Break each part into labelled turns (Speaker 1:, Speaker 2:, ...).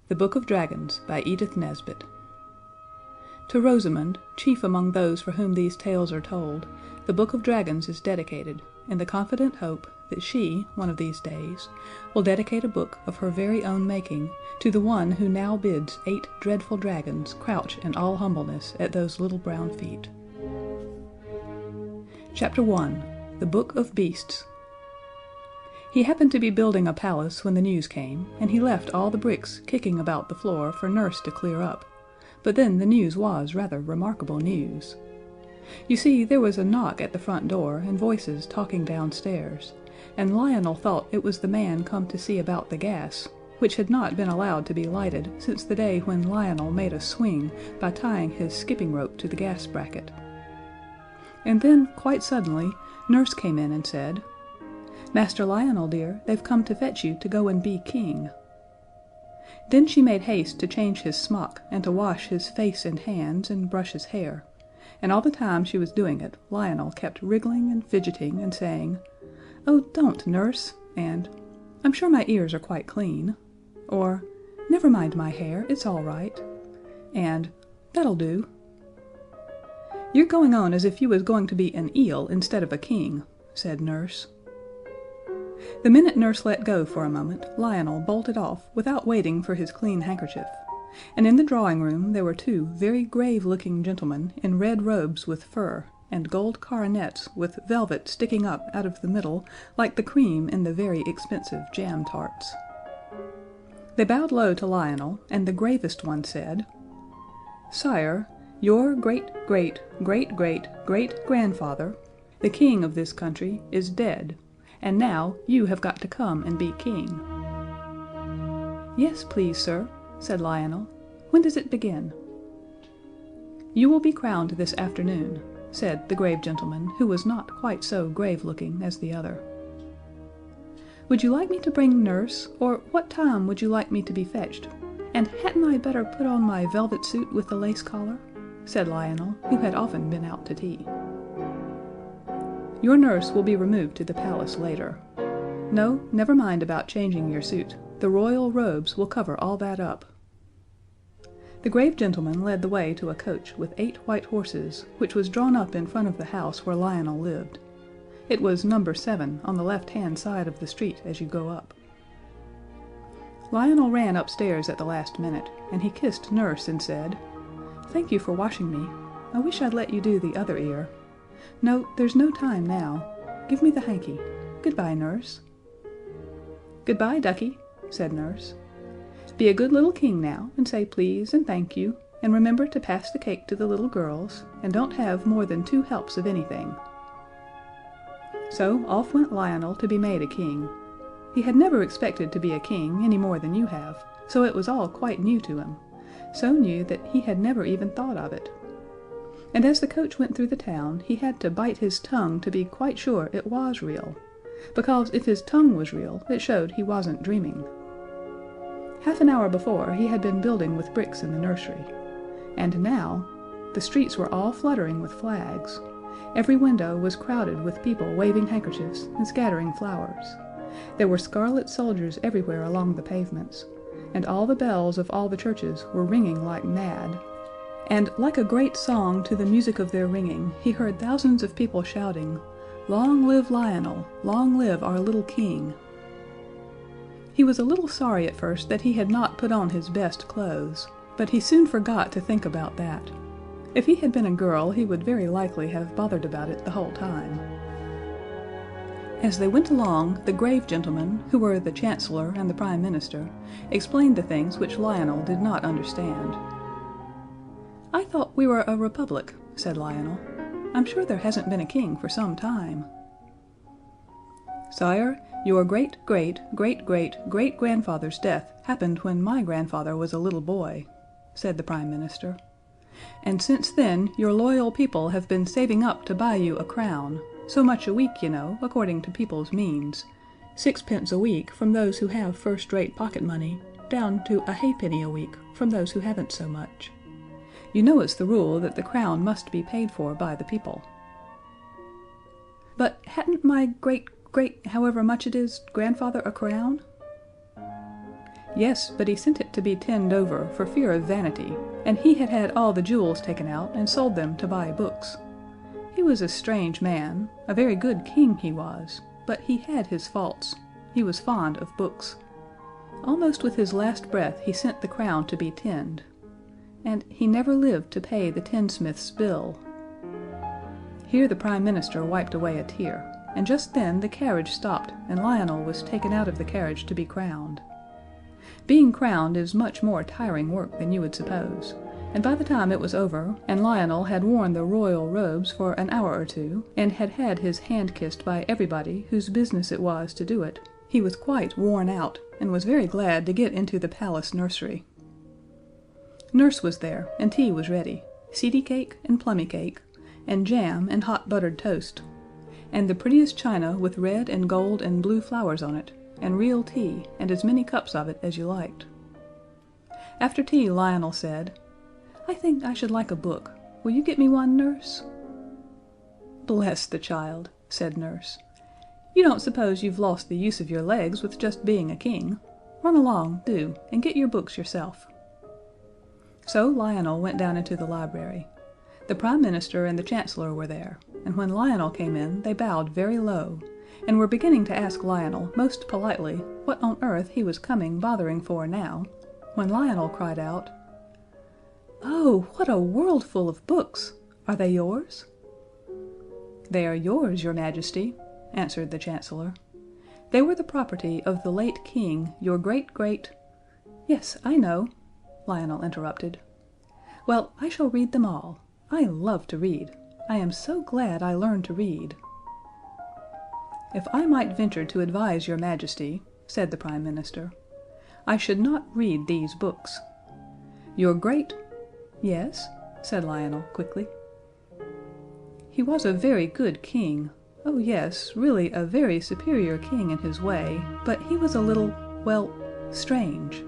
Speaker 1: The Book of Dragons by Edith Nesbit. To Rosamund, chief among those for whom these tales are told, the Book of Dragons is dedicated, in the confident hope that she, one of these days, will dedicate a book of her very own making to the one who now bids 8 dreadful dragons crouch in all humbleness at those little brown feet. Chapter 1. The Book of Beasts. He happened to be building a palace when the news came, and he left all the bricks kicking about the floor for Nurse to clear up, but then the news was rather remarkable news. You see, there was a knock at the front door and voices talking downstairs, and Lionel thought it was the man come to see about the gas, which had not been allowed to be lighted since the day when Lionel made a swing by tying his skipping rope to the gas bracket. And then, quite suddenly, Nurse came in and said, "Master Lionel, dear, they've come to fetch you to go and be king." Then she made haste to change his smock and to wash his face and hands and brush his hair, and all the time she was doing it Lionel kept wriggling and fidgeting and saying, "Oh, don't, Nurse," and "I'm sure my ears are quite clean," or "Never mind my hair, it's all right," and "That'll do." "You're going on as if you was going to be an eel instead of a king," said Nurse. The minute Nurse let go for a moment, Lionel bolted off without waiting for his clean handkerchief, and in the drawing room there were 2 very grave-looking gentlemen in red robes with fur, and gold coronets with velvet sticking up out of the middle like the cream in the very expensive jam tarts. They bowed low to Lionel, and the gravest one said, "Sire, your great-great-great-great-great-grandfather, the king of this country, is dead, and now you have got to come and be king." "Yes, please, sir," said Lionel. "When does it begin?" "You will be crowned this afternoon," said the grave gentleman, who was not quite so grave-looking as the other. "Would you like me to bring Nurse, or what time would you like me to be fetched? And hadn't I better put on my velvet suit with the lace collar?" said Lionel, who had often been out to tea. "Your Nurse will be removed to the palace later. No, never mind about changing your suit. The royal robes will cover all that up." The grave gentleman led the way to a coach with 8 white horses, which was drawn up in front of the house where Lionel lived. It was number 7 on the left-hand side of the street as you go up. Lionel ran upstairs at the last minute, and he kissed Nurse and said, "Thank you for washing me. I wish I'd let you do the other ear. No, there's no time now. Give me the hanky. Goodbye, Nurse." "Goodbye, ducky," said Nurse. "Be a good little king now, and say please and thank you, and remember to pass the cake to the little girls, and don't have more than 2 helps of anything." So off went Lionel to be made a king. He had never expected to be a king any more than you have, so it was all quite new to him, so new that he had never even thought of it. And as the coach went through the town, he had to bite his tongue to be quite sure it was real, because if his tongue was real, it showed he wasn't dreaming. Half an hour before, he had been building with bricks in the nursery, and now the streets were all fluttering with flags. Every window was crowded with people waving handkerchiefs and scattering flowers. There were scarlet soldiers everywhere along the pavements, and all the bells of all the churches were ringing like mad. And like a great song to the music of their ringing, he heard thousands of people shouting, "Long live Lionel! Long live our little king!" He was a little sorry at first that he had not put on his best clothes, but he soon forgot to think about that. If he had been a girl, he would very likely have bothered about it the whole time. As they went along, the grave gentlemen, who were the Chancellor and the Prime Minister, explained the things which Lionel did not understand. "I thought we were a republic," said Lionel. "I'm sure there hasn't been a king for some time." "Sire, your great-great-great-great-great-grandfather's death happened when my grandfather was a little boy," said the Prime Minister. "And since then your loyal people have been saving up to buy you a crown, so much a week, you know, according to people's means, 6 pence a week from those who have first-rate pocket money, down to a halfpenny a week from those who haven't so much. You know it's the rule that the crown must be paid for by the people." "But hadn't my great-great-however much it is grandfather a crown?" Yes, but he sent it to be tinned over for fear of vanity, and he had had all the jewels taken out and sold them to buy books. He was a strange man, a very good king he was, but he had his faults. He was fond of books. Almost with his last breath he sent the crown to be tinned. And he never lived to pay the tinsmith's bill. Here the Prime Minister wiped away a tear, and just then the carriage stopped and Lionel was taken out of the carriage to be crowned. Being crowned is much more tiring work than you would suppose, and by the time it was over, and Lionel had worn the royal robes for an hour or two, and had had his hand kissed by everybody whose business it was to do it, he was quite worn out, and was very glad to get into the palace nursery. Nurse was there, and tea was ready, seedy cake and plummy cake, and jam and hot buttered toast, and the prettiest china with red and gold and blue flowers on it, and real tea, and as many cups of it as you liked. After tea Lionel said, "I think I should like a book. Will you get me one, Nurse?" "Bless the child," said Nurse. "You don't suppose you've lost the use of your legs with just being a king? Run along, do, and get your books yourself." So Lionel went down into the library. The Prime Minister and the Chancellor were there, and when Lionel came in they bowed very low, and were beginning to ask Lionel most politely what on earth he was coming bothering for now, when Lionel cried out, "Oh, what a world full of books! Are they yours?" "They are yours, your Majesty," answered the Chancellor. "They were the property of the late King, your great-great—" "Yes, I know," Lionel interrupted. "Well, I shall read them all. I love to read. I am so glad I learned to read." "If I might venture to advise your Majesty," said the Prime Minister, "I should not read these books. Your great—" "Yes?" said Lionel quickly. "He was a very good king. Oh yes, really a very superior king in his way, but he was a little, well, strange."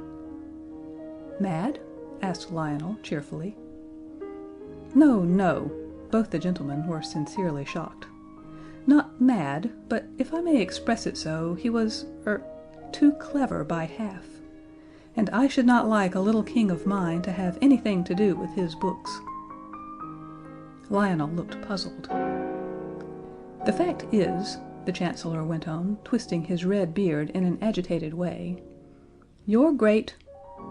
Speaker 1: "Mad?" asked Lionel cheerfully. "No, no." Both the gentlemen were sincerely shocked. "Not mad, but if I may express it so, he was—too clever by half. And I should not like a little king of mine to have anything to do with his books." Lionel looked puzzled. "The fact is," the Chancellor went on, twisting his red beard in an agitated way, "your great—"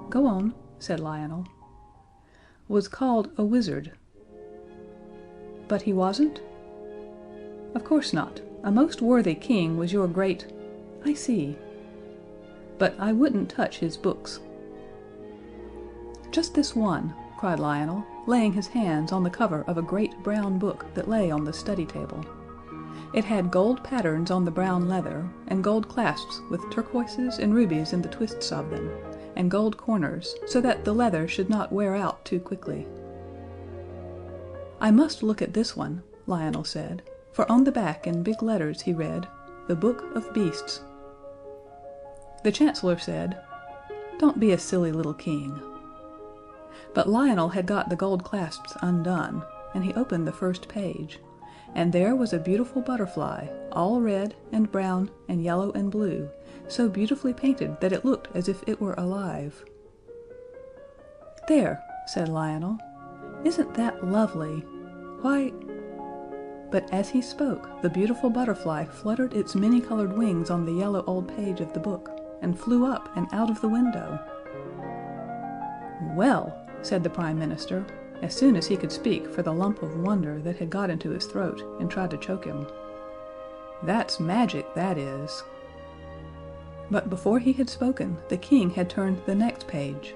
Speaker 1: "Go on," said Lionel. "Was called a wizard." "But he wasn't?" "Of course not. A most worthy king was your great—" "I see." "But I wouldn't touch his books." "Just this one," cried Lionel, laying his hands on the cover of a great brown book that lay on the study table. It had gold patterns on the brown leather, and gold clasps with turquoises and rubies in the twists of them, and gold corners, so that the leather should not wear out too quickly. "I must look at this one," Lionel said, for on the back in big letters he read, "The Book of Beasts." The Chancellor said, "Don't be a silly little king." But Lionel had got the gold clasps undone, and he opened the first page, and there was a beautiful butterfly, all red and brown and yellow and blue, so beautifully painted that it looked as if it were alive. "There," said Lionel. "Isn't that lovely? Why—" But as he spoke, the beautiful butterfly fluttered its many-colored wings on the yellow old page of the book, and flew up and out of the window. "Well," said the Prime Minister, as soon as he could speak for the lump of wonder that had got into his throat and tried to choke him, "that's magic, that is." But before he had spoken, the King had turned the next page,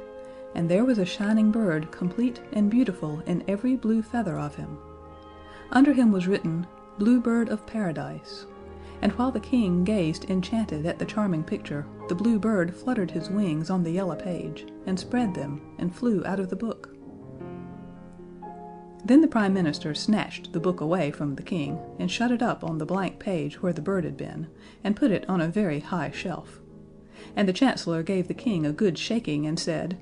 Speaker 1: and there was a shining bird complete and beautiful in every blue feather of him. Under him was written, "Blue Bird of Paradise," and while the King gazed enchanted at the charming picture, the blue bird fluttered his wings on the yellow page, and spread them, and flew out of the book. Then the Prime Minister snatched the book away from the King, and shut it up on the blank page where the bird had been, and put it on a very high shelf. And the Chancellor gave the King a good shaking and said,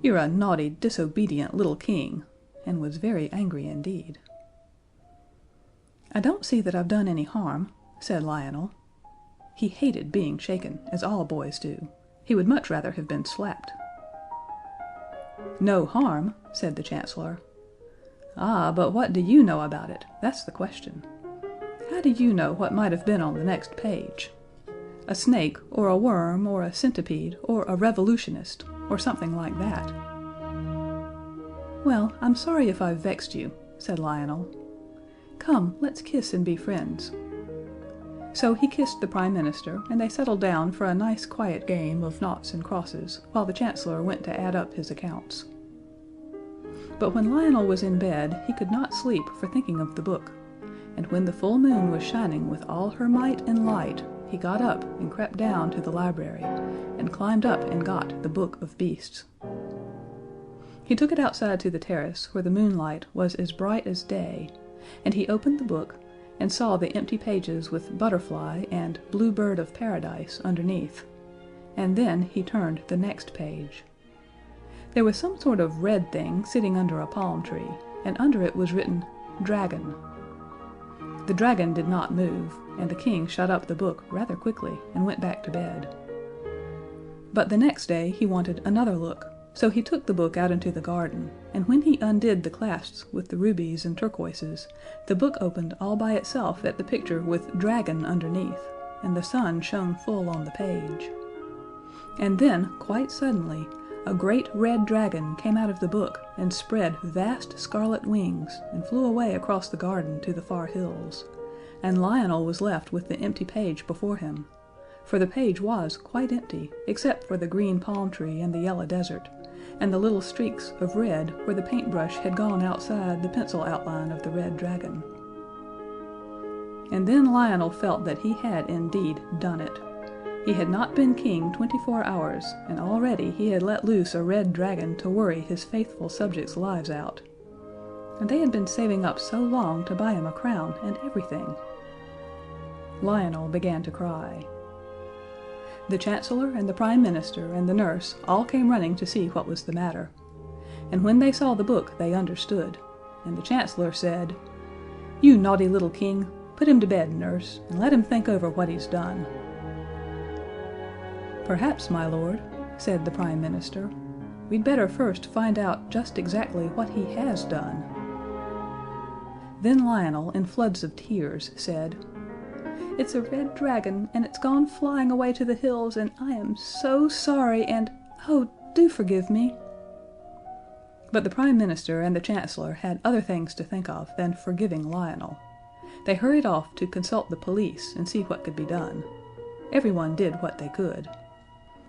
Speaker 1: "You're a naughty, disobedient little King," and was very angry indeed. "I don't see that I've done any harm," said Lionel. He hated being shaken, as all boys do. He would much rather have been slapped. "No harm?" said the Chancellor. "Ah, but what do you know about it? That's the question. How do you know what might have been on the next page? A snake, or a worm, or a centipede, or a revolutionist, or something like that." "Well, I'm sorry if I've vexed you," said Lionel. "Come, let's kiss and be friends." So he kissed the Prime Minister, and they settled down for a nice quiet game of noughts and crosses, while the Chancellor went to add up his accounts. But when Lionel was in bed, he could not sleep for thinking of the book, and when the full moon was shining with all her might and light, he got up and crept down to the library, and climbed up and got the Book of Beasts. He took it outside to the terrace, where the moonlight was as bright as day, and he opened the book, and saw the empty pages with Butterfly and Blue Bird of Paradise underneath, and then he turned the next page. There was some sort of red thing sitting under a palm tree, and under it was written, "Dragon." The dragon did not move, and the King shut up the book rather quickly and went back to bed. But the next day he wanted another look, so he took the book out into the garden, and when he undid the clasps with the rubies and turquoises, the book opened all by itself at the picture with "Dragon" underneath, and the sun shone full on the page. And then, quite suddenly, a great red dragon came out of the book and spread vast scarlet wings and flew away across the garden to the far hills, and Lionel was left with the empty page before him, for the page was quite empty except for the green palm tree and the yellow desert, and the little streaks of red where the paintbrush had gone outside the pencil outline of the red dragon. And then Lionel felt that he had indeed done it. He had not been king 24 hours, and already he had let loose a red dragon to worry his faithful subjects' lives out. And they had been saving up so long to buy him a crown and everything. Lionel began to cry. The Chancellor and the Prime Minister and the nurse all came running to see what was the matter, and when they saw the book they understood, and the Chancellor said, "You naughty little king, put him to bed, nurse, and let him think over what he's done." "Perhaps, my lord," said the Prime Minister, "we'd better first find out just exactly what he has done." Then Lionel, in floods of tears, said, "It's a red dragon, and it's gone flying away to the hills, and I am so sorry, and oh, do forgive me." But the Prime Minister and the Chancellor had other things to think of than forgiving Lionel. They hurried off to consult the police and see what could be done. Everyone did what they could.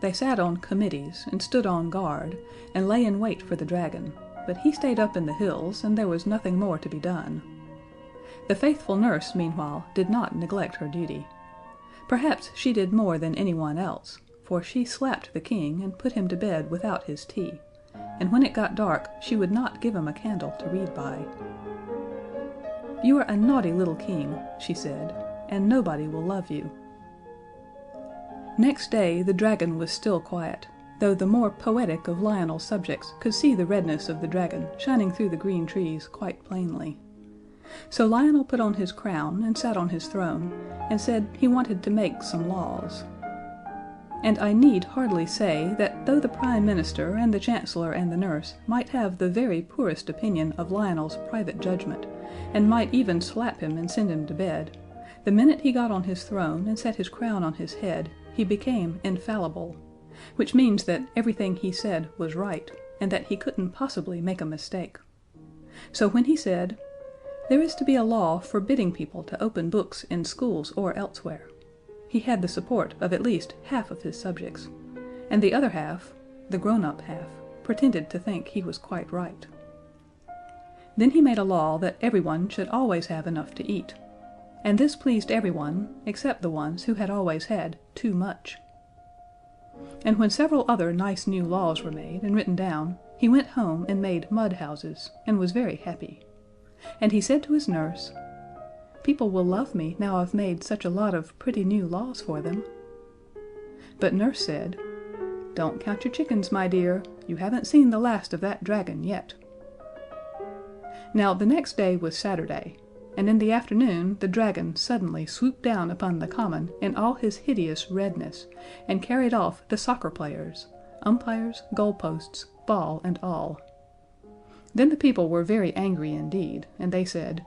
Speaker 1: They sat on committees, and stood on guard, and lay in wait for the dragon, but he stayed up in the hills, and there was nothing more to be done. The faithful nurse, meanwhile, did not neglect her duty. Perhaps she did more than anyone else, for she slapped the King and put him to bed without his tea, and when it got dark she would not give him a candle to read by. "You are a naughty little king," she said, "and nobody will love you." Next day the dragon was still quiet, though the more poetic of Lionel's subjects could see the redness of the dragon shining through the green trees quite plainly. So Lionel put on his crown and sat on his throne, and said he wanted to make some laws. And I need hardly say that though the Prime Minister and the Chancellor and the nurse might have the very poorest opinion of Lionel's private judgment, and might even slap him and send him to bed, the minute he got on his throne and set his crown on his head, he became infallible, which means that everything he said was right, and that he couldn't possibly make a mistake. So when he said, "There is to be a law forbidding people to open books in schools or elsewhere," he had the support of at least half of his subjects, and the other half, the grown-up half, pretended to think he was quite right. Then he made a law that everyone should always have enough to eat, and this pleased everyone except the ones who had always had too much. And when several other nice new laws were made and written down, he went home and made mud houses, and was very happy. And he said to his nurse, "People will love me now I've made such a lot of pretty new laws for them." But Nurse said, "Don't count your chickens, my dear. You haven't seen the last of that dragon yet." Now the next day was Saturday, and in the afternoon the dragon suddenly swooped down upon the common in all his hideous redness, and carried off the soccer players, umpires, goalposts, ball and all. Then the people were very angry indeed, and they said,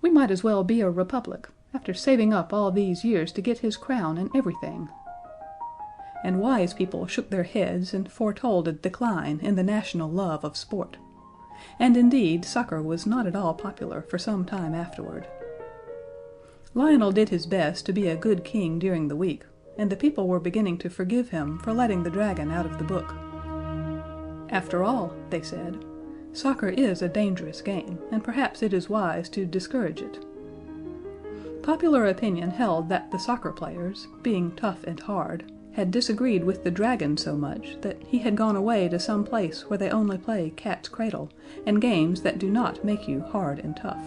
Speaker 1: "We might as well be a republic, after saving up all these years to get his crown and everything." And wise people shook their heads and foretold a decline in the national love of sport. And indeed, soccer was not at all popular for some time afterward. Lionel did his best to be a good king during the week, and the people were beginning to forgive him for letting the dragon out of the book. After all, they said, soccer is a dangerous game, and perhaps it is wise to discourage it. Popular opinion held that the soccer players, being tough and hard, had disagreed with the dragon so much that he had gone away to some place where they only play cat's cradle and games that do not make you hard and tough.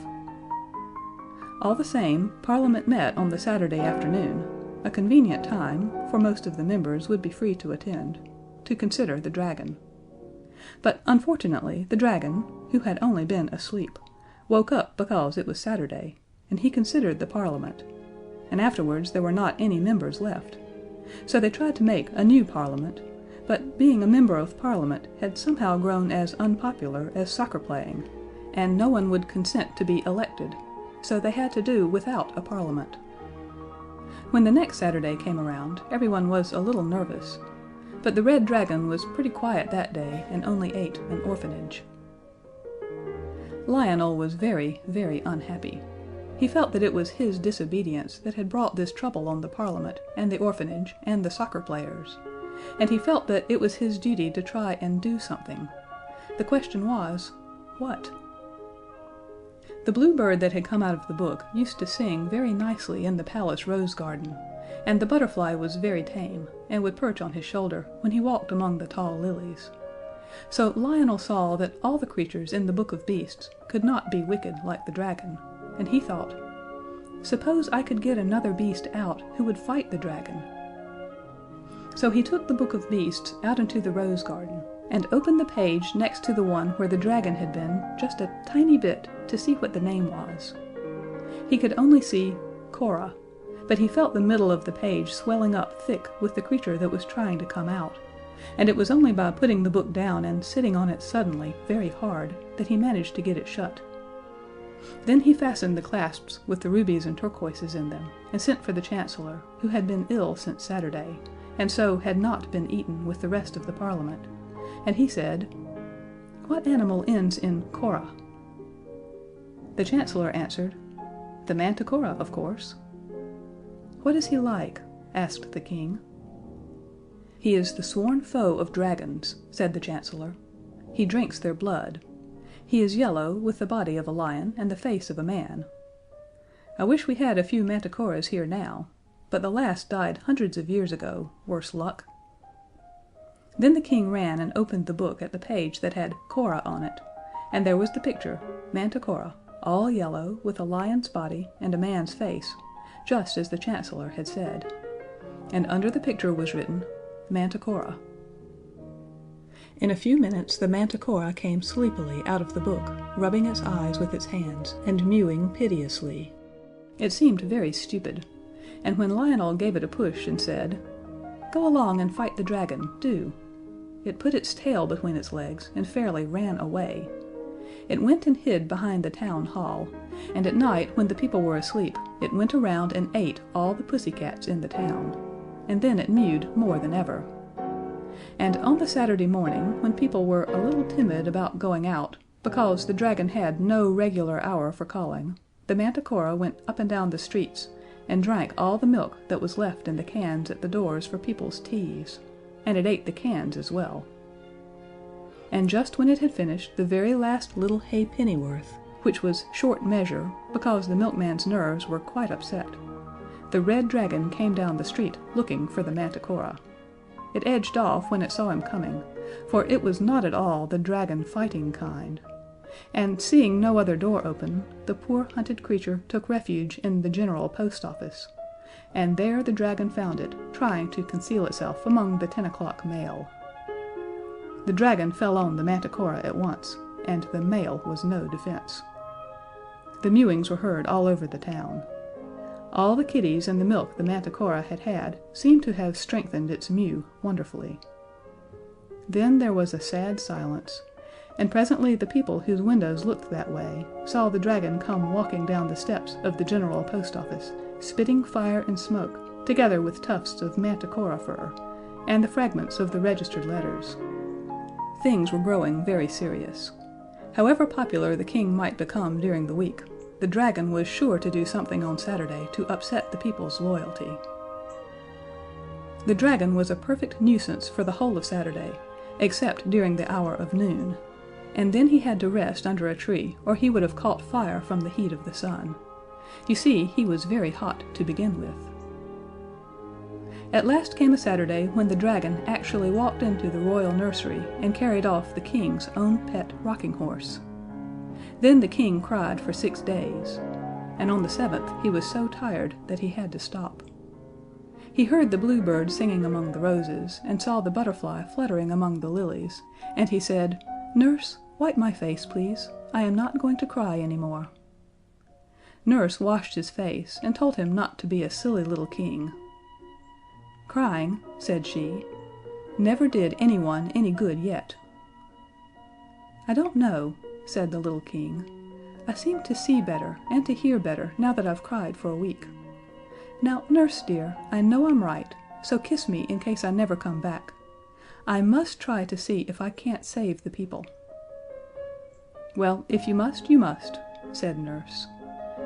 Speaker 1: All the same, Parliament met on the Saturday afternoon, a convenient time, for most of the members would be free to attend, to consider the dragon. But unfortunately the dragon, who had only been asleep, woke up because it was Saturday, and he considered the Parliament, and afterwards there were not any members left. So they tried to make a new Parliament, but being a member of Parliament had somehow grown as unpopular as soccer playing, and no one would consent to be elected, so they had to do without a Parliament. When the next Saturday came around, everyone was a little nervous, but the red dragon was pretty quiet that day and only ate an orphanage. Lionel was very, very unhappy. He felt that it was his disobedience that had brought this trouble on the Parliament, and the orphanage, and the soccer players, and he felt that it was his duty to try and do something. The question was, what? The bluebird that had come out of the book used to sing very nicely in the palace rose garden, and the butterfly was very tame, and would perch on his shoulder when he walked among the tall lilies. So Lionel saw that all the creatures in the Book of Beasts could not be wicked like the dragon, and he thought, suppose I could get another beast out who would fight the dragon. So he took the Book of Beasts out into the rose garden, and opened the page next to the one where the dragon had been just a tiny bit to see what the name was. He could only see Cora, but he felt the middle of the page swelling up thick with the creature that was trying to come out, and it was only by putting the book down and sitting on it suddenly, very hard, that he managed to get it shut. Then he fastened the clasps with the rubies and turquoises in them, and sent for the Chancellor, who had been ill since Saturday, and so had not been eaten with the rest of the Parliament, and he said, "What animal ends in Cora?" The Chancellor answered, "The manticora, of course." "What is he like?" asked the King. "He is the sworn foe of dragons," said the Chancellor. "He drinks their blood. He is yellow, with the body of a lion and the face of a man. I wish we had a few manticoras here now, but the last died hundreds of years ago, worse luck." Then the King ran and opened the book at the page that had Cora on it, and there was the picture, Manticora, all yellow, with a lion's body and a man's face, just as the Chancellor had said. And under the picture was written, Manticora. In a few minutes the Manticora came sleepily out of the book, rubbing its eyes with its hands, and mewing piteously. It seemed very stupid, and when Lionel gave it a push and said, "Go along and fight the dragon, do," it put its tail between its legs and fairly ran away. It went and hid behind the town hall, and at night, when the people were asleep, it went around and ate all the pussycats in the town, and then it mewed more than ever. And on the Saturday morning, when people were a little timid about going out, because the dragon had no regular hour for calling, the Manticora went up and down the streets, and drank all the milk that was left in the cans at the doors for people's teas, and it ate the cans as well. And just when it had finished the very last little halfpennyworth, which was short measure because the milkman's nerves were quite upset, the red dragon came down the street looking for the Manticora. It edged off when it saw him coming, for it was not at all the dragon fighting kind, and seeing no other door open, the poor hunted creature took refuge in the General Post Office, and there the dragon found it, trying to conceal itself among the 10 o'clock mail. The dragon fell on the Manticora at once, and the mail was no defense. The mewings were heard all over the town. All the kitties and the milk the Manticora had had seemed to have strengthened its mew wonderfully. Then there was a sad silence, and presently the people whose windows looked that way saw the dragon come walking down the steps of the General Post Office, spitting fire and smoke, together with tufts of Manticora fur, and the fragments of the registered letters. Things were growing very serious. However popular the king might become during the week, the dragon was sure to do something on Saturday to upset the people's loyalty. The dragon was a perfect nuisance for the whole of Saturday, except during the hour of noon, and then he had to rest under a tree or he would have caught fire from the heat of the sun. You see, he was very hot to begin with. At last came a Saturday when the dragon actually walked into the royal nursery and carried off the king's own pet rocking horse. Then the king cried for 6 days, and on the 7th he was so tired that he had to stop. He heard the bluebird singing among the roses, and saw the butterfly fluttering among the lilies, and he said, "Nurse, wipe my face, please. I am not going to cry any more." Nurse washed his face, and told him not to be a silly little king. "Crying," said she, "never did anyone any good yet." "I don't know," said the little king. "I seem to see better and to hear better now that I've cried for a week. Now, nurse dear, I know I'm right, so kiss me in case I never come back. I must try to see if I can't save the people." "Well, if you must, you must," said nurse.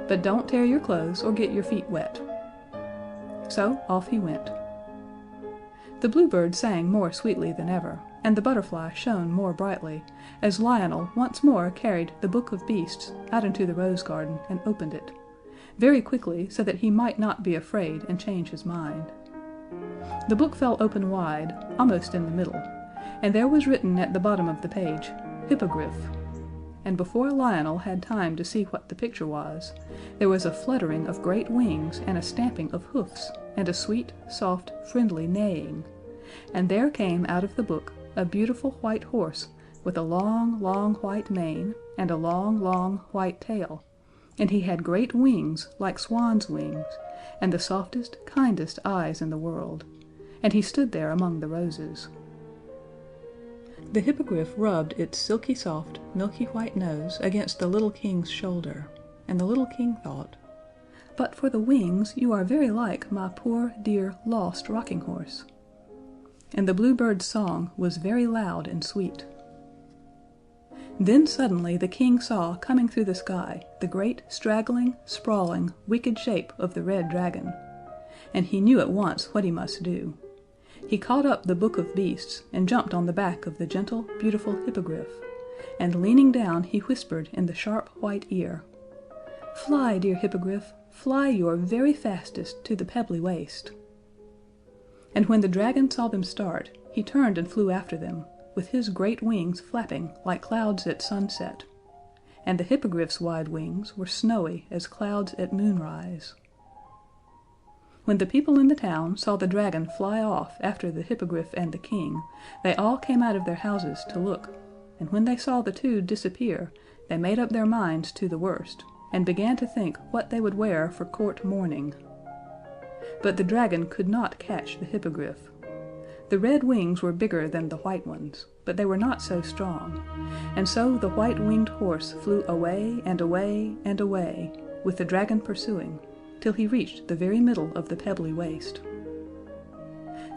Speaker 1: "But don't tear your clothes or get your feet wet." So off he went. The bluebird sang more sweetly than ever, and the butterfly shone more brightly, as Lionel once more carried the Book of Beasts out into the rose garden and opened it, very quickly so that he might not be afraid and change his mind. The book fell open wide, almost in the middle, and there was written at the bottom of the page, "Hippogriff," and before Lionel had time to see what the picture was, there was a fluttering of great wings and a stamping of hoofs, and a sweet, soft, friendly neighing, and there came out of the book a beautiful white horse with a long, long white mane, and a long, long white tail, and he had great wings like swan's wings, and the softest, kindest eyes in the world, and he stood there among the roses. The hippogriff rubbed its silky soft, milky white nose against the little king's shoulder, and the little king thought, "But for the wings you are very like my poor, dear, lost rocking horse." And the bluebird's song was very loud and sweet. Then suddenly the king saw coming through the sky the great, straggling, sprawling, wicked shape of the red dragon, and he knew at once what he must do. He caught up the Book of Beasts and jumped on the back of the gentle, beautiful hippogriff, and leaning down he whispered in the sharp white ear, "Fly, dear hippogriff, fly your very fastest to the pebbly waste." And when the dragon saw them start, he turned and flew after them, with his great wings flapping like clouds at sunset, and the hippogriff's wide wings were snowy as clouds at moonrise. When the people in the town saw the dragon fly off after the hippogriff and the king, they all came out of their houses to look, and when they saw the two disappear, they made up their minds to the worst, and began to think what they would wear for court mourning. But the dragon could not catch the hippogriff. The red wings were bigger than the white ones, but they were not so strong, and so the white-winged horse flew away and away and away, with the dragon pursuing, till he reached the very middle of the pebbly waste.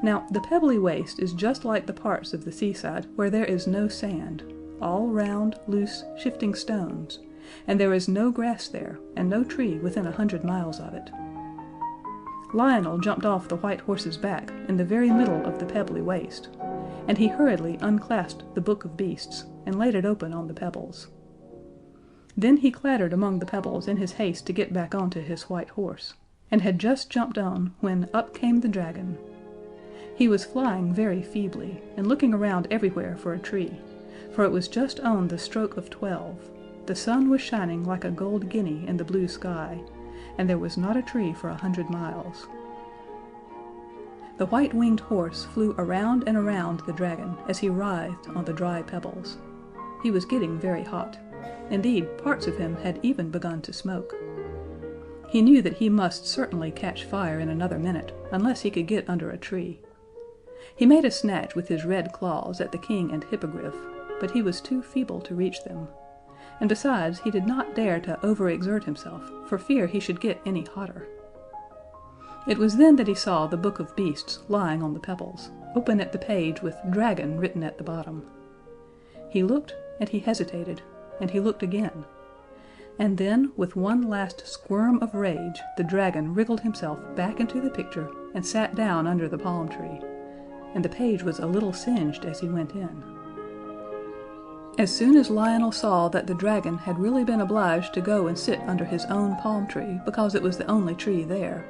Speaker 1: Now, the pebbly waste is just like the parts of the seaside where there is no sand, all round, loose, shifting stones, and there is no grass there, and no tree within 100 miles of it. Lionel jumped off the white horse's back in the very middle of the pebbly waste, and he hurriedly unclasped the Book of Beasts and laid it open on the pebbles. Then he clattered among the pebbles in his haste to get back onto his white horse, and had just jumped on when up came the dragon. He was flying very feebly, and looking around everywhere for a tree, for it was just on the stroke of 12. The sun was shining like a gold guinea in the blue sky, and there was not a tree for 100 miles. The white-winged horse flew around and around the dragon as he writhed on the dry pebbles. He was getting very hot, Indeed, parts of him had even begun to smoke. He knew that he must certainly catch fire in another minute, unless he could get under a tree. He made a snatch with his red claws at the king and hippogriff, but he was too feeble to reach them, and besides he did not dare to overexert himself for fear he should get any hotter. It was then that he saw the Book of Beasts lying on the pebbles, open at the page with "Dragon" written at the bottom. He looked, and he hesitated, and he looked again. And then, with one last squirm of rage, the dragon wriggled himself back into the picture and sat down under the palm tree, and the page was a little singed as he went in. As soon as Lionel saw that the dragon had really been obliged to go and sit under his own palm tree because it was the only tree there,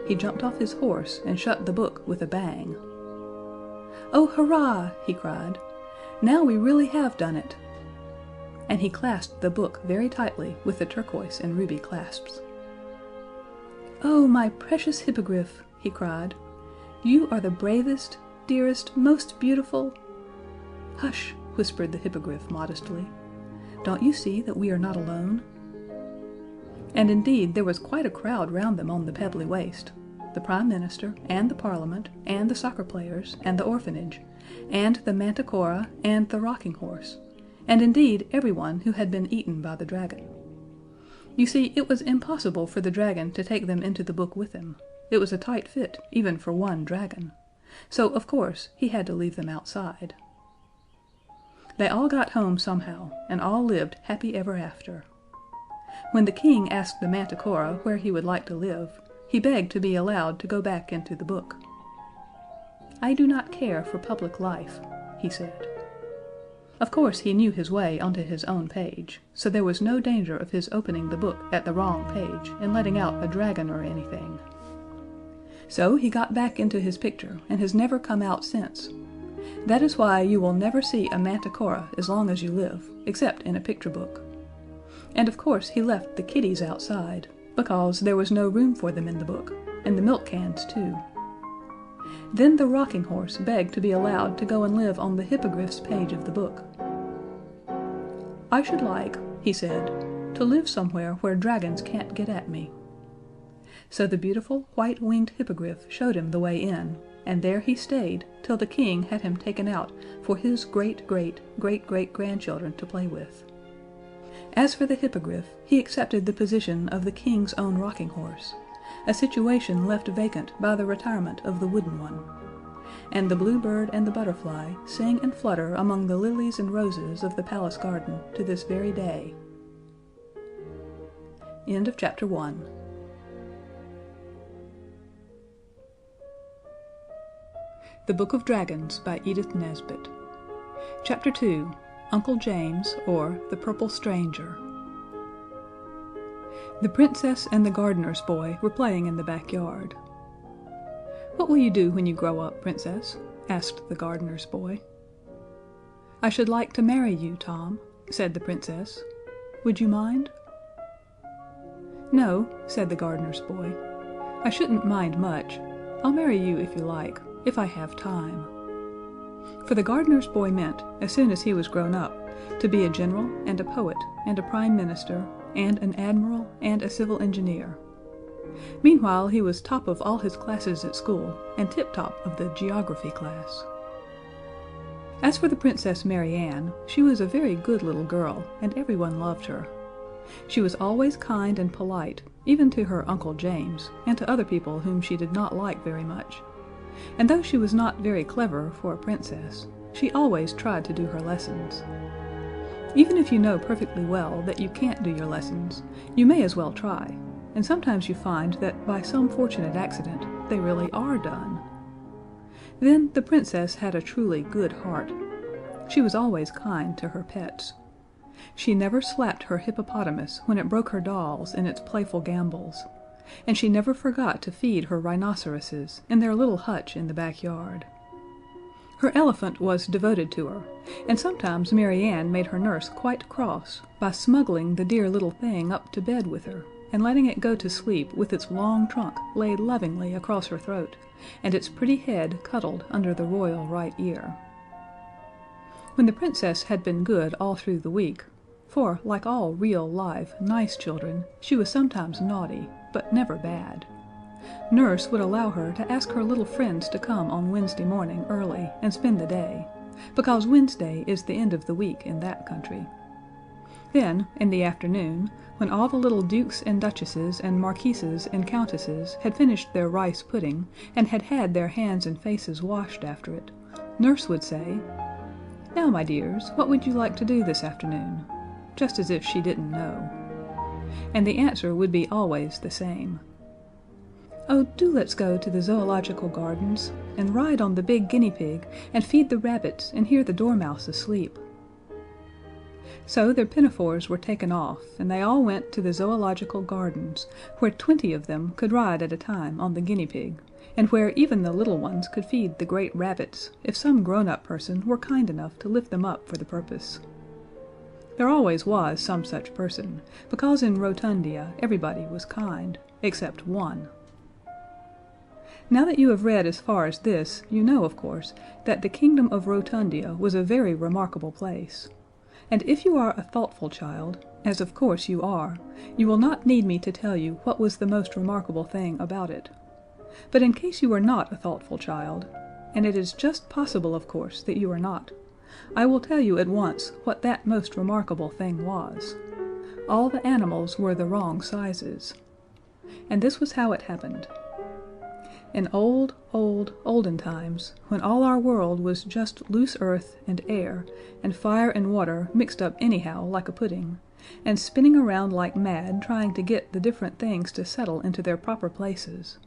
Speaker 1: he jumped off his horse and shut the book with a bang. "Oh, hurrah!" he cried. "Now we really have done it!" And he clasped the book very tightly with the turquoise and ruby clasps. "Oh, my precious hippogriff!" he cried. "You are the bravest, dearest, most beautiful—" "Hush!" whispered the hippogriff modestly. "Don't you see that we are not alone?" And indeed there was quite a crowd round them on the pebbly waste, the Prime Minister, and the Parliament, and the soccer players, and the orphanage, and the Manticora, and the rocking horse, and indeed everyone who had been eaten by the dragon. You see, it was impossible for the dragon to take them into the book with him. It was a tight fit, even for one dragon. So, of course, he had to leave them outside. They all got home somehow, and all lived happy ever after. When the king asked the Manticora where he would like to live, he begged to be allowed to go back into the book. "I do not care for public life," he said. Of course he knew his way onto his own page, so there was no danger of his opening the book at the wrong page and letting out a dragon or anything. So he got back into his picture and has never come out since. That is why you will never see a Manticora as long as you live, except in a picture book. And of course he left the kitties outside, because there was no room for them in the book, and the milk cans too. Then the rocking horse begged to be allowed to go and live on the hippogriff's page of the book. "I should like," he said, "to live somewhere where dragons can't get at me." So the beautiful white-winged hippogriff showed him the way in, and there he stayed till the king had him taken out for his great-great-great-great-grandchildren to play with. As for the hippogriff, he accepted the position of the king's own rocking horse, a situation left vacant by the retirement of the wooden one. And the bluebird and the butterfly sing and flutter among the lilies and roses of the palace garden to this very day. End of Chapter 1. The Book of Dragons by Edith Nesbit. Chapter 2. Uncle James, or the Purple Stranger. The Princess and the gardener's boy were playing in the backyard. "What will you do when you grow up, Princess?" asked the gardener's boy. "I should like to marry you, Tom," said the Princess. "Would you mind?" "No," said the gardener's boy. "I shouldn't mind much. I'll marry you if you like, if I have time." For the gardener's boy meant, as soon as he was grown up, to be a general and a poet and a prime minister and an admiral and a civil engineer. Meanwhile he was top of all his classes at school and tip-top of the geography class. As for the Princess Mary Ann, she was a very good little girl, and everyone loved her. She was always kind and polite, even to her Uncle James, and to other people whom she did not like very much. And though she was not very clever for a princess, she always tried to do her lessons. Even if you know perfectly well that you can't do your lessons, you may as well try, and sometimes you find that by some fortunate accident they really are done. Then the Princess had a truly good heart. She was always kind to her pets. She never slapped her hippopotamus when it broke her dolls in its playful gambols, and she never forgot to feed her rhinoceroses in their little hutch in the backyard. Her elephant was devoted to her, and sometimes Mary Ann made her nurse quite cross by smuggling the dear little thing up to bed with her, and letting it go to sleep with its long trunk laid lovingly across her throat, and its pretty head cuddled under the royal right ear. When the Princess had been good all through the week, for, like all real, live, nice children, she was sometimes naughty, but never bad. Nurse would allow her to ask her little friends to come on Wednesday morning early and spend the day, because Wednesday is the end of the week in that country. Then, in the afternoon, when all the little dukes and duchesses and marquises and countesses had finished their rice pudding and had had their hands and faces washed after it, Nurse would say, "Now, my dears, what would you like to do this afternoon?" just as if she didn't know. And the answer would be always the same. "Oh, do let's go to the zoological gardens, and ride on the big guinea pig, and feed the rabbits, and hear the dormouse asleep." So their pinafores were taken off, and they all went to the zoological gardens, where 20 of them could ride at a time on the guinea pig, and where even the little ones could feed the great rabbits, if some grown-up person were kind enough to lift them up for the purpose. There always was some such person, because in Rotundia everybody was kind, except one. Now that you have read as far as this, you know, of course, that the kingdom of Rotundia was a very remarkable place. And if you are a thoughtful child, as of course you are, you will not need me to tell you what was the most remarkable thing about it. But in case you are not a thoughtful child, and it is just possible, of course, that you are not, I will tell you at once what that most remarkable thing was. All the animals were the wrong sizes. And this was how it happened. In olden times, when all our world was just loose earth and air, and fire and water mixed up anyhow like a pudding, and spinning around like mad trying to get the different things to settle into their proper places,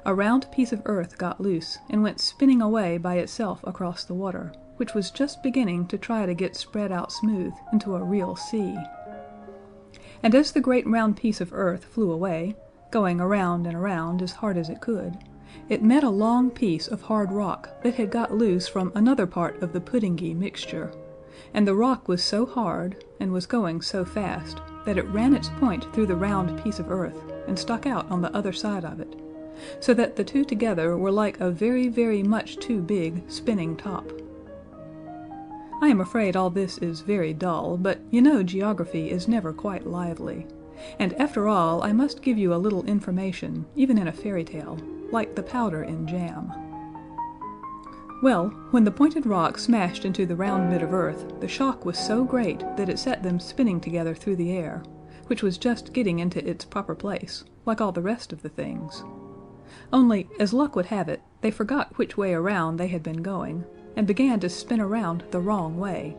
Speaker 1: a round piece of earth got loose and went spinning away by itself across the water, which was just beginning to try to get spread out smooth into a real sea. And as the great round piece of earth flew away, going around and around as hard as it could, it met a long piece of hard rock that had got loose from another part of the puddingy mixture, and the rock was so hard, and was going so fast, that it ran its point through the round piece of earth, and stuck out on the other side of it, so that the two together were like a very, very much too big spinning top. I am afraid all this is very dull, but you know geography is never quite lively, and after all I must give you a little information, even in a fairy tale, like the powder in jam. Well, when the pointed rock smashed into the round bit of earth, the shock was so great that it set them spinning together through the air, which was just getting into its proper place, like all the rest of the things. Only, as luck would have it, they forgot which way around they had been going, and began to spin around the wrong way.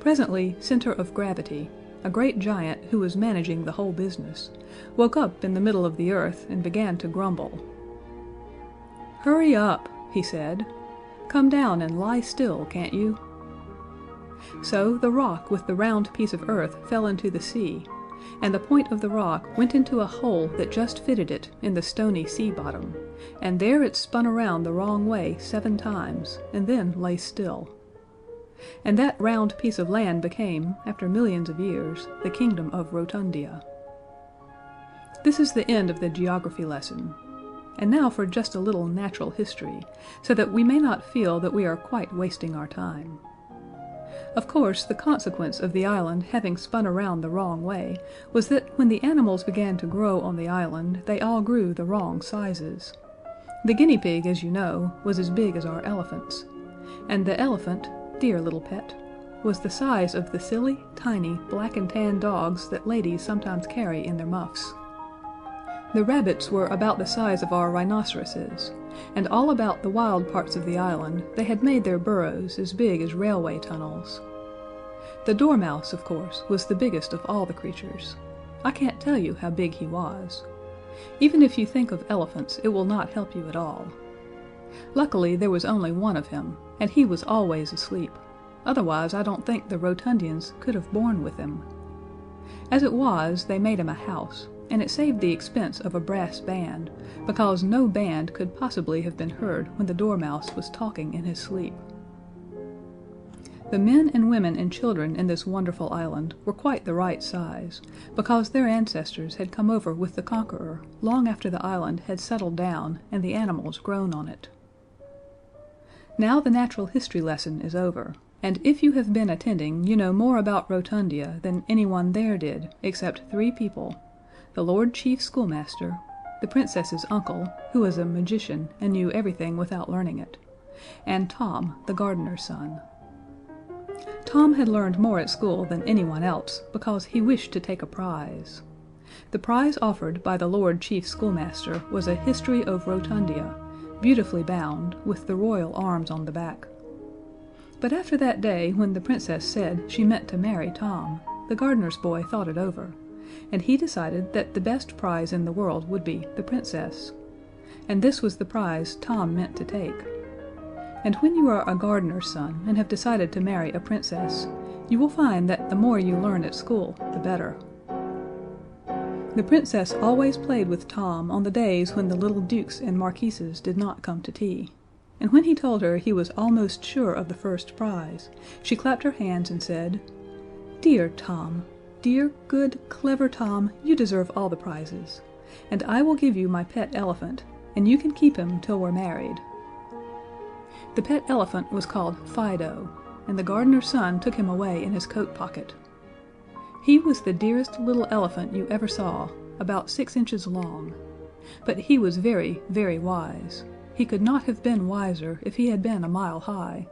Speaker 1: Presently, Center of Gravity, a great giant who was managing the whole business, woke up in the middle of the earth and began to grumble. "Hurry up," he said. "Come down and lie still, can't you?" So the rock with the round piece of earth fell into the sea, and the point of the rock went into a hole that just fitted it in the stony sea bottom, and there it spun around the wrong way 7 times, and then lay still. And that round piece of land became, after millions of years, the kingdom of Rotundia. This is the end of the geography lesson. And now for just a little natural history, so that we may not feel that we are quite wasting our time. Of course, the consequence of the island having spun around the wrong way was that when the animals began to grow on the island, they all grew the wrong sizes. The guinea pig, as you know, was as big as our elephants, and the elephant, dear little pet, was the size of the silly, tiny, black and tan dogs that ladies sometimes carry in their muffs. The rabbits were about the size of our rhinoceroses, and all about the wild parts of the island they had made their burrows as big as railway tunnels. The dormouse, of course, was the biggest of all the creatures. I can't tell you how big he was. Even if you think of elephants, it will not help you at all. Luckily, there was only one of him, and he was always asleep. Otherwise, I don't think the Rotundians could have borne with him. As it was, they made him a house, and it saved the expense of a brass band, because no band could possibly have been heard when the dormouse was talking in his sleep. The men and women and children in this wonderful island were quite the right size, because their ancestors had come over with the Conqueror long after the island had settled down and the animals grown on it. Now the natural history lesson is over, And if you have been attending, you know more about Rotundia than anyone there did, except 3 people: the Lord Chief Schoolmaster, the Princess's uncle, who was a magician and knew everything without learning it, and Tom, the gardener's son. Tom had learned more at school than anyone else, because he wished to take a prize. The prize offered by the Lord Chief Schoolmaster was a history of Rotundia, beautifully bound, with the royal arms on the back. But after that day when the Princess said she meant to marry Tom, the gardener's boy thought it over, and he decided that the best prize in the world would be the Princess. And this was the prize Tom meant to take. And when you are a gardener's son and have decided to marry a princess, you will find that the more you learn at school, the better. The Princess always played with Tom on the days when the little dukes and marquises did not come to tea. And when he told her he was almost sure of the first prize, she clapped her hands and said, "Dear Tom, dear, good, clever Tom, you deserve all the prizes. And I will give you my pet elephant, and you can keep him till we're married." The pet elephant was called Fido, and the gardener's son took him away in his coat pocket. He was the dearest little elephant you ever saw, about 6 inches long. But he was very, very wise. He could not have been wiser if he had been a mile high.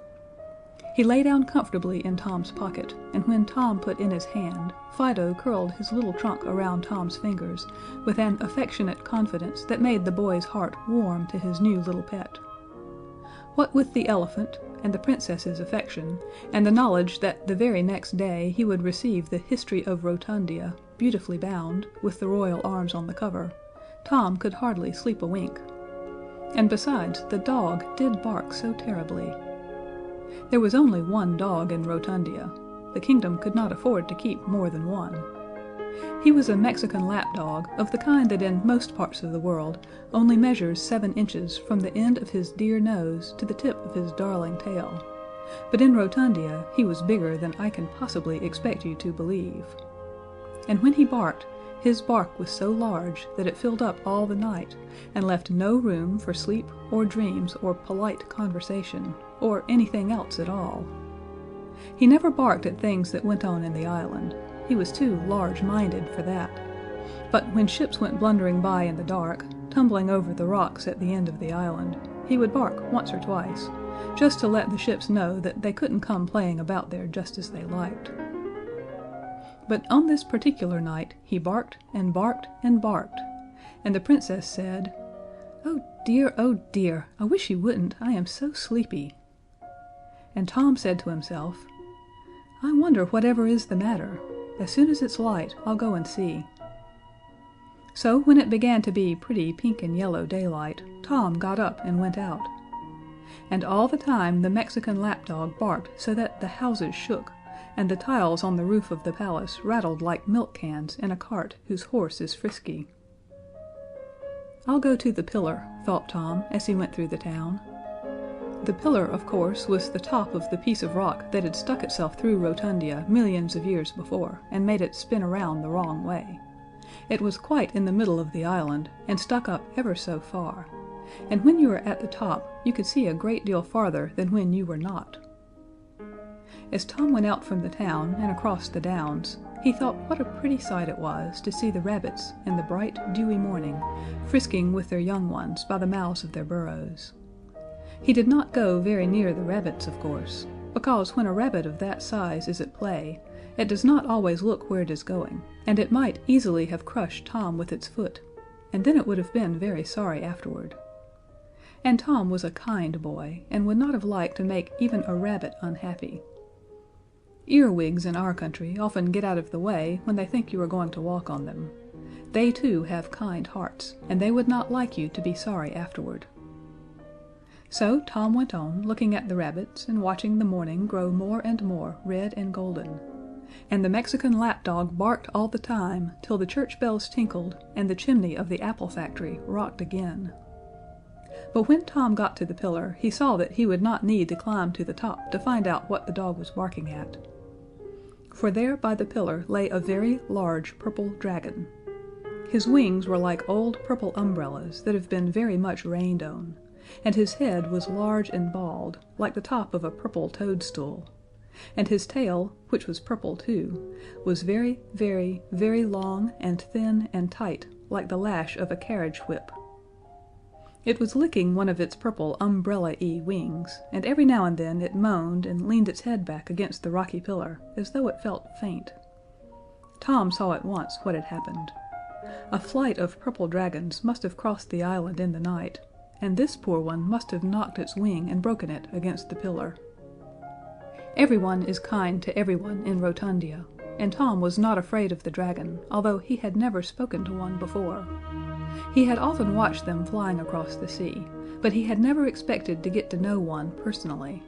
Speaker 1: He lay down comfortably in Tom's pocket, and when Tom put in his hand, Fido curled his little trunk around Tom's fingers with an affectionate confidence that made the boy's heart warm to his new little pet. What with the elephant, and the Princess's affection, and the knowledge that the very next day he would receive the History of Rotundia, beautifully bound, with the royal arms on the cover, Tom could hardly sleep a wink. And besides, the dog did bark so terribly. There was only one dog in Rotundia. The kingdom could not afford to keep more than one. He was a Mexican lapdog, of the kind that in most parts of the world only measures 7 inches from the end of his dear nose to the tip of his darling tail, but in Rotundia he was bigger than I can possibly expect you to believe. And when he barked, his bark was so large that it filled up all the night, and left no room for sleep or dreams or polite conversation, or anything else at all. He never barked at things that went on in the island. He was too large-minded for that. But when ships went blundering by in the dark, tumbling over the rocks at the end of the island, he would bark once or twice, just to let the ships know that they couldn't come playing about there just as they liked. But on this particular night he barked and barked and barked, and the Princess said, oh dear, I wish he wouldn't, I am so sleepy." And Tom said to himself, "I wonder whatever is the matter. As soon as it's light, I'll go and see." So when it began to be pretty pink and yellow daylight, Tom got up and went out. And all the time the Mexican lapdog barked so that the houses shook, and the tiles on the roof of the palace rattled like milk cans in a cart whose horse is frisky. "I'll go to the pillar," thought Tom as he went through the town. The pillar, of course, was the top of the piece of rock that had stuck itself through Rotundia millions of years before, and made it spin around the wrong way. It was quite in the middle of the island, and stuck up ever so far, and when you were at the top you could see a great deal farther than when you were not. As Tom went out from the town and across the downs, he thought what a pretty sight it was to see the rabbits, in the bright, dewy morning, frisking with their young ones by the mouths of their burrows. He did not go very near the rabbits, of course, because when a rabbit of that size is at play, it does not always look where it is going, and it might easily have crushed Tom with its foot, and then it would have been very sorry afterward. And Tom was a kind boy, and would not have liked to make even a rabbit unhappy. Earwigs in our country often get out of the way when they think you are going to walk on them. They too have kind hearts, and they would not like you to be sorry afterward. So Tom went on, looking at the rabbits and watching the morning grow more and more red and golden. And the Mexican lapdog barked all the time till the church bells tinkled and the chimney of the apple factory rocked again. But when Tom got to the pillar, he saw that he would not need to climb to the top to find out what the dog was barking at. For there by the pillar lay a very large purple dragon. His wings were like old purple umbrellas that have been very much rained on, and his head was large and bald, like the top of a purple toadstool, and his tail, which was purple too, was very, very, very long and thin and tight, like the lash of a carriage whip. It was licking one of its purple umbrella-y wings, and every now and then it moaned and leaned its head back against the rocky pillar, as though it felt faint. Tom saw at once what had happened. A flight of purple dragons must have crossed the island in the night, and this poor one must have knocked its wing and broken it against the pillar. Everyone is kind to everyone in Rotundia, and Tom was not afraid of the dragon, although he had never spoken to one before. He had often watched them flying across the sea, but he had never expected to get to know one personally.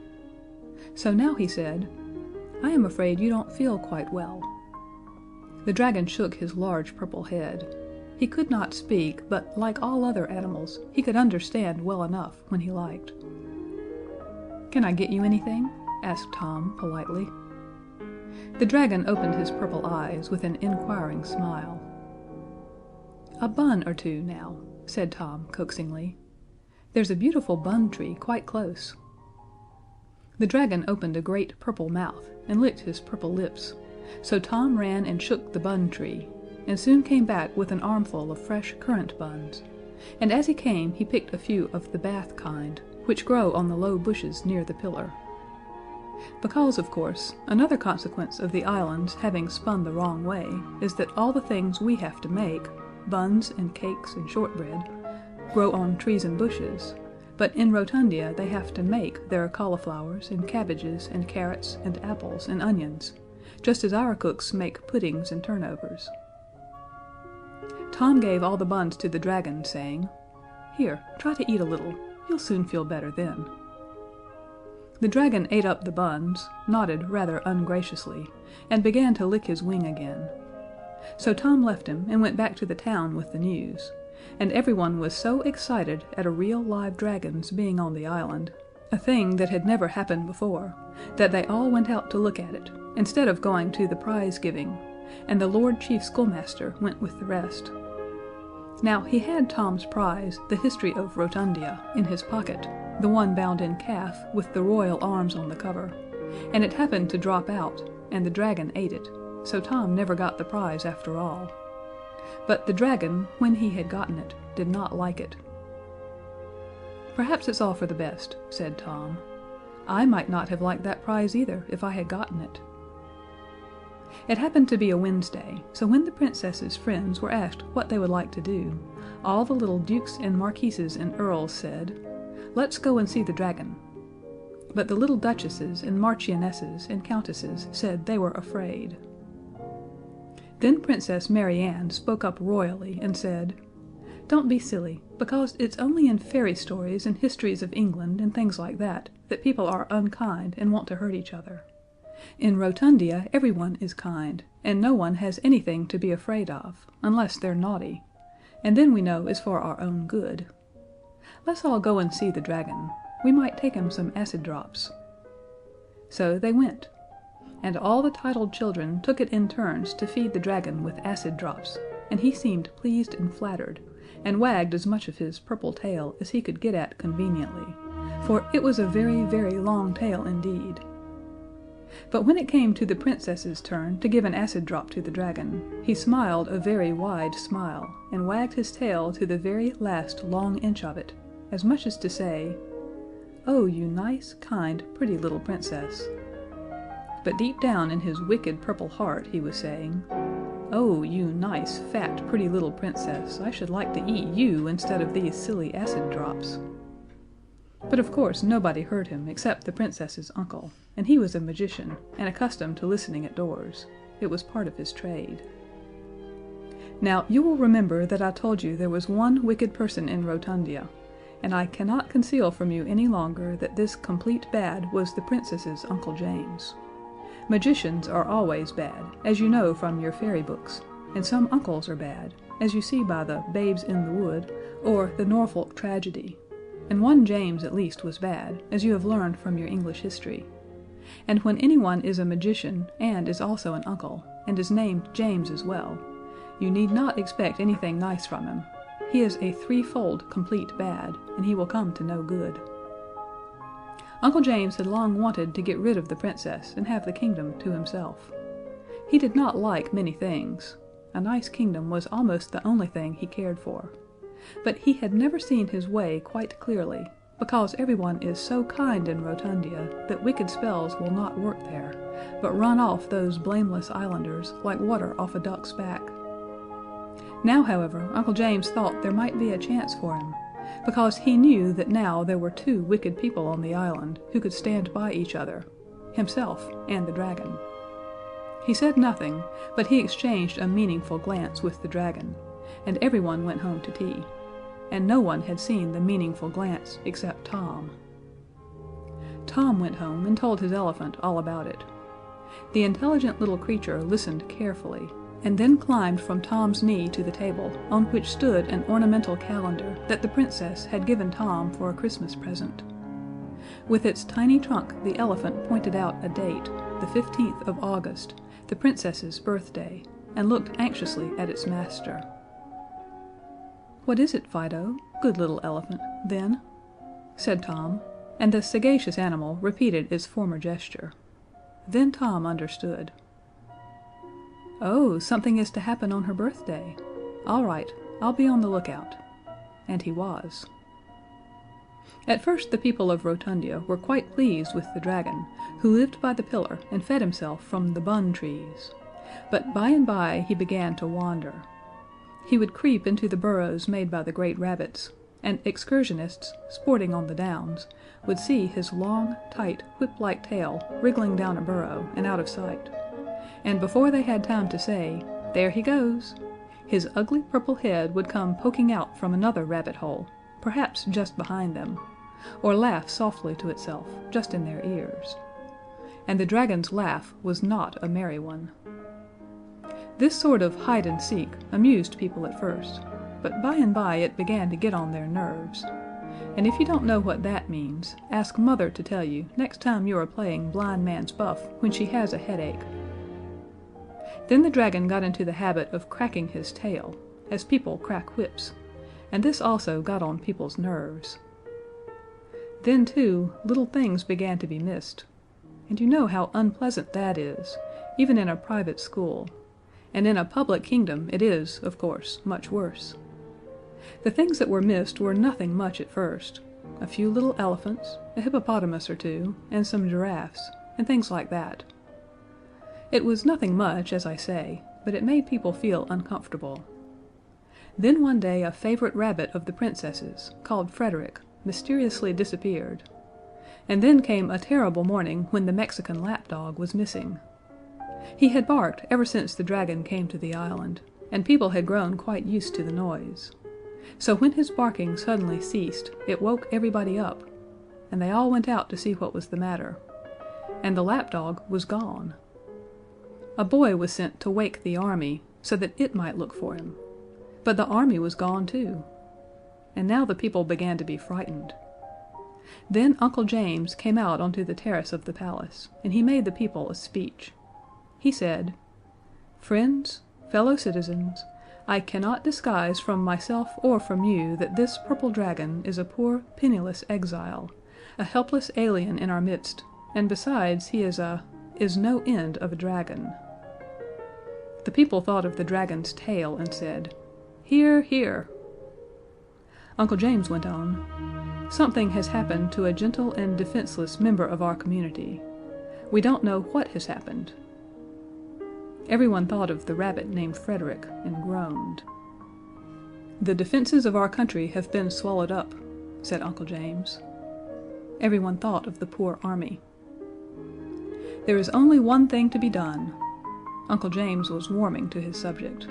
Speaker 1: So now he said, "I am afraid you don't feel quite well." The dragon shook his large purple head. He could not speak, but like all other animals, he could understand well enough when he liked. "Can I get you anything?" asked Tom politely. The dragon opened his purple eyes with an inquiring smile. "A bun or two, now," said Tom coaxingly. "There's a beautiful bun tree quite close." The dragon opened a great purple mouth and licked his purple lips, so Tom ran and shook the bun tree, and soon came back with an armful of fresh currant buns, and as he came he picked a few of the Bath kind, which grow on the low bushes near the pillar. Because, of course, another consequence of the island's having spun the wrong way is that all the things we have to make, buns and cakes and shortbread, grow on trees and bushes, but in Rotundia they have to make their cauliflowers and cabbages and carrots and apples and onions, just as our cooks make puddings and turnovers. Tom gave all the buns to the dragon, saying, "Here, try to eat a little. You'll soon feel better then." The dragon ate up the buns, nodded rather ungraciously, and began to lick his wing again. So Tom left him and went back to the town with the news, and everyone was so excited at a real live dragon's being on the island, a thing that had never happened before, that they all went out to look at it, instead of going to the prize giving, and the Lord Chief Schoolmaster went with the rest. Now he had Tom's prize, the History of Rotundia, in his pocket, the one bound in calf with the royal arms on the cover, and it happened to drop out, and the dragon ate it, so Tom never got the prize after all. But the dragon, when he had gotten it, did not like it. "Perhaps it's all for the best," said Tom. "I might not have liked that prize either if I had gotten it." It happened to be a Wednesday, so when the Princess's friends were asked what they would like to do, all the little dukes and marquises and earls said, "Let's go and see the dragon." But the little duchesses and marchionesses and countesses said they were afraid. Then Princess Mary Ann spoke up royally and said, "Don't be silly, because it's only in fairy stories and histories of England and things like that people are unkind and want to hurt each other. In Rotundia everyone is kind, and no one has anything to be afraid of, unless they're naughty, and then we know it's for our own good. Let's all go and see the dragon. We might take him some acid drops." So they went, and all the titled children took it in turns to feed the dragon with acid drops, and he seemed pleased and flattered, and wagged as much of his purple tail as he could get at conveniently, for it was a very, very long tail indeed. But when it came to the Princess's turn to give an acid drop to the dragon, he smiled a very wide smile, and wagged his tail to the very last long inch of it, as much as to say, "Oh, you nice, kind, pretty little Princess." But deep down in his wicked purple heart he was saying, "Oh, you nice, fat, pretty little Princess, I should like to eat you instead of these silly acid drops." But of course nobody heard him except the Princess's uncle, and he was a magician, and accustomed to listening at doors. It was part of his trade. Now, you will remember that I told you there was one wicked person in Rotundia, and I cannot conceal from you any longer that this complete bad was the Princess's Uncle James. Magicians are always bad, as you know from your fairy books, and some uncles are bad, as you see by the Babes in the Wood, or the Norfolk Tragedy, and one James at least was bad, as you have learned from your English history. And when anyone is a magician, and is also an uncle, and is named James as well, you need not expect anything nice from him. He is a threefold complete bad, and he will come to no good. Uncle James had long wanted to get rid of the Princess and have the kingdom to himself. He did not like many things. A nice kingdom was almost the only thing he cared for. But he had never seen his way quite clearly, because everyone is so kind in Rotundia that wicked spells will not work there, but run off those blameless islanders like water off a duck's back. Now, however, Uncle James thought there might be a chance for him, because he knew that now there were two wicked people on the island who could stand by each other, himself and the dragon. He said nothing, but he exchanged a meaningful glance with the dragon, and everyone went home to tea. And no one had seen the meaningful glance except Tom. Tom went home and told his elephant all about it. The intelligent little creature listened carefully, and then climbed from Tom's knee to the table, on which stood an ornamental calendar that the Princess had given Tom for a Christmas present. With its tiny trunk the elephant pointed out a date, the 15th of August, the Princess's birthday, and looked anxiously at its master. "What is it, Fido, good little elephant, then?" said Tom, and the sagacious animal repeated its former gesture. Then Tom understood. "Oh, something is to happen on her birthday. All right, I'll be on the lookout." And he was. At first the people of Rotundia were quite pleased with the dragon, who lived by the pillar and fed himself from the bun trees, but by and by he began to wander. He would creep into the burrows made by the great rabbits, and excursionists, sporting on the downs, would see his long, tight, whip-like tail wriggling down a burrow and out of sight, and before they had time to say, "There he goes," his ugly purple head would come poking out from another rabbit hole, perhaps just behind them, or laugh softly to itself, just in their ears. And the dragon's laugh was not a merry one. This sort of hide-and-seek amused people at first, but by and by it began to get on their nerves. And if you don't know what that means, ask Mother to tell you next time you are playing blind man's buff when she has a headache. Then the dragon got into the habit of cracking his tail, as people crack whips, and this also got on people's nerves. Then, too, little things began to be missed, and you know how unpleasant that is, even in a private school, and in a public kingdom it is, of course, much worse. The things that were missed were nothing much at first, a few little elephants, a hippopotamus or two, and some giraffes, and things like that. It was nothing much, as I say, but it made people feel uncomfortable. Then one day a favorite rabbit of the Princess's, called Frederick, mysteriously disappeared, and then came a terrible morning when the Mexican lapdog was missing. He had barked ever since the dragon came to the island, and people had grown quite used to the noise. So when his barking suddenly ceased, it woke everybody up, and they all went out to see what was the matter. And the lapdog was gone. A boy was sent to wake the army, so that it might look for him. But the army was gone too. And now the people began to be frightened. Then Uncle James came out onto the terrace of the palace, and he made the people a speech. He said, "Friends, fellow citizens, I cannot disguise from myself or from you that this purple dragon is a poor, penniless exile, a helpless alien in our midst, and besides he is no end of a dragon." The people thought of the dragon's tail and said, "Hear, hear." Uncle James went on, "Something has happened to a gentle and defenseless member of our community. We don't know what has happened." Everyone thought of the rabbit named Frederick and groaned. "The defenses of our country have been swallowed up," said Uncle James. Everyone thought of the poor army. "There is only one thing to be done." Uncle James was warming to his subject.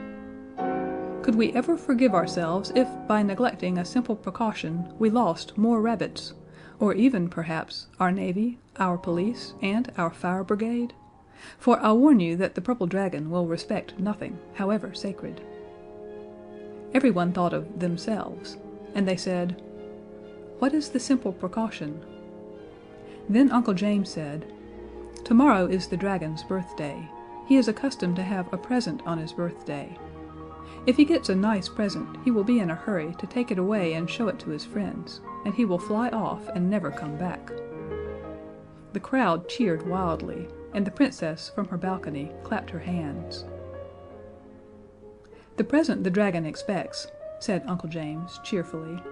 Speaker 1: Could we ever forgive ourselves if, by neglecting a simple precaution, we lost more rabbits, or even, perhaps, our navy, our police, and our fire brigade? For I'll warn you that the purple dragon will respect nothing, however sacred. Everyone thought of themselves, and they said, "What is the simple precaution?" Then Uncle James said, "Tomorrow is the dragon's birthday. He is accustomed to have a present on his birthday. If he gets a nice present, he will be in a hurry to take it away and show it to his friends, and he will fly off and never come back. The crowd cheered wildly, and the Princess from her balcony clapped her hands. "The present the dragon expects," said Uncle James, cheerfully,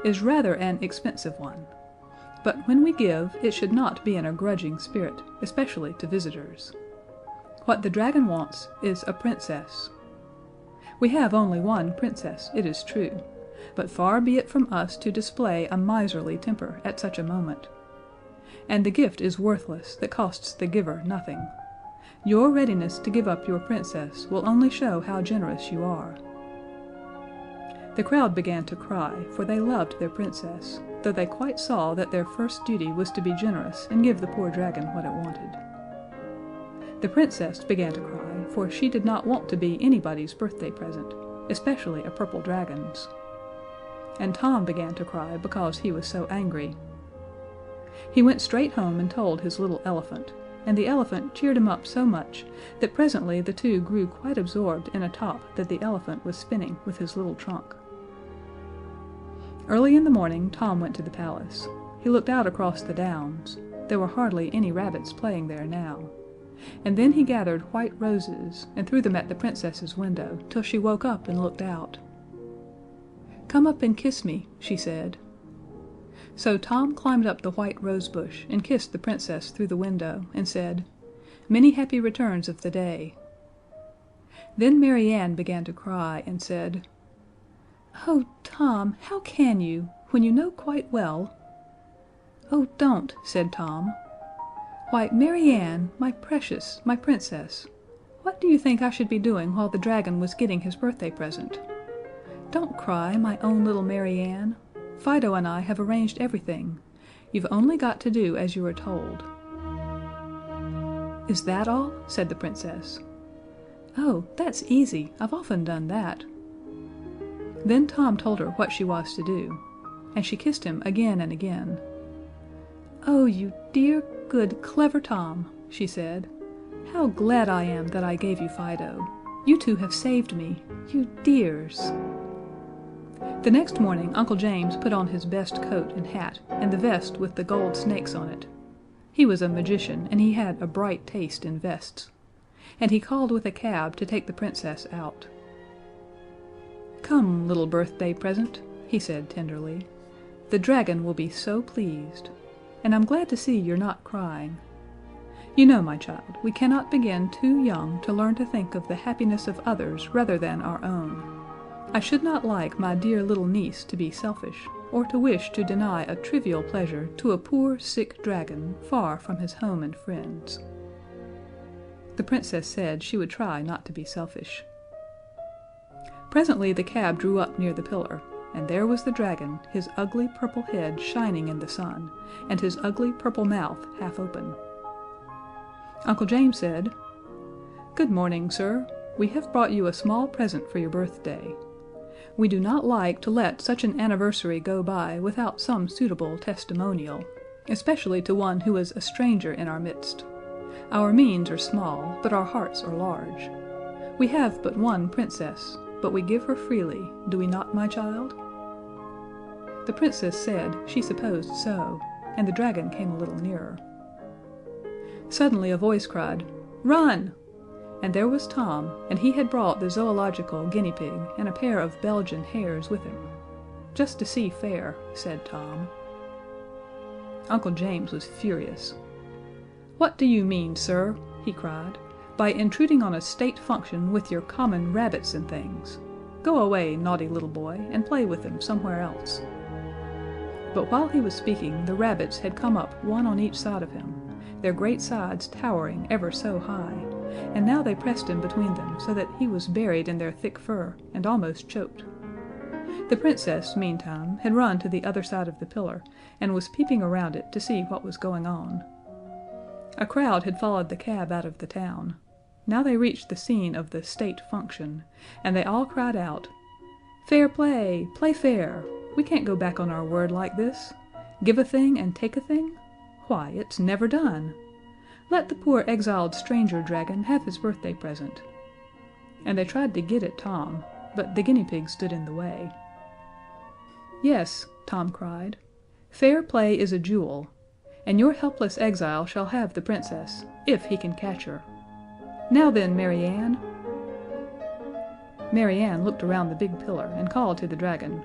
Speaker 1: "is rather an expensive one. But when we give, it should not be in a grudging spirit, especially to visitors. What the dragon wants is a Princess. We have only one Princess, it is true, but far be it from us to display a miserly temper at such a moment. And the gift is worthless that costs the giver nothing. Your readiness to give up your Princess will only show how generous you are." The crowd began to cry, for they loved their Princess, though they quite saw that their first duty was to be generous and give the poor dragon what it wanted. The Princess began to cry, for she did not want to be anybody's birthday present, especially a purple dragon's. And Tom began to cry because he was so angry. He went straight home and told his little elephant, and the elephant cheered him up so much that presently the two grew quite absorbed in a top that the elephant was spinning with his little trunk. Early in the morning Tom went to the palace. He looked out across the downs. There were hardly any rabbits playing there now. And then he gathered white roses and threw them at the Princess's window till she woke up and looked out. "Come up and kiss me," she said. So Tom climbed up the white rose bush and kissed the Princess through the window and said, "Many happy returns of the day." Then Mary Ann began to cry and said, "Oh, Tom, how can you, when you know quite well—" "Oh, don't," said Tom. "Why, Mary Ann, my precious, my Princess, what do you think I should be doing while the dragon was getting his birthday present? Don't cry, my own little Mary Ann. Fido and I have arranged everything. You've only got to do as you are told." "Is that all?" said the Princess. "Oh, that's easy. I've often done that." Then Tom told her what she was to do, and she kissed him again and again. "Oh, you dear, good, clever Tom," she said. "How glad I am that I gave you Fido. You two have saved me. You dears!" The next morning Uncle James put on his best coat and hat and the vest with the gold snakes on it. He was a magician, and he had a bright taste in vests. And he called with a cab to take the Princess out. "Come, little birthday present," he said tenderly. "The dragon will be so pleased. And I'm glad to see you're not crying. You know, my child, we cannot begin too young to learn to think of the happiness of others rather than our own. I should not like my dear little niece to be selfish, or to wish to deny a trivial pleasure to a poor, sick dragon far from his home and friends." The Princess said she would try not to be selfish. Presently the cab drew up near the pillar, and there was the dragon, his ugly purple head shining in the sun, and his ugly purple mouth half open. Uncle James said, "Good morning, sir. We have brought you a small present for your birthday. We do not like to let such an anniversary go by without some suitable testimonial, especially to one who is a stranger in our midst. Our means are small, but our hearts are large. We have but one Princess, but we give her freely, do we not, my child?" The Princess said she supposed so, and the dragon came a little nearer. Suddenly a voice cried, "Run!" And there was Tom, and he had brought the zoological guinea pig and a pair of Belgian hares with him. "Just to see fair," said Tom. Uncle James was furious. "What do you mean, sir," he cried, "by intruding on a state function with your common rabbits and things? Go away, naughty little boy, and play with them somewhere else." But while he was speaking, the rabbits had come up one on each side of him, their great sides towering ever so high, and now they pressed him between them so that he was buried in their thick fur and almost choked. The Princess, meantime, had run to the other side of the pillar and was peeping around it to see what was going on. A crowd had followed the cab out of the town. Now they reached the scene of the state function, and they all cried out, "Fair play! Play fair! We can't go back on our word like this. Give a thing and take a thing? Why, it's never done! Let the poor exiled stranger dragon have his birthday present." And they tried to get at Tom, but the guinea pig stood in the way. "Yes," Tom cried, "fair play is a jewel, and your helpless exile shall have the Princess, if he can catch her. Now then, Mary Ann!" Mary Ann looked around the big pillar and called to the dragon,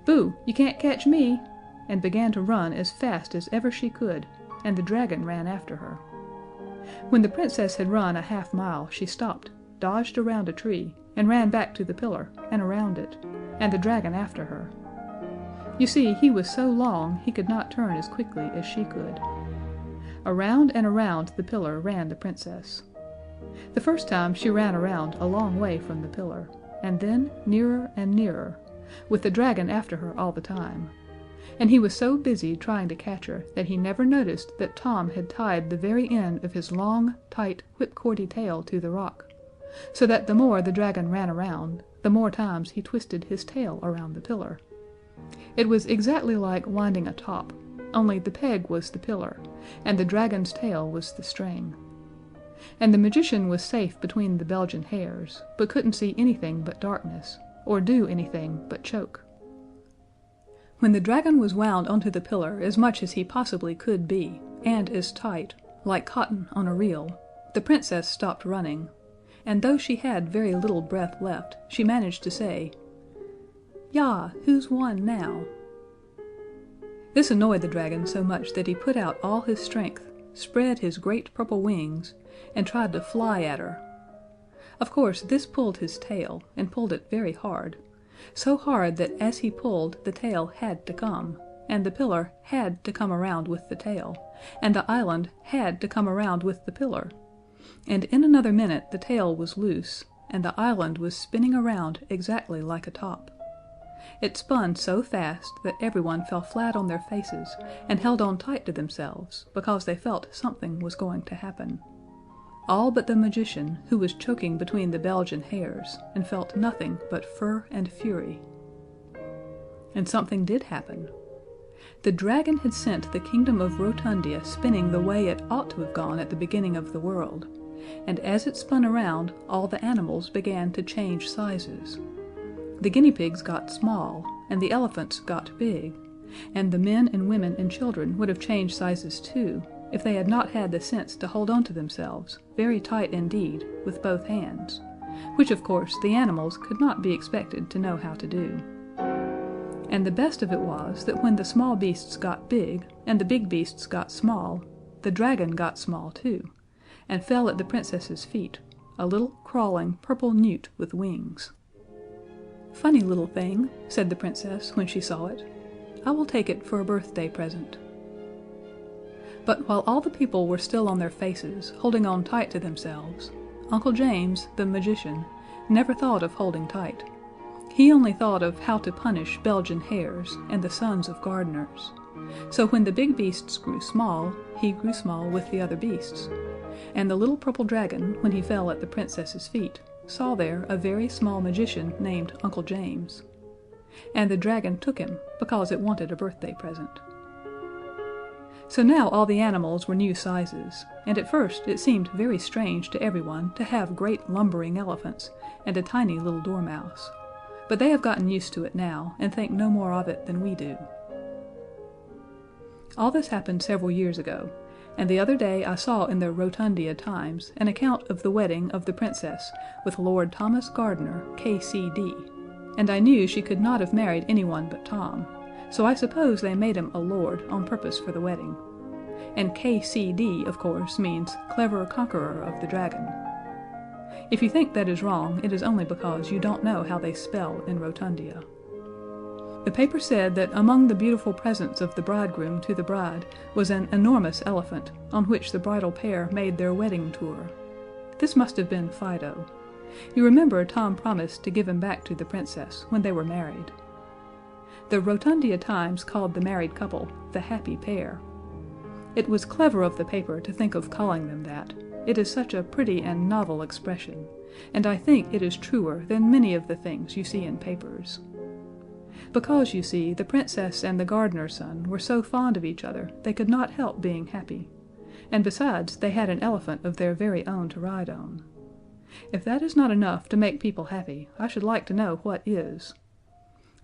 Speaker 1: "Boo! You can't catch me!" and began to run as fast as ever she could, and the dragon ran after her. When the Princess had run a half mile she stopped, dodged around a tree, and ran back to the pillar, and around it, and the dragon after her. You see, he was so long he could not turn as quickly as she could. Around and around the pillar ran the Princess. The first time she ran around a long way from the pillar, and then nearer and nearer, with the dragon after her all the time, and he was so busy trying to catch her that he never noticed that Tom had tied the very end of his long, tight, whipcordy tail to the rock, so that the more the dragon ran around, the more times he twisted his tail around the pillar. It was exactly like winding a top, only the peg was the pillar, and the dragon's tail was the string. And the magician was safe between the Belgian hares, but couldn't see anything but darkness, or do anything but choke. When the dragon was wound onto the pillar as much as he possibly could be, and as tight, like cotton on a reel, the Princess stopped running, and though she had very little breath left, she managed to say, "Yah, who's won now?" This annoyed the dragon so much that he put out all his strength, spread his great purple wings, and tried to fly at her. Of course this pulled his tail, and pulled it very hard, so hard that as he pulled the tail had to come, and the pillar had to come around with the tail, and the island had to come around with the pillar, and in another minute the tail was loose, and the island was spinning around exactly like a top. It spun so fast that everyone fell flat on their faces and held on tight to themselves because they felt something was going to happen. All but the magician, who was choking between the Belgian hares and felt nothing but fur and fury. And something did happen. The dragon had sent the kingdom of Rotundia spinning the way it ought to have gone at the beginning of the world, and as it spun around, all the animals began to change sizes. The guinea pigs got small, and the elephants got big, and the men and women and children would have changed sizes too, if they had not had the sense to hold on to themselves, very tight indeed, with both hands, which of course the animals could not be expected to know how to do. And the best of it was that when the small beasts got big, and the big beasts got small, the dragon got small too, and fell at the Princess's feet, a little crawling purple newt with wings. "Funny little thing," said the Princess when she saw it. "I will take it for a birthday present." But while all the people were still on their faces, holding on tight to themselves, Uncle James, the magician, never thought of holding tight. He only thought of how to punish Belgian hares and the sons of gardeners. So when the big beasts grew small, he grew small with the other beasts, and the little purple dragon, when he fell at the Princess's feet, saw there a very small magician named Uncle James. And the dragon took him because it wanted a birthday present. So now all the animals were new sizes, and at first it seemed very strange to everyone to have great lumbering elephants and a tiny little dormouse, but they have gotten used to it now and think no more of it than we do. All this happened several years ago, and the other day I saw in the Rotundia Times an account of the wedding of the Princess with Lord Thomas Gardiner, K.C.D., and I knew she could not have married anyone but Tom, so I suppose they made him a lord on purpose for the wedding. And K.C.D., of course, means Clever Conqueror of the Dragon. If you think that is wrong, it is only because you don't know how they spell in Rotundia. The paper said that among the beautiful presents of the bridegroom to the bride was an enormous elephant, on which the bridal pair made their wedding tour. This must have been Fido. You remember Tom promised to give him back to the Princess when they were married. The Rotundia Times called the married couple the happy pair. It was clever of the paper to think of calling them that. It is such a pretty and novel expression, and I think it is truer than many of the things you see in papers. Because, you see, the Princess and the gardener's son were so fond of each other they could not help being happy, and besides they had an elephant of their very own to ride on. If that is not enough to make people happy, I should like to know what is.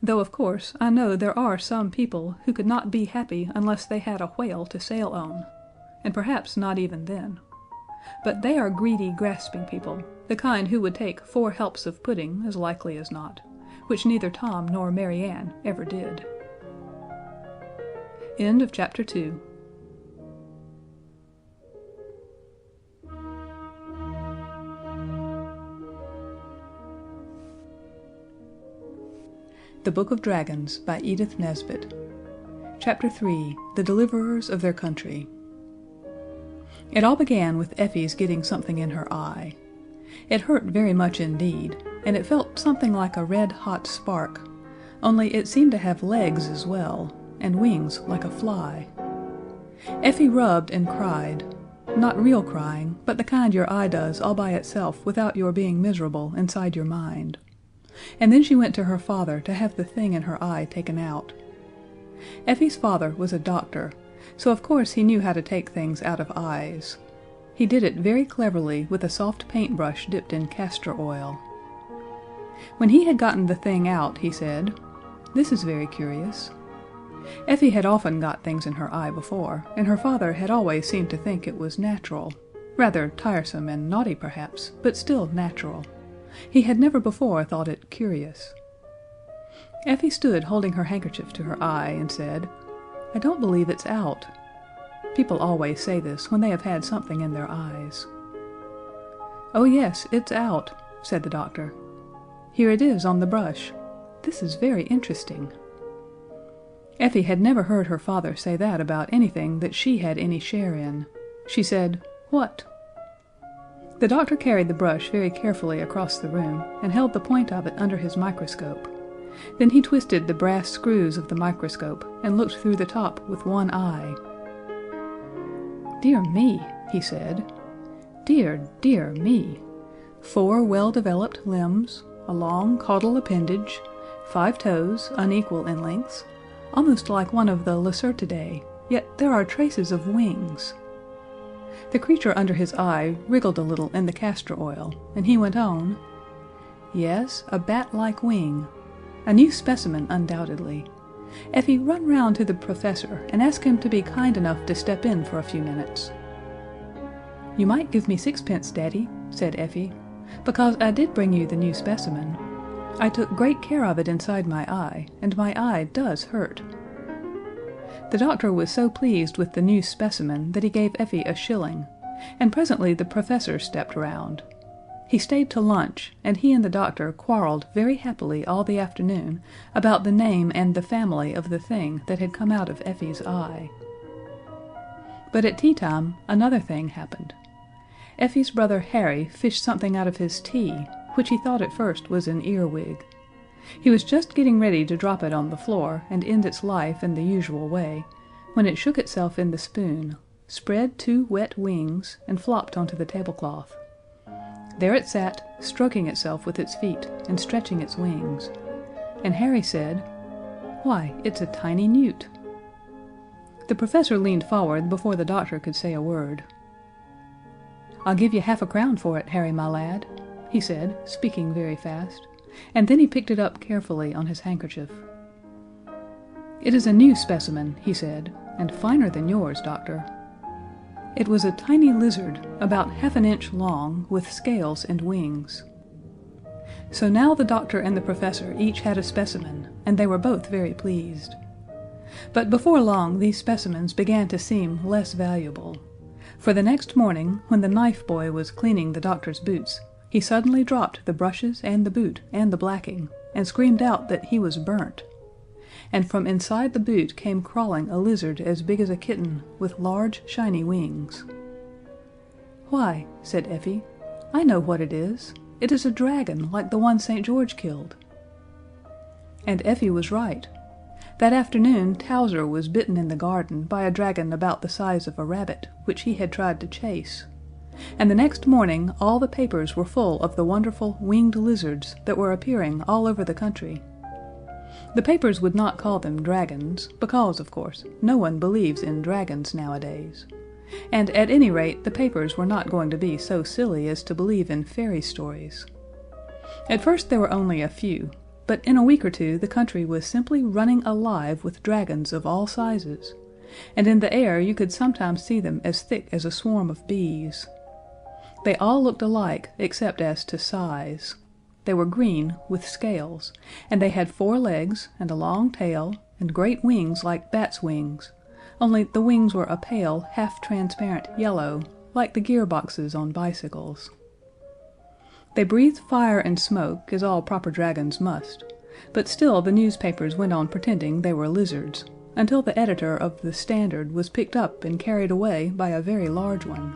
Speaker 1: though of course I know there are some people who could not be happy unless they had a whale to sail on, and perhaps not even then. But they are greedy, grasping people, the kind who would take 4 helps of pudding as likely as not, which neither Tom nor Mary Ann ever did. End of Chapter 2. The Book of Dragons by Edith Nesbit. Chapter 3. The Deliverers of Their Country. It all began with Effie's getting something in her eye. It hurt very much indeed, and it felt something like a red-hot spark, only it seemed to have legs as well, and wings like a fly. Effie rubbed and cried, not real crying, but the kind your eye does all by itself without your being miserable inside your mind. And then she went to her father to have the thing in her eye taken out. Effie's father was a doctor, so of course he knew how to take things out of eyes. He did it very cleverly with a soft paintbrush dipped in castor oil. When he had gotten the thing out, he said, "This is very curious." Effie had often got things in her eye before, and her father had always seemed to think it was natural. Rather tiresome and naughty perhaps, but still natural. He had never before thought it curious. Effie stood holding her handkerchief to her eye and said, "I don't believe it's out." People always say this when they have had something in their eyes. "Oh yes, it's out," said the doctor. "Here it is on the brush. This is very interesting." Effie had never heard her father say that about anything that she had any share in. She said, "What?" The doctor carried the brush very carefully across the room and held the point of it under his microscope. Then he twisted the brass screws of the microscope and looked through the top with one eye. "Dear me," he said. "Dear, dear me. 4 well-developed limbs, a long caudal appendage, 5 toes, unequal in lengths, almost like one of the Lacertidae, yet there are traces of wings." The creature under his eye wriggled a little in the castor oil, and he went on, "Yes, a bat-like wing. A new specimen, undoubtedly. Effie, run round to the professor and ask him to be kind enough to step in for a few minutes." "You might give me 6pence, Daddy," said Effie, "because I did bring you the new specimen. I took great care of it inside my eye, and my eye does hurt." The doctor was so pleased with the new specimen that he gave Effie a shilling, and presently the professor stepped round. He stayed to lunch, and he and the doctor quarreled very happily all the afternoon about the name and the family of the thing that had come out of Effie's eye. But at tea time another thing happened. Effie's brother Harry fished something out of his tea, which he thought at first was an earwig. He was just getting ready to drop it on the floor and end its life in the usual way, when it shook itself in the spoon, spread 2 wet wings, and flopped onto the tablecloth. There it sat, stroking itself with its feet and stretching its wings, and Harry said, "Why, it's a tiny newt." The professor leaned forward before the doctor could say a word. "I'll give you half a crown for it, Harry, my lad," he said, speaking very fast, and then he picked it up carefully on his handkerchief. "It is a new specimen," he said, "and finer than yours, doctor." It was a tiny lizard, about half an inch long, with scales and wings. So now the doctor and the professor each had a specimen, and they were both very pleased. But before long these specimens began to seem less valuable, for the next morning, when the knife boy was cleaning the doctor's boots, he suddenly dropped the brushes and the boot and the blacking, and screamed out that he was burnt. And from inside the boot came crawling a lizard as big as a kitten, with large, shiny wings. "Why," said Effie, "I know what it is. It is a dragon, like the one St. George killed." And Effie was right. That afternoon Towser was bitten in the garden by a dragon about the size of a rabbit, which he had tried to chase. And the next morning all the papers were full of the wonderful winged lizards that were appearing all over the country. The papers would not call them dragons, because, of course, no one believes in dragons nowadays. And at any rate the papers were not going to be so silly as to believe in fairy stories. At first there were only a few, but in a week or two the country was simply running alive with dragons of all sizes, and in the air you could sometimes see them as thick as a swarm of bees. They all looked alike except as to size. They were green, with scales, and they had 4 legs, and a long tail, and great wings like bats' wings, only the wings were a pale, half-transparent yellow, like the gearboxes on bicycles. They breathed fire and smoke, as all proper dragons must, but still the newspapers went on pretending they were lizards, until the editor of the Standard was picked up and carried away by a very large one,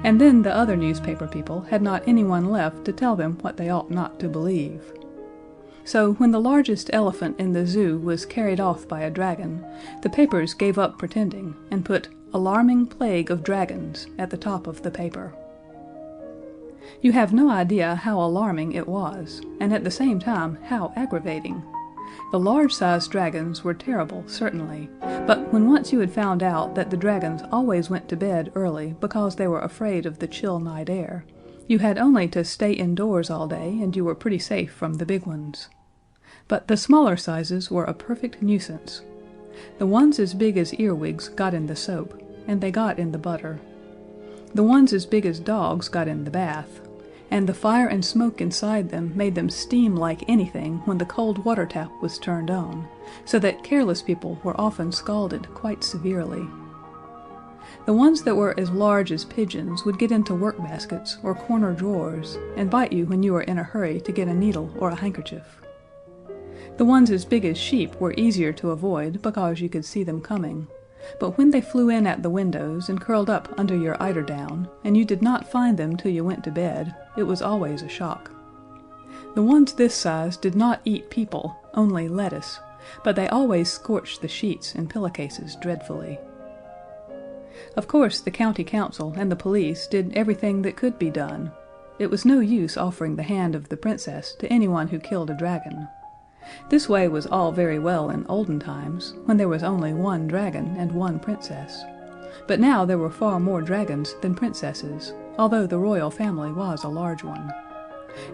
Speaker 1: and then the other newspaper people had not anyone left to tell them what they ought not to believe. So when the largest elephant in the zoo was carried off by a dragon, the papers gave up pretending, and put "Alarming Plague of Dragons" at the top of the paper. You have no idea how alarming it was, and at the same time how aggravating. The large-sized dragons were terrible, certainly, but when once you had found out that the dragons always went to bed early because they were afraid of the chill night air, you had only to stay indoors all day and you were pretty safe from the big ones. But the smaller sizes were a perfect nuisance. The ones as big as earwigs got in the soap, and they got in the butter. The ones as big as dogs got in the bath, and the fire and smoke inside them made them steam like anything when the cold water tap was turned on, so that careless people were often scalded quite severely. The ones that were as large as pigeons would get into work baskets or corner drawers, and bite you when you were in a hurry to get a needle or a handkerchief. The ones as big as sheep were easier to avoid because you could see them coming, but when they flew in at the windows and curled up under your eiderdown, and you did not find them till you went to bed, it was always a shock. The ones this size did not eat people, only lettuce, but they always scorched the sheets and pillowcases dreadfully. Of course the county council and the police did everything that could be done. It was no use offering the hand of the princess to anyone who killed a dragon. This way was all very well in olden times, when there was only one dragon and one princess, but now there were far more dragons than princesses, although the royal family was a large one.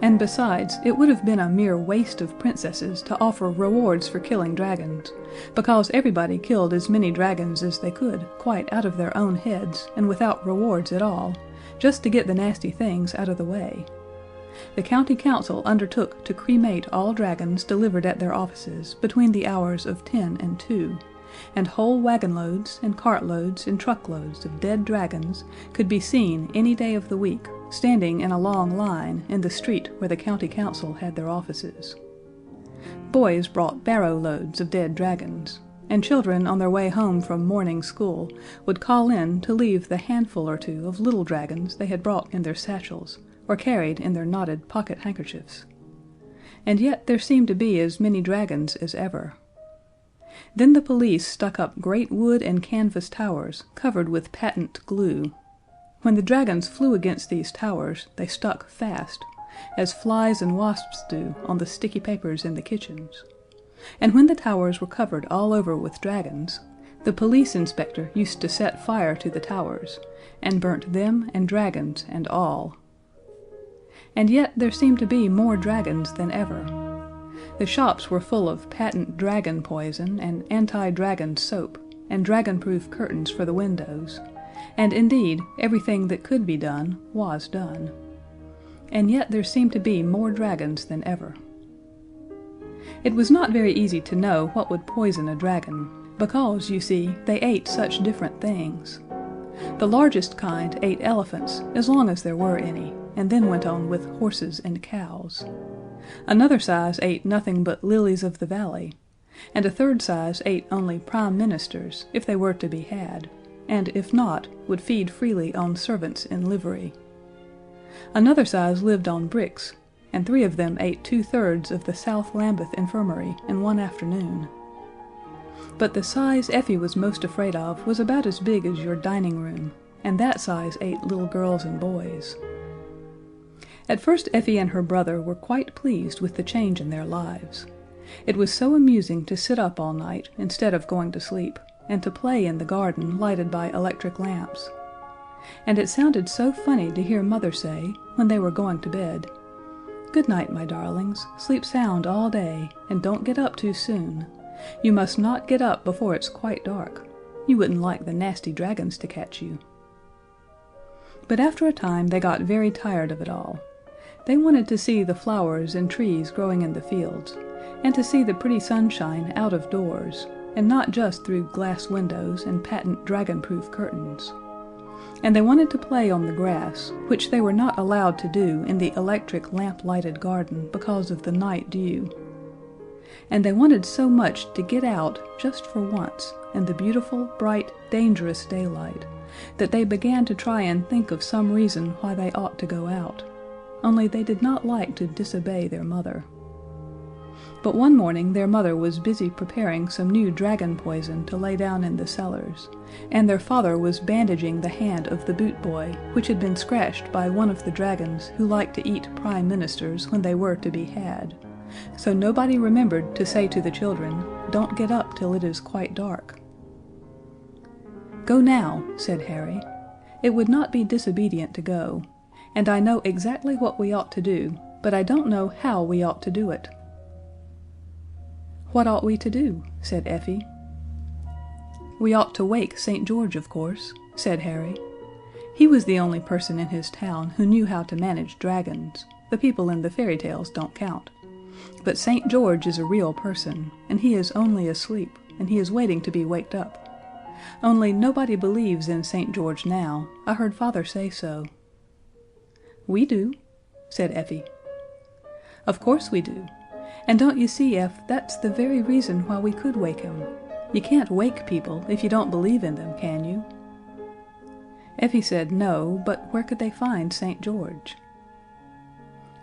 Speaker 1: And besides, it would have been a mere waste of princesses to offer rewards for killing dragons, because everybody killed as many dragons as they could quite out of their own heads and without rewards at all, just to get the nasty things out of the way. The county council undertook to cremate all dragons delivered at their offices between the hours of 10 and 2, and whole wagon-loads and cart-loads and truck-loads of dead dragons could be seen any day of the week, standing in a long line in the street where the county council had their offices. Boys brought barrow-loads of dead dragons, and children on their way home from morning school would call in to leave the handful or two of little dragons they had brought in their satchels, or carried in their knotted pocket handkerchiefs. And yet there seemed to be as many dragons as ever. Then the police stuck up great wood and canvas towers covered with patent glue. When the dragons flew against these towers, they stuck fast, as flies and wasps do on the sticky papers in the kitchens. And when the towers were covered all over with dragons, the police inspector used to set fire to the towers, and burnt them and dragons and all. And yet there seemed to be more dragons than ever. The shops were full of patent dragon poison and anti-dragon soap, and dragon-proof curtains for the windows, and indeed everything that could be done was done. And yet there seemed to be more dragons than ever. It was not very easy to know what would poison a dragon, because, you see, they ate such different things. The largest kind ate elephants, as long as there were any, and then went on with horses and cows. Another size ate nothing but lilies of the valley, and a third size ate only prime ministers, if they were to be had, and if not, would feed freely on servants in livery. Another size lived on bricks, and 3 of them ate 2/3 of the South Lambeth Infirmary in one afternoon. But the size Effie was most afraid of was about as big as your dining room, and that size ate little girls and boys. At first Effie and her brother were quite pleased with the change in their lives. It was so amusing to sit up all night instead of going to sleep, and to play in the garden lighted by electric lamps. And it sounded so funny to hear Mother say, when they were going to bed, Good night, my darlings. Sleep sound all day, and don't get up too soon. You must not get up before it's quite dark. You wouldn't like the nasty dragons to catch you." But after a time they got very tired of it all. They wanted to see the flowers and trees growing in the fields, and to see the pretty sunshine out of doors, and not just through glass windows and patent dragon-proof curtains. And they wanted to play on the grass, which they were not allowed to do in the electric lamp-lighted garden because of the night dew. And they wanted so much to get out just for once in the beautiful, bright, dangerous daylight that they began to try and think of some reason why they ought to go out, only they did not like to disobey their mother. But one morning their mother was busy preparing some new dragon poison to lay down in the cellars, and their father was bandaging the hand of the boot boy, which had been scratched by one of the dragons who liked to eat prime ministers when they were to be had. So nobody remembered to say to the children, "Don't get up till it is quite dark." "Go now," said Harry. "It would not be disobedient to go, and I know exactly what we ought to do, but I don't know how we ought to do it." "What ought we to do?" said Effie. "We ought to wake St. George, of course," said Harry. He was the only person in his town who knew how to manage dragons. The people in the fairy tales don't count. But St. George is a real person, and he is only asleep, and he is waiting to be waked up. Only nobody believes in St. George now. I heard Father say so. "We do," said Effie. "Of course we do. And don't you see, Eff, that's the very reason why we could wake him. You can't wake people if you don't believe in them, can you?" Effie said no, but where could they find St. George?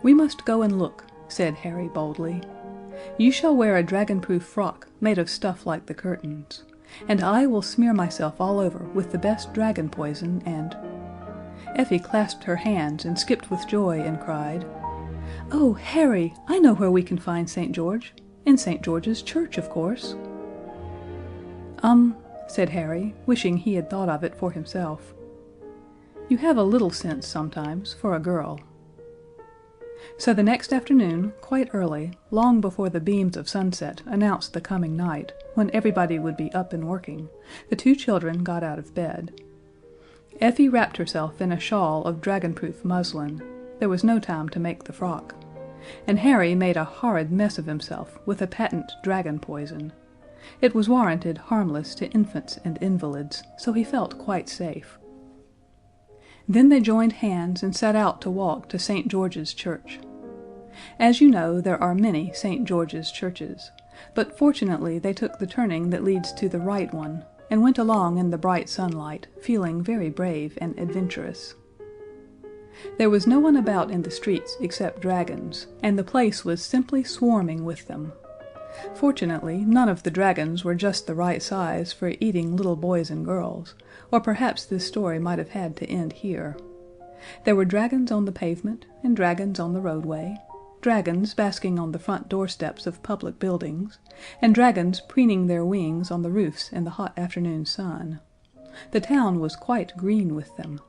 Speaker 1: "We must go and look," said Harry boldly. "You shall wear a dragon-proof frock made of stuff like the curtains, and I will smear myself all over with the best dragon poison and—" Effie clasped her hands and skipped with joy and cried, "Oh, Harry, I know where we can find St. George. In St. George's Church, of course." Said Harry, wishing he had thought of it for himself. "You have a little sense sometimes, for a girl." So the next afternoon, quite early, long before the beams of sunset announced the coming night, when everybody would be up and working, the two children got out of bed. Effie wrapped herself in a shawl of dragon-proof muslin. There was no time to make the frock. And Harry made a horrid mess of himself with a patent dragon poison. It was warranted harmless to infants and invalids, so he felt quite safe. Then they joined hands and set out to walk to St. George's Church. As you know, there are many St. George's churches, but fortunately they took the turning that leads to the right one, and went along in the bright sunlight, feeling very brave and adventurous. There was no one about in the streets except dragons, and the place was simply swarming with them. Fortunately, none of the dragons were just the right size for eating little boys and girls, or perhaps this story might have had to end here. There were dragons on the pavement, and dragons on the roadway, dragons basking on the front doorsteps of public buildings, and dragons preening their wings on the roofs in the hot afternoon sun. The town was quite green with them.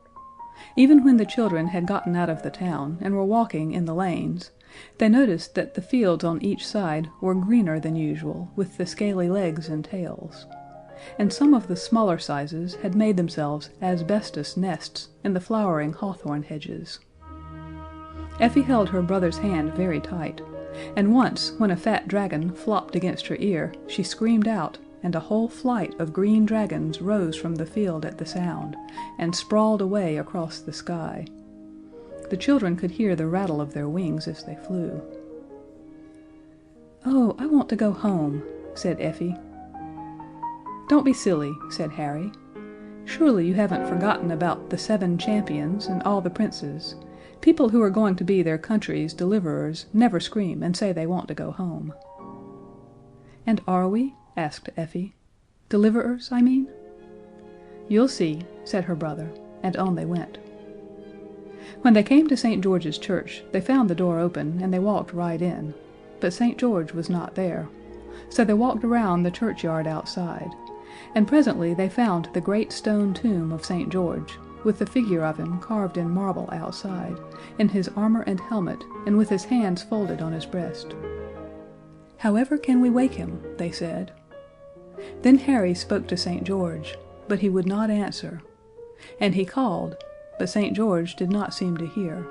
Speaker 1: Even when the children had gotten out of the town and were walking in the lanes, they noticed that the fields on each side were greener than usual with the scaly legs and tails. And some of the smaller sizes had made themselves asbestos nests in the flowering hawthorn hedges. Effie held her brother's hand very tight, and once when a fat dragon flopped against her ear, she screamed out, and a whole flight of green dragons rose from the field at the sound, and sprawled away across the sky. The children could hear the rattle of their wings as they flew. "Oh, I want to go home," said Effie. "Don't be silly," said Harry. "Surely you haven't forgotten about the 7 champions and all the princes. People who are going to be their country's deliverers never scream and say they want to go home." "And are we?" asked Effie. "Deliverers, I mean?" "You'll see," said her brother, and on they went. When they came to St. George's Church, they found the door open, and they walked right in. But St. George was not there. So they walked around the churchyard outside, and presently they found the great stone tomb of St. George, with the figure of him carved in marble outside, in his armor and helmet, and with his hands folded on his breast. "However can we wake him?" they said. Then Harry spoke to St. George, but he would not answer, and he called, but St. George did not seem to hear.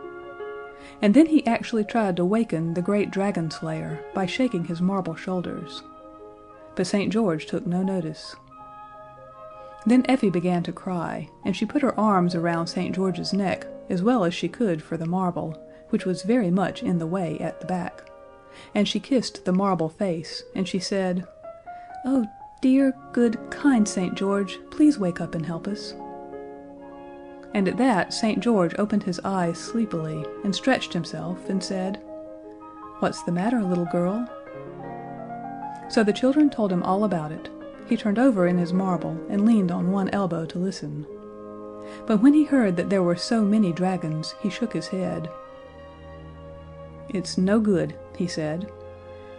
Speaker 1: And then he actually tried to waken the great dragon slayer by shaking his marble shoulders. But St. George took no notice. Then Effie began to cry, and she put her arms around St. George's neck as well as she could for the marble, which was very much in the way at the back. And she kissed the marble face, and she said, "Oh, dear, good, kind St. George, please wake up and help us." And at that St. George opened his eyes sleepily, and stretched himself, and said, "What's the matter, little girl?" So the children told him all about it. He turned over in his marble, and leaned on one elbow to listen. But when he heard that there were so many dragons, he shook his head. "It's no good," he said.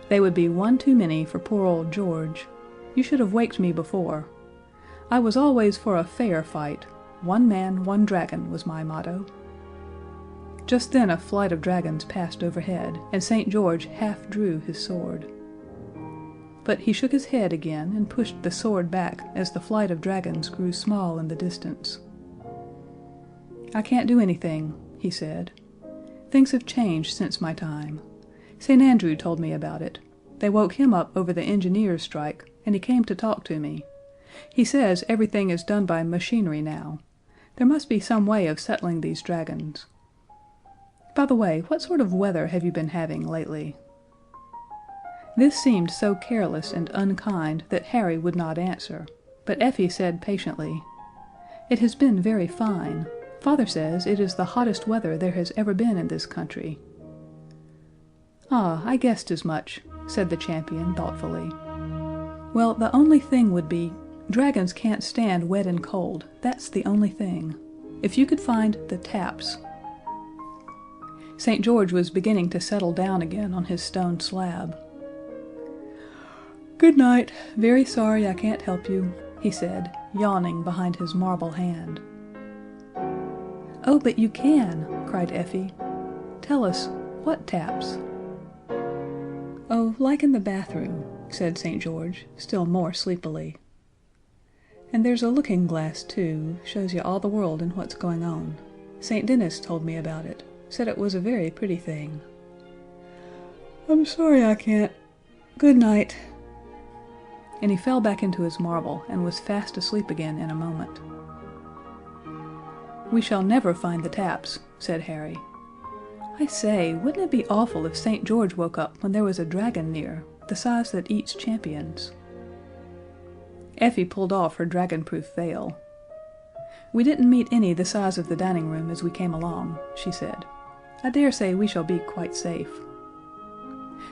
Speaker 1: "They would be one too many for poor old George. You should have waked me before. I was always for a fair fight. One man, one dragon was my motto." Just then a flight of dragons passed overhead, and St. George half drew his sword. But he shook his head again and pushed the sword back as the flight of dragons grew small in the distance. "I can't do anything," he said. "Things have changed since my time. St. Andrew told me about it. They woke him up over the engineers' strike, and he came to talk to me. He says everything is done by machinery now. There must be some way of settling these dragons. By the way, what sort of weather have you been having lately?" This seemed so careless and unkind that Harry would not answer, but Effie said patiently, "It has been very fine. Father says it is the hottest weather there has ever been in this country." "Ah, I guessed as much," said the champion thoughtfully. "Well, the only thing would be, dragons can't stand wet and cold, that's the only thing. If you could find the taps." St. George was beginning to settle down again on his stone slab. "Good night. Very sorry I can't help you," he said, yawning behind his marble hand. "Oh, but you can!" cried Effie. "Tell us, what taps?" "Oh, like in the bathroom," said St. George, still more sleepily. "And there's a looking glass, too, shows you all the world and what's going on. St. Denis told me about it, said it was a very pretty thing." "I'm sorry I can't. Good night." And he fell back into his marble and was fast asleep again in a moment. "We shall never find the taps," said Harry. "I say, wouldn't it be awful if St. George woke up when there was a dragon near, the size that eats champions?" Effie pulled off her dragon-proof veil. "We didn't meet any the size of the dining room as we came along," she said. "I dare say we shall be quite safe."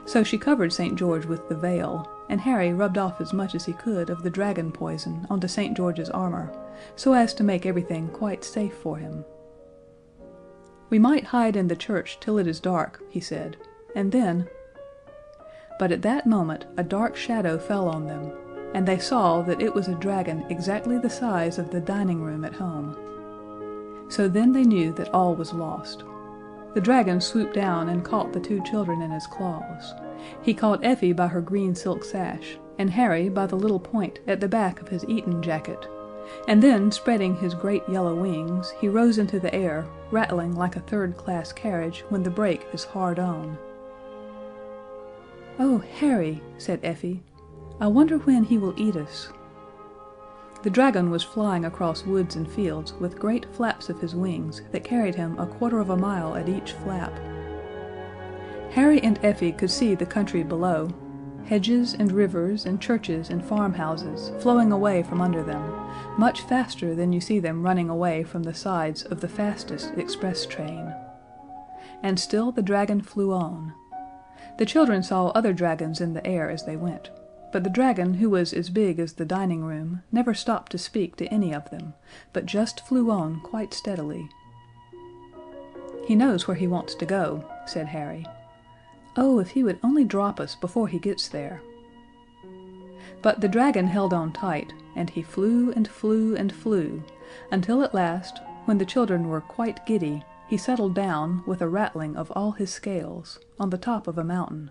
Speaker 1: So she covered St. George with the veil, and Harry rubbed off as much as he could of the dragon poison onto St. George's armor, so as to make everything quite safe for him. "We might hide in the church till it is dark," he said, "and then—" But at that moment a dark shadow fell on them, and they saw that it was a dragon exactly the size of the dining room at home. So then they knew that all was lost. The dragon swooped down and caught the two children in his claws. He caught Effie by her green silk sash, and Harry by the little point at the back of his Eton jacket, and then, spreading his great yellow wings, he rose into the air, rattling like a third-class carriage when the brake is hard on. "Oh, Harry," said Effie, "I wonder when he will eat us." The dragon was flying across woods and fields with great flaps of his wings that carried him a quarter of a mile at each flap. Harry and Effie could see the country below, hedges and rivers and churches and farmhouses flowing away from under them, much faster than you see them running away from the sides of the fastest express train. And still the dragon flew on. The children saw other dragons in the air as they went, but the dragon who was as big as the dining room never stopped to speak to any of them, but just flew on quite steadily. "He knows where he wants to go," said Harry. "Oh, if he would only drop us before he gets there." But the dragon held on tight, and he flew and flew and flew, until at last, when the children were quite giddy, he settled down, with a rattling of all his scales, on the top of a mountain.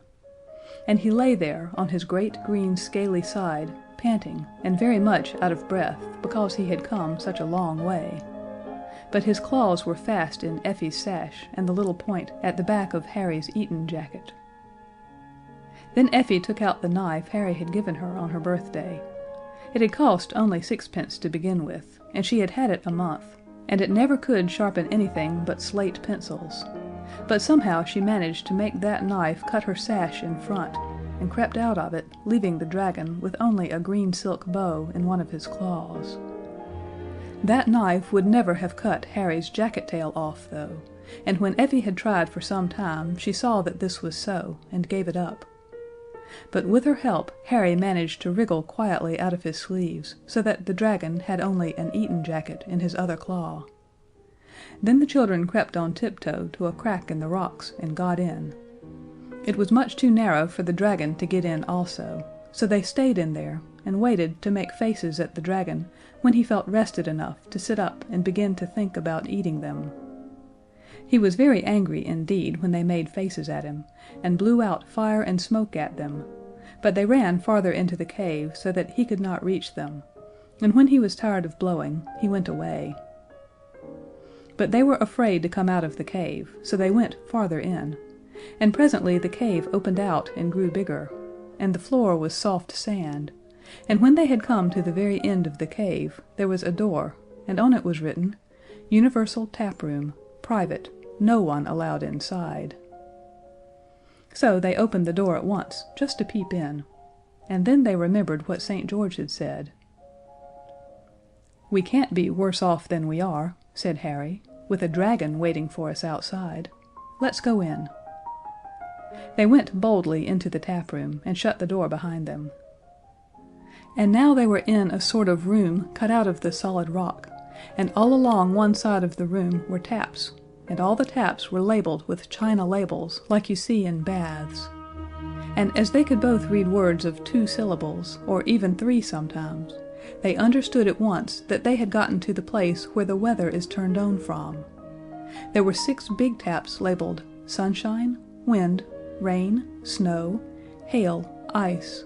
Speaker 1: And he lay there on his great green scaly side, panting, and very much out of breath, because he had come such a long way. But his claws were fast in Effie's sash and the little point at the back of Harry's Eton jacket. Then Effie took out the knife Harry had given her on her birthday. It had cost only sixpence to begin with, and she had had it a month, and it never could sharpen anything but slate pencils. But somehow she managed to make that knife cut her sash in front, and crept out of it, leaving the dragon with only a green silk bow in one of his claws. That knife would never have cut Harry's jacket tail off, though, and when Effie had tried for some time she saw that this was so, and gave it up. But with her help Harry managed to wriggle quietly out of his sleeves, so that the dragon had only an Eton jacket in his other claw. Then the children crept on tiptoe to a crack in the rocks and got in. It was much too narrow for the dragon to get in also, so they stayed in there and waited to make faces at the dragon when he felt rested enough to sit up and begin to think about eating them. He was very angry indeed when they made faces at him, and blew out fire and smoke at them, but they ran farther into the cave so that he could not reach them, and when he was tired of blowing, he went away. But they were afraid to come out of the cave, so they went farther in, and presently the cave opened out and grew bigger, and the floor was soft sand, and when they had come to the very end of the cave, there was a door, and on it was written, "Universal Tap Room, Private, no one allowed inside." So they opened the door at once, just to peep in, and then they remembered what St. George had said. "We can't be worse off than we are," said Harry, "with a dragon waiting for us outside. Let's go in." They went boldly into the tap room, and shut the door behind them. And now they were in a sort of room cut out of the solid rock, and all along one side of the room were taps, and all the taps were labeled with china labels like you see in baths. And as they could both read words of 2 syllables, or even 3 sometimes, they understood at once that they had gotten to the place where the weather is turned on from. There were 6 big taps labeled sunshine, wind, rain, snow, hail, ice,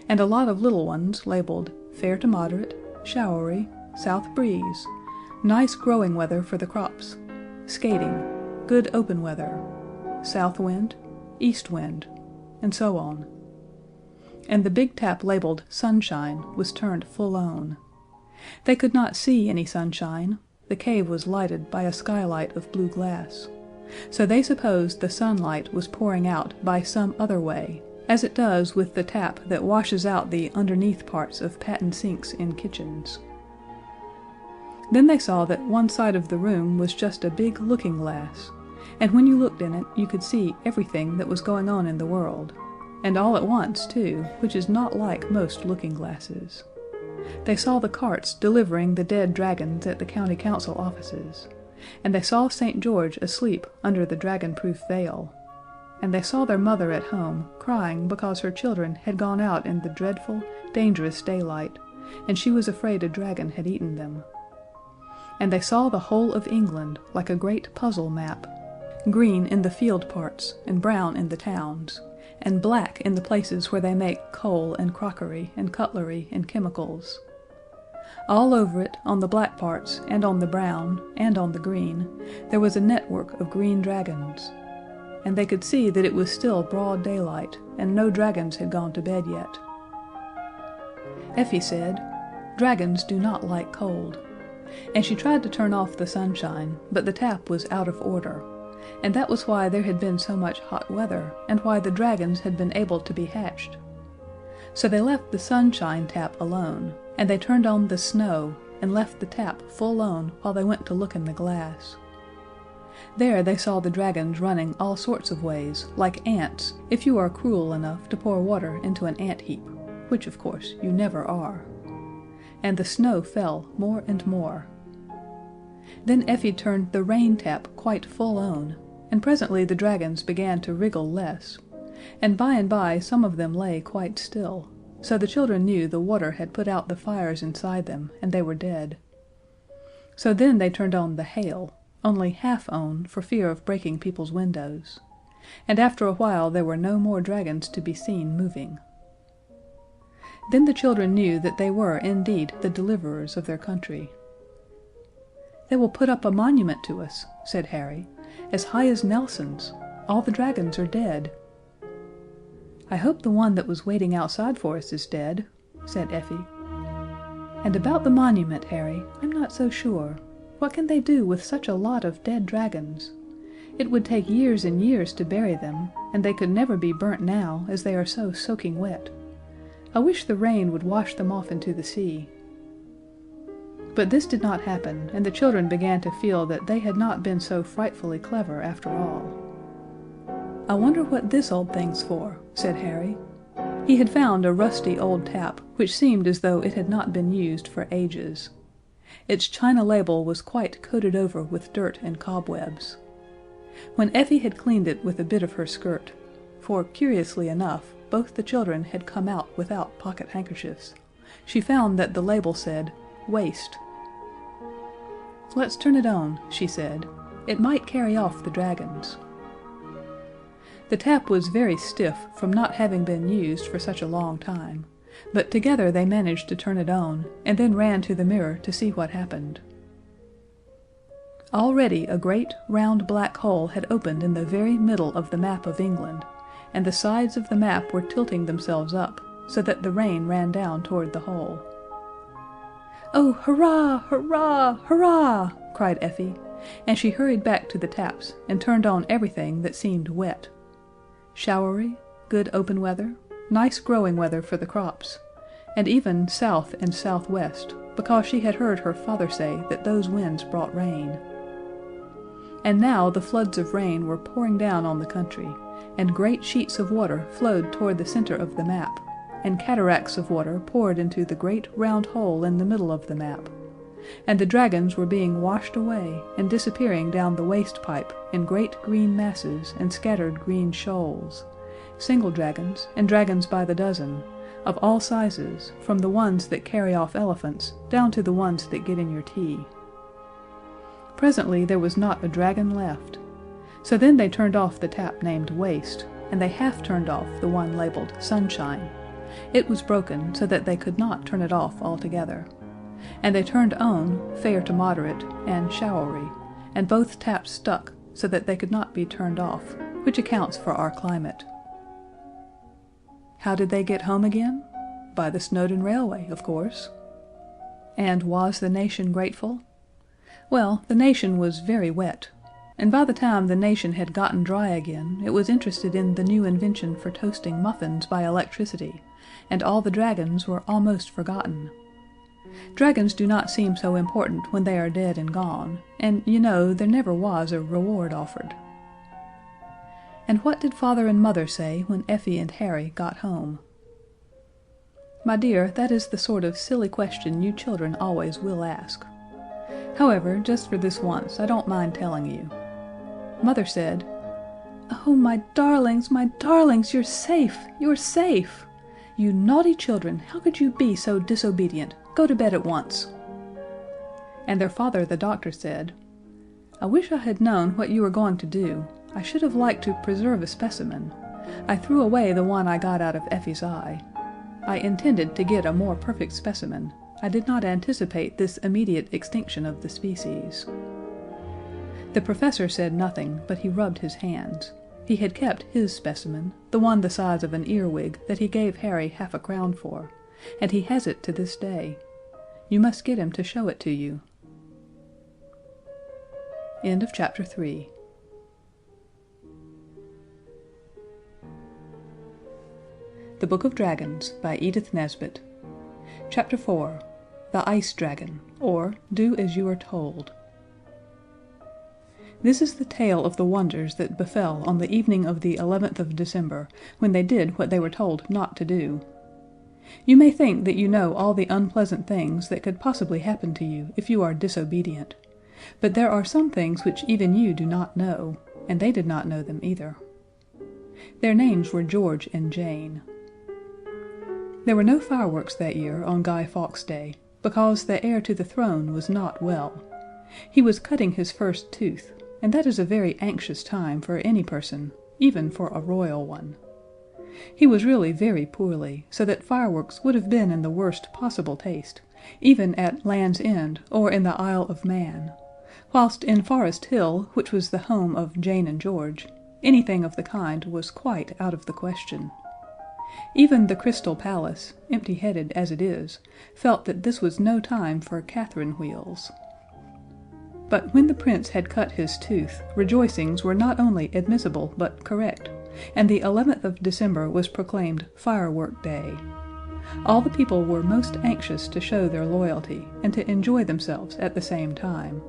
Speaker 1: and a lot of little ones labeled fair to moderate, showery, south breeze, nice growing weather for the crops, skating, good open weather, south wind, east wind, and so on. And the big tap labeled sunshine was turned full on. They could not see any sunshine. The cave was lighted by a skylight of blue glass, so they supposed the sunlight was pouring out by some other way, as it does with the tap that washes out the underneath parts of patent sinks in kitchens. Then they saw that one side of the room was just a big looking-glass, and when you looked in it you could see everything that was going on in the world, and all at once, too, which is not like most looking-glasses. They saw the carts delivering the dead dragons at the county council offices, and they saw St. George asleep under the dragon-proof veil, and they saw their mother at home crying because her children had gone out in the dreadful, dangerous daylight, and she was afraid a dragon had eaten them. And they saw the whole of England like a great puzzle map, green in the field parts and brown in the towns, and black in the places where they make coal and crockery and cutlery and chemicals. All over it, on the black parts and on the brown and on the green, there was a network of green dragons, and they could see that it was still broad daylight, and no dragons had gone to bed yet. Effie said, "Dragons do not like cold," and she tried to turn off the sunshine, but the tap was out of order, and that was why there had been so much hot weather, and why the dragons had been able to be hatched. So they left the sunshine tap alone, and they turned on the snow, and left the tap full on while they went to look in the glass. There they saw the dragons running all sorts of ways, like ants, if you are cruel enough to pour water into an ant heap, which of course you never are. And the snow fell more and more. Then Effie turned the rain tap quite full on, and presently the dragons began to wriggle less, and by some of them lay quite still, so the children knew the water had put out the fires inside them, and they were dead. So then they turned on the hail, only half on for fear of breaking people's windows, and after a while there were no more dragons to be seen moving. Then the children knew that they were indeed the deliverers of their country. "They will put up a monument to us," said Harry, "as high as Nelson's. All the dragons are dead." "I hope the one that was waiting outside for us is dead," said Effie. "And about the monument, Harry, I'm not so sure. What can they do with such a lot of dead dragons? It would take years and years to bury them, and they could never be burnt now, as they are so soaking wet. I wish the rain would wash them off into the sea." But this did not happen, and the children began to feel that they had not been so frightfully clever after all. "I wonder what this old thing's for," said Harry. He had found a rusty old tap, which seemed as though it had not been used for ages. Its china label was quite coated over with dirt and cobwebs. When Effie had cleaned it with a bit of her skirt, for, curiously enough, both the children had come out without pocket handkerchiefs, she found that the label said, "Waste." "Let's turn it on," she said. "It might carry off the dragons." The tap was very stiff from not having been used for such a long time, but together they managed to turn it on, and then ran to the mirror to see what happened. Already a great, round black hole had opened in the very middle of the map of England, and the sides of the map were tilting themselves up, so that the rain ran down toward the hole. "Oh, hurrah, hurrah, hurrah!" cried Effie, and she hurried back to the taps and turned on everything that seemed wet. Showery, good open weather, nice growing weather for the crops, and even south and southwest, because she had heard her father say that those winds brought rain. And now the floods of rain were pouring down on the country, and great sheets of water flowed toward the center of the map, and cataracts of water poured into the great round hole in the middle of the map, and the dragons were being washed away and disappearing down the waste pipe in great green masses and scattered green shoals, single dragons and dragons by the dozen, of all sizes, from the ones that carry off elephants down to the ones that get in your tea. Presently there was not a dragon left, so then they turned off the tap named Waste, and they half turned off the one labeled Sunshine. It was broken so that they could not turn it off altogether, and they turned on Fair to Moderate and Showery, and both taps stuck so that they could not be turned off, which accounts for our climate. How did they get home again? By the Snowdon Railway, of course. And was the nation grateful? Well, the nation was very wet, and by the time the nation had gotten dry again it was interested in the new invention for toasting muffins by electricity, and all the dragons were almost forgotten. Dragons do not seem so important when they are dead and gone, and you know there never was a reward offered. And what did Father and Mother say when Effie and Harry got home? My dear, that is the sort of silly question you children always will ask. However, just for this once, I don't mind telling you. Mother said, "Oh, my darlings, you're safe! You're safe! You naughty children, how could you be so disobedient? Go to bed at once." And their father, the doctor, said, "I wish I had known what you were going to do. I should have liked to preserve a specimen. I threw away the one I got out of Effie's eye. I intended to get a more perfect specimen. I did not anticipate this immediate extinction of the species." The professor said nothing, but he rubbed his hands. He had kept his specimen, the one the size of an earwig that he gave Harry half a crown for, and he has it to this day. You must get him to show it to you. End of chapter 3. The Book of Dragons by Edith Nesbit. Chapter 4. The Ice Dragon, or Do As You Are Told. This is the tale of the wonders that befell on the evening of the 11th of December, when they did what they were told not to do. You may think that you know all the unpleasant things that could possibly happen to you if you are disobedient, but there are some things which even you do not know, and they did not know them either. Their names were George and Jane. There were no fireworks that year on Guy Fawkes' Day, because the heir to the throne was not well. He was cutting his first tooth, and that is a very anxious time for any person, even for a royal one. He was really very poorly, so that fireworks would have been in the worst possible taste, even at Land's End or in the Isle of Man, whilst in Forest Hill, which was the home of Jane and George, anything of the kind was quite out of the question. Even the Crystal Palace, empty-headed as it is, felt that this was no time for Catherine wheels. But when the Prince had cut his tooth, rejoicings were not only admissible but correct, and the 11th of December was proclaimed Firework Day. All the people were most anxious to show their loyalty, and to enjoy themselves at the same time.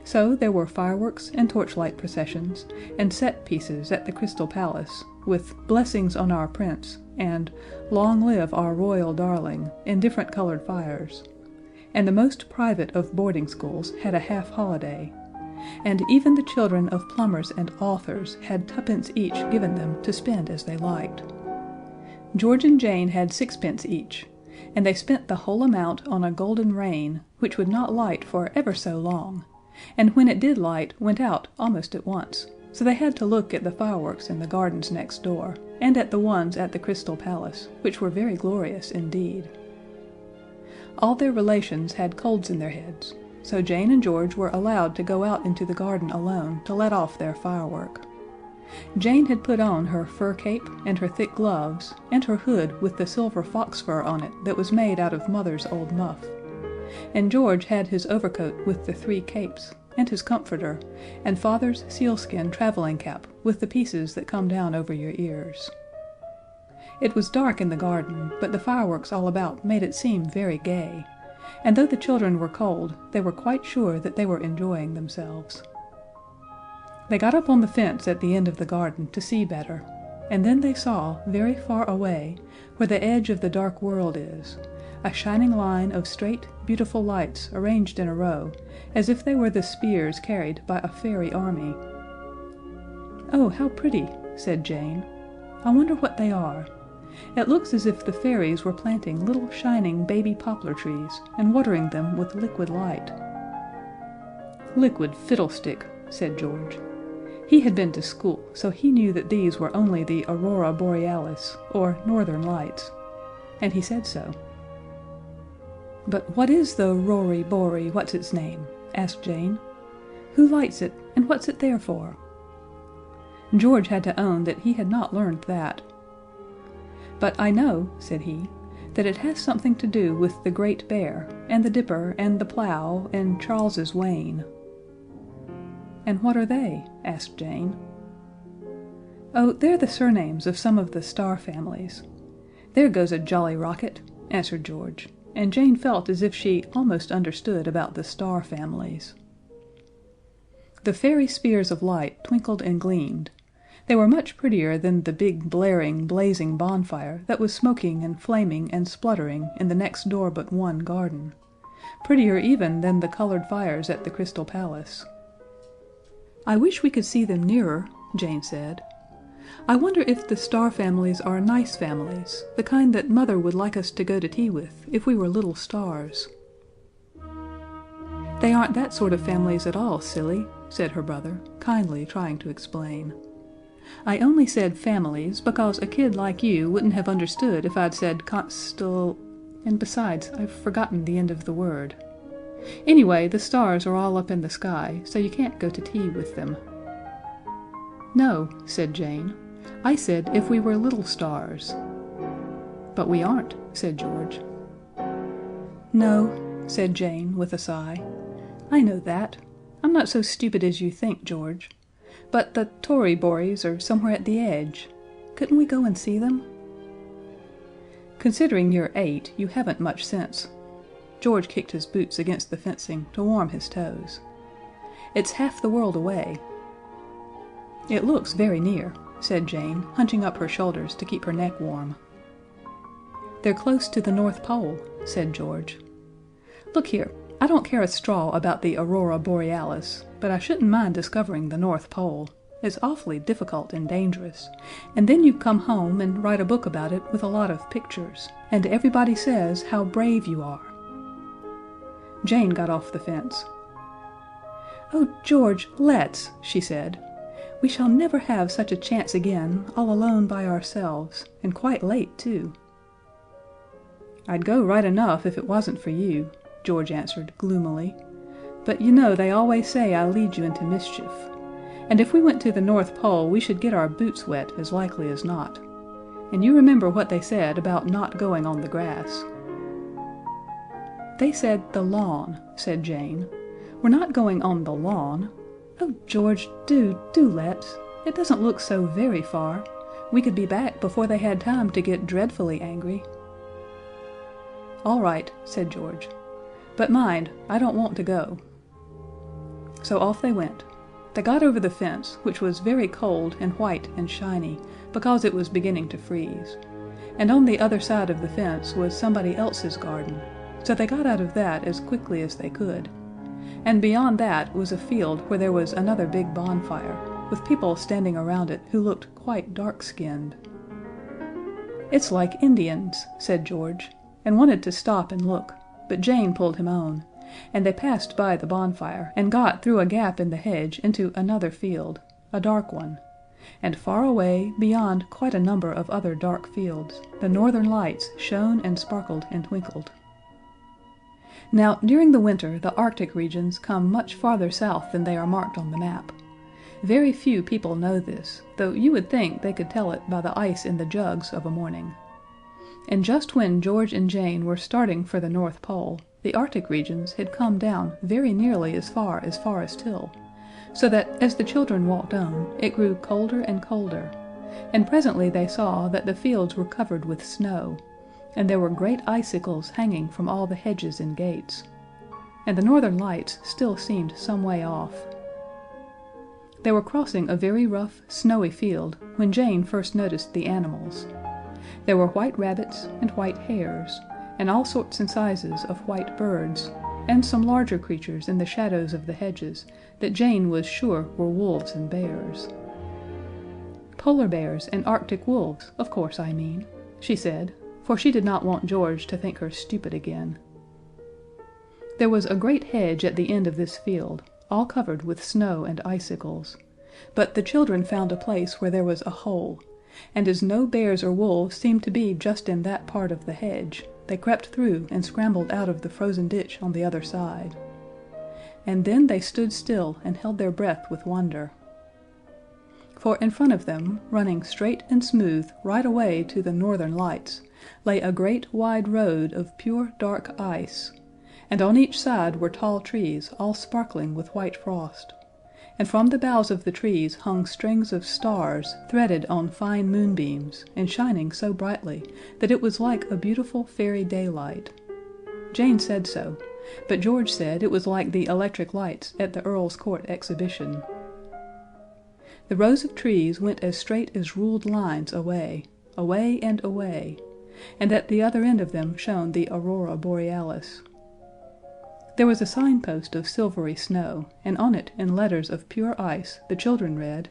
Speaker 1: So there were fireworks and torchlight processions, and set pieces at the Crystal Palace, with "Blessings on our Prince," and "Long live our royal darling," in different colored fires. And the most private of boarding schools had a half holiday, and even the children of plumbers and authors had twopence each given them to spend as they liked. George and Jane had sixpence each, and they spent the whole amount on a golden rain, which would not light for ever so long, and when it did light went out almost at once, so they had to look at the fireworks in the gardens next door, and at the ones at the Crystal Palace, which were very glorious indeed. All their relations had colds in their heads, so Jane and George were allowed to go out into the garden alone to let off their firework. Jane had put on her fur cape and her thick gloves, and her hood with the silver fox fur on it that was made out of Mother's old muff, and George had his overcoat with the 3 capes, and his comforter, and Father's sealskin traveling cap with the pieces that come down over your ears. It was dark in the garden, but the fireworks all about made it seem very gay, and though the children were cold, they were quite sure that they were enjoying themselves. They got up on the fence at the end of the garden to see better, and then they saw, very far away, where the edge of the dark world is, a shining line of straight, beautiful lights arranged in a row, as if they were the spears carried by a fairy army. "Oh, how pretty," said Jane. "I wonder what they are. It looks as if the fairies were planting little shining baby poplar trees and watering them with liquid light." "Liquid fiddlestick," said George. He had been to school, so he knew that these were only the aurora borealis, or northern lights, and he said so. "But what is the Rory Bory what's-its-name?" asked Jane. "Who lights it, and what's it there for?" George had to own that he had not learned that. "But I know," said he, "that it has something to do with the Great Bear, and the Dipper, and the Plough, and Charles's Wain." "And what are they?" asked Jane. "Oh, they're the surnames of some of the star families. There goes a jolly rocket," answered George, and Jane felt as if she almost understood about the star families. The fairy spears of light twinkled and gleamed. They were much prettier than the big blaring, blazing bonfire that was smoking and flaming and spluttering in the next door but one garden, prettier even than the colored fires at the Crystal Palace. "I wish we could see them nearer," Jane said. "I wonder if the star families are nice families, the kind that Mother would like us to go to tea with if we were little stars." "They aren't that sort of families at all, silly," said her brother, kindly trying to explain. "I only said families because a kid like you wouldn't have understood if I'd said and besides, I've forgotten the end of the word. Anyway, the stars are all up in the sky, so you can't go to tea with them." "No," said Jane. "I said if we were little stars." "But we aren't," said George. "No," said Jane, with a sigh. "I know that. I'm not so stupid as you think, George. But the Tory Bories are somewhere at the edge. Couldn't we go and see them?" "Considering you're 8, you haven't much sense." George kicked his boots against the fencing to warm his toes. "It's half the world away." "It looks very near," said Jane, hunching up her shoulders to keep her neck warm. "They're close to the North Pole," said George. "Look here, I don't care a straw about the aurora borealis, but I shouldn't mind discovering the North Pole. It's awfully difficult and dangerous, and then you come home and write a book about it with a lot of pictures, and everybody says how brave you are." Jane got off the fence. "Oh, George, let's," she said. "We shall never have such a chance again, all alone by ourselves, and quite late, too." "I'd go right enough if it wasn't for you," George answered gloomily, "but you know they always say I lead you into mischief. And if we went to the North Pole we should get our boots wet as likely as not. And you remember what they said about not going on the grass." "They said the lawn," said Jane. "We're not going on the lawn. Oh, George, do let's. It doesn't look so very far. We could be back before they had time to get dreadfully angry." "All right," said George. "But mind, I don't want to go." So off they went. They got over the fence, which was very cold and white and shiny, because it was beginning to freeze, and on the other side of the fence was somebody else's garden, so they got out of that as quickly as they could, and beyond that was a field where there was another big bonfire, with people standing around it who looked quite dark-skinned. "It's like Indians," said George, and wanted to stop and look, but Jane pulled him on, and they passed by the bonfire and got through a gap in the hedge into another field, a dark one, and far away, beyond quite a number of other dark fields, the northern lights shone and sparkled and twinkled. Now, during the winter the Arctic regions come much farther south than they are marked on the map. Very few people know this, though you would think they could tell it by the ice in the jugs of a morning. And just when George and Jane were starting for the North Pole, the Arctic regions had come down very nearly as far as Forest Hill, so that as the children walked on, it grew colder and colder, and presently they saw that the fields were covered with snow, and there were great icicles hanging from all the hedges and gates, and the northern lights still seemed some way off. They were crossing a very rough, snowy field when Jane first noticed the animals. There were white rabbits and white hares, and all sorts and sizes of white birds, and some larger creatures in the shadows of the hedges that Jane was sure were wolves and bears. "Polar bears and Arctic wolves, of course I mean," she said, for she did not want George to think her stupid again. There was a great hedge at the end of this field, all covered with snow and icicles, but the children found a place where there was a hole, and as no bears or wolves seemed to be just in that part of the hedge, they crept through and scrambled out of the frozen ditch on the other side. And then they stood still and held their breath with wonder. For in front of them, running straight and smooth right away to the northern lights, lay a great wide road of pure dark ice, and on each side were tall trees all sparkling with white frost, and from the boughs of the trees hung strings of stars threaded on fine moonbeams and shining so brightly that it was like a beautiful fairy daylight. Jane said so, but George said it was like the electric lights at the Earl's Court Exhibition. The rows of trees went as straight as ruled lines away, away and away, and at the other end of them shone the aurora borealis. There was a signpost of silvery snow, and on it in letters of pure ice the children read,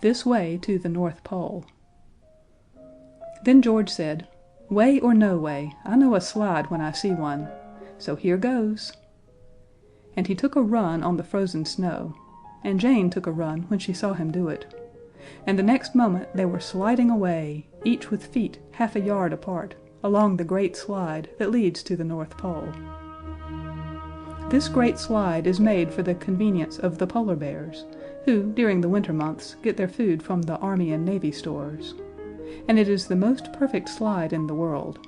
Speaker 1: "This way to the North Pole." Then George said, "Way or no way, I know a slide when I see one, so here goes." And he took a run on the frozen snow, and Jane took a run when she saw him do it, and the next moment they were sliding away, each with feet half a yard apart, along the great slide that leads to the North Pole. This great slide is made for the convenience of the polar bears, who, during the winter months, get their food from the Army and Navy stores, and it is the most perfect slide in the world.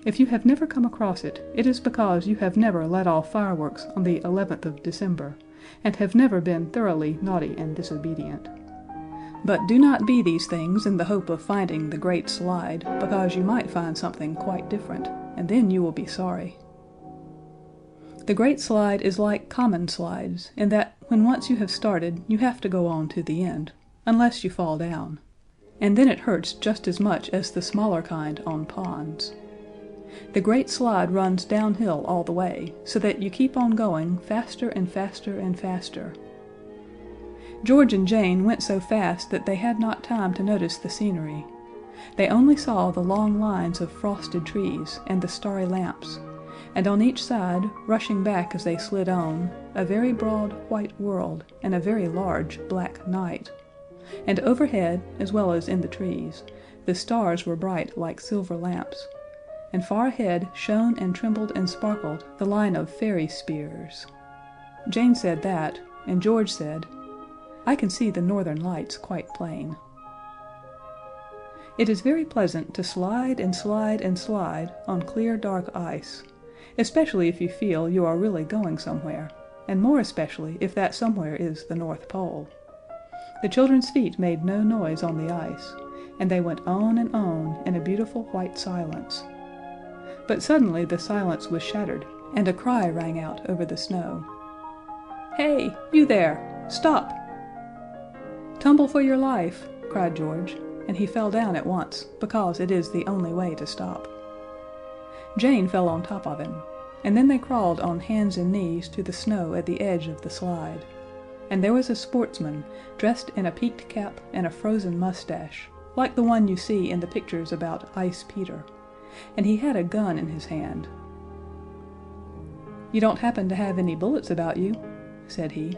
Speaker 1: If you have never come across it, it is because you have never let off fireworks on the 11th of December, and have never been thoroughly naughty and disobedient. But do not be these things in the hope of finding the great slide, because you might find something quite different, and then you will be sorry. The great slide is like common slides, in that when once you have started, you have to go on to the end, unless you fall down, and then it hurts just as much as the smaller kind on ponds. The great slide runs downhill all the way, so that you keep on going faster and faster and faster. George and Jane went so fast that they had not time to notice the scenery. They only saw the long lines of frosted trees and the starry lamps, and on each side, rushing back as they slid on, a very broad white world and a very large black night, and overhead, as well as in the trees, the stars were bright like silver lamps, and far ahead shone and trembled and sparkled the line of fairy spears. Jane said that, and George said, "I can see the northern lights quite plain." It is very pleasant to slide and slide and slide on clear dark ice, especially if you feel you are really going somewhere, and more especially if that somewhere is the North Pole. The children's feet made no noise on the ice, and they went on and on in a beautiful white silence. But suddenly the silence was shattered, and a cry rang out over the snow. "Hey, you there! Stop!" "Tumble for your life!" cried George, and he fell down at once, because it is the only way to stop. Jane fell on top of him, and then they crawled on hands and knees to the snow at the edge of the slide, and there was a sportsman, dressed in a peaked cap and a frozen mustache, like the one you see in the pictures about Ice Peter, and he had a gun in his hand. "You don't happen to have any bullets about you?" said he.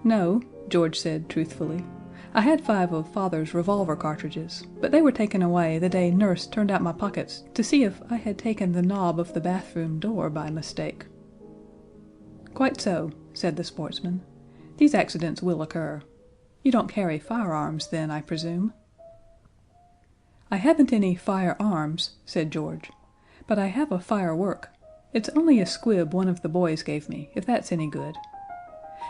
Speaker 1: "No," George said truthfully. "I had 5 of Father's revolver cartridges, but they were taken away the day Nurse turned out my pockets to see if I had taken the knob of the bathroom door by mistake." "Quite so," said the sportsman. "These accidents will occur. You don't carry firearms, then, I presume?" "I haven't any firearms," said George, "but I have a firework. It's only a squib one of the boys gave me, if that's any good."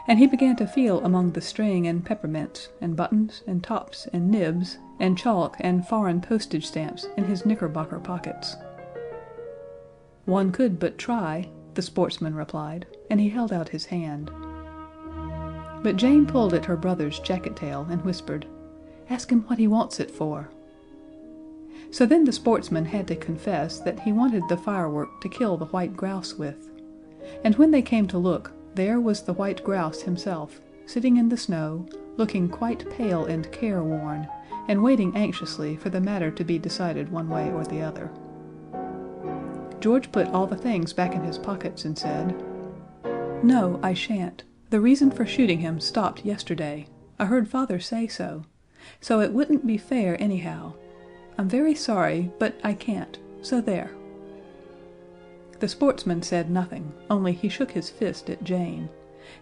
Speaker 1: And he began to feel among the string and peppermints, and buttons, and tops, and nibs, and chalk, and foreign postage stamps in his knickerbocker pockets. "One could but try," the sportsman replied, and he held out his hand. But Jane pulled at her brother's jacket tail and whispered, "Ask him what he wants it for." So then the sportsman had to confess that he wanted the firework to kill the white grouse with, and when they came to look, there was the white grouse himself, sitting in the snow, looking quite pale and careworn, and waiting anxiously for the matter to be decided one way or the other. George put all the things back in his pockets and said, "No, I shan't. The reason for shooting him stopped yesterday. I heard Father say so. So it wouldn't be fair anyhow. I'm very sorry, but I can't, so there." The sportsman said nothing, only he shook his fist at Jane,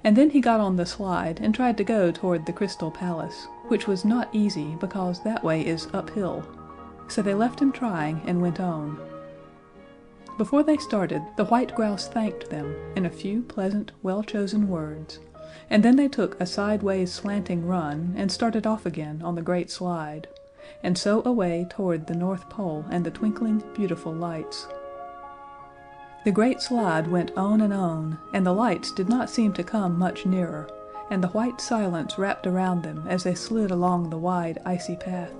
Speaker 1: and then he got on the slide and tried to go toward the Crystal Palace, which was not easy because that way is uphill, so they left him trying and went on. Before they started, the white grouse thanked them in a few pleasant, well-chosen words, and then they took a sideways slanting run and started off again on the great slide, and so away toward the North Pole and the twinkling, beautiful lights. The great slide went on, and the lights did not seem to come much nearer, and the white silence wrapped around them as they slid along the wide, icy path.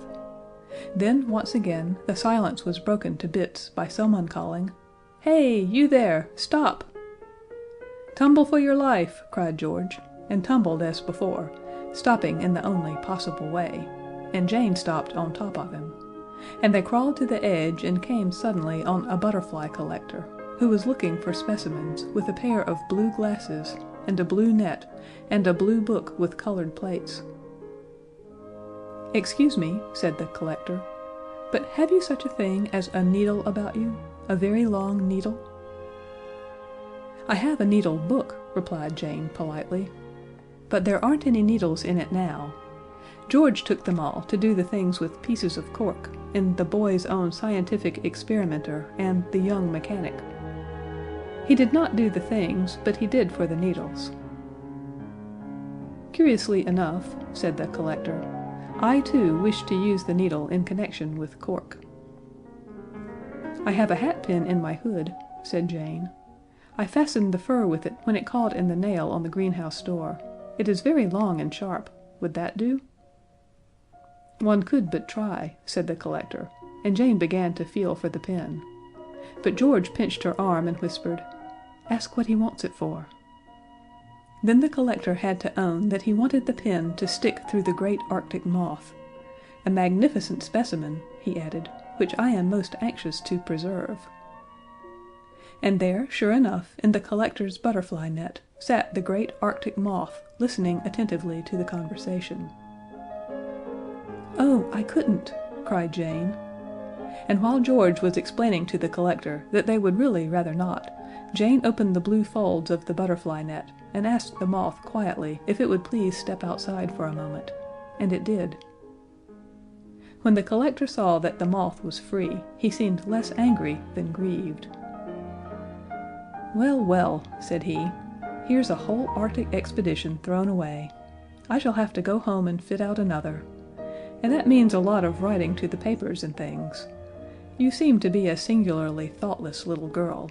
Speaker 1: Then, once again, the silence was broken to bits by someone calling, "Hey, you there! Stop!" "Tumble for your life!" cried George, and tumbled as before, stopping in the only possible way, and Jane stopped on top of him, and they crawled to the edge and came suddenly on a butterfly collector, who was looking for specimens with a pair of blue glasses, and a blue net, and a blue book with colored plates. "Excuse me," said the collector, "but have you such a thing as a needle about you? A very long needle?" "I have a needle book," replied Jane politely, "but there aren't any needles in it now. George took them all to do the things with pieces of cork in The Boy's Own Scientific Experimenter and The Young Mechanic. He did not do the things, but he did for the needles." "Curiously enough," said the collector, "I too wish to use the needle in connection with cork." "I have a hat pin in my hood," said Jane. "I fastened the fur with it when it caught in the nail on the greenhouse door. It is very long and sharp. Would that do?" "One could but try," said the collector, and Jane began to feel for the pin. But George pinched her arm and whispered, "Ask what he wants it for." Then the collector had to own that he wanted the pin to stick through the great Arctic moth. "A magnificent specimen," he added, "which I am most anxious to preserve." And there, sure enough, in the collector's butterfly net, sat the great Arctic moth, listening attentively to the conversation. "Oh, I couldn't!" cried Jane. And while George was explaining to the collector that they would really rather not, Jane opened the blue folds of the butterfly net and asked the moth quietly if it would please step outside for a moment, and it did. When the collector saw that the moth was free, he seemed less angry than grieved. "Well, well," said he, "here's a whole Arctic expedition thrown away. I shall have to go home and fit out another. And that means a lot of writing to the papers and things. You seem to be a singularly thoughtless little girl."